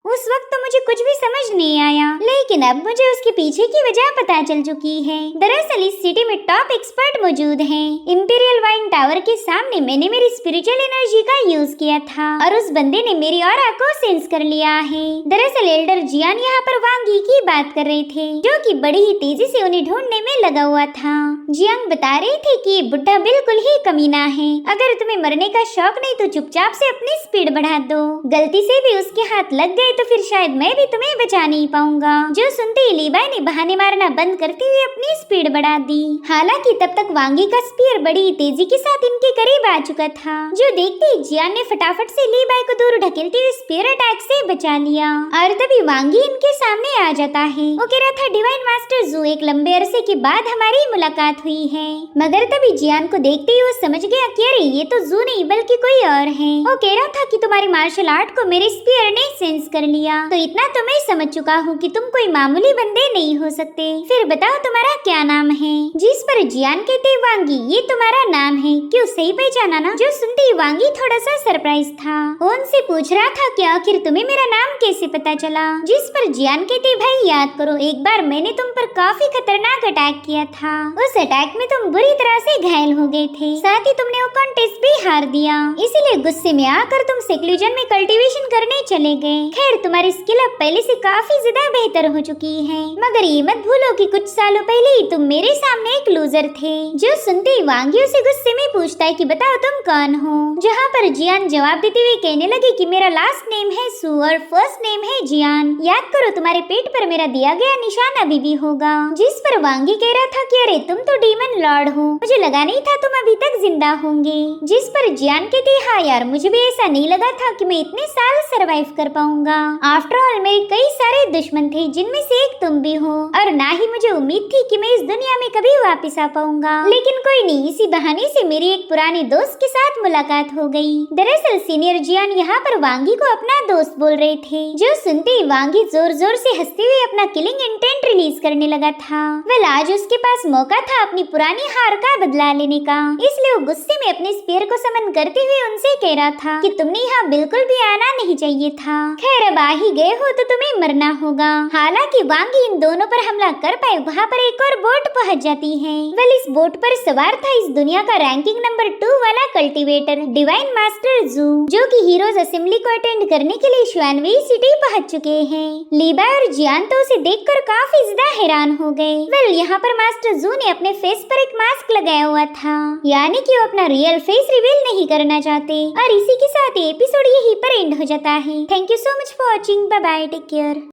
उस वक्त तो मुझे कुछ भी समझ नहीं आया, लेकिन अब मुझे उसके पीछे की वजह पता चल चुकी है। दरअसल इस सिटी में टॉप एक्सपर्ट मौजूद हैं। इंपीरियल वाइन टावर के सामने मैंने मेरी स्पिरिचुअल एनर्जी का यूज किया था और उस बंदे ने मेरी ऑरा को सेंस कर लिया है। दरअसल एल्डर जियान यहाँ पर वांगी की बात कर रहे थे, जो कि बड़ी ही तेजी से उन्हें ढूंढने में लगा हुआ था। जियांग बता रहे थे कि ये बुढ़ा बिल्कुल ही कमीना है। अगर तुम्हें मरने का शौक नहीं तो चुपचाप से अपनी स्पीड बढ़ा दो। गलती से भी उसके हाथ लग गए गए तो फिर शायद मैं भी तुम्हें बचा नहीं पाऊंगा। जो सुनते ही लीबाई ने बहाने मारना बंद करते हुए अपनी स्पीड बढ़ा दी। हालांकि तब तक वांगी का स्पीयर बड़ी तेजी के साथ इनके करीब आ चुका था, जो देखते ही जियान ने फटाफट से लीबाई को दूर ढकेलते हुए स्पीयर अटैक से बचा लिया। और तभी वांगी इनके सामने आ जाता है। वो कह रहा था, डिवाइन मास्टर जू, एक लंबे अरसे के बाद हमारी मुलाकात हुई है। मगर तभी जियान को देखते ही वो समझ गया कि अरे ये तो जू नहीं बल्कि कोई और है। वो कह रहा था कि तुम्हारी मार्शल आर्ट को मेरे स्पीयर ने सेंस कर लिया, तो इतना तो मैं समझ चुका हूँ कि तुम कोई मामूली बंदे नहीं हो सकते। फिर बताओ तुम्हारा क्या नाम है? जिस पर जियान कहते, वांगी, ये तुम्हारा नाम है, क्यों सही पहचाना ना? जो सुनते ही वांगी थोड़ा सा सरप्राइज था। वो उनसे पूछ रहा था कि आखिर तुम्हें मेरा नाम कैसे पता चला? जिस पर जियान कहते, भाई याद करो, एक बार मैंने तुम पर काफी खतरनाक अटैक किया था। उस अटैक में तुम बुरी तरह से घायल हो गए थे, साथ ही तुमने वो कॉन्टेस्ट भी हार दिया, इसीलिए गुस्से में आकर तुम सेक्लूजन में कल्टीवेशन करने चले गए। खैर, तुम्हारी स्किल अब पहले से काफी ज्यादा बेहतर हो चुकी है, मगर ये मत भूलो कि कुछ सालों पहले ही तुम मेरे सामने एक लूजर थे। जो सुनते ही वांगी उसे गुस्से में पूछता है कि बताओ तुम कौन हो? जहाँ पर जियान जवाब देते हुए कहने लगे कि मेरा लास्ट नेम है सू और फर्स्ट नेम है जियान। याद करो, तुम्हारे पेट पर मेरा दिया गया निशान अभी भी होगा। जिस पर वांगी कह रहा था कि अरे तुम तो डीमन लॉर्ड हो, मुझे लगा नहीं था तुम अभी तक जिंदा होंगे। जिस पर जियान कहते, हाँ यार, मुझे भी ऐसा नहीं लगा था कि मैं इतने साल सरवाइव कर पाऊंगा। आफ्टर ऑल मेरे कई सारे दुश्मन थे, जिनमें से एक तुम भी हो, और ना ही मुझे उम्मीद थी कि मैं इस दुनिया में कभी वापस आ पाऊंगा। लेकिन कोई नहीं, इसी बहाने से मेरी एक पुराने दोस्त के साथ मुलाकात हो गई। दरअसल सीनियर जियान यहाँ पर वांगी को अपना दोस्त बोल रहे थे। जो सुनते ही वांगी जोर जोर से हंसते हुए अपना किलिंग इंटेंट रिलीज करने लगा था। वेल, आज उसके पास मौका था अपनी पुरानी हार का बदला लेने का, इसलिए वो गुस्से में अपने स्पीयर को समन करते हुए उनसे कह रहा था कि तुमने यहाँ बिल्कुल भी आना नहीं चाहिए था। खैर, अब आ ही गए हो तो तुम्हें मरना होगा। हालांकि वांगी इन दोनों पर हमला कर पाए, वहाँ पर एक और बोट पहुँच जाती है। वेल, इस बोट पर सवार था इस दुनिया का रैंकिंग नंबर 2 वाला कल्टीवेटर डिवाइन मास्टर जू, जो कि हीरोज असेंबली को अटेंड करने के लिए श्वानवी सिटी पहुँच चुके हैं। लीबा और जियान तो उसे देखकर काफी ज्यादा हैरान हो गए। वेल, यहाँ पर मास्टर जू ने अपने फेस पर एक मास्क लगाया हुआ था, यानी कि वो अपना रियल फेस रिवील नहीं करना चाहते। और इसी के साथ एपिसोड यहीं पर एंड हो जाता है। Thank you so much for watching. Bye bye, take care.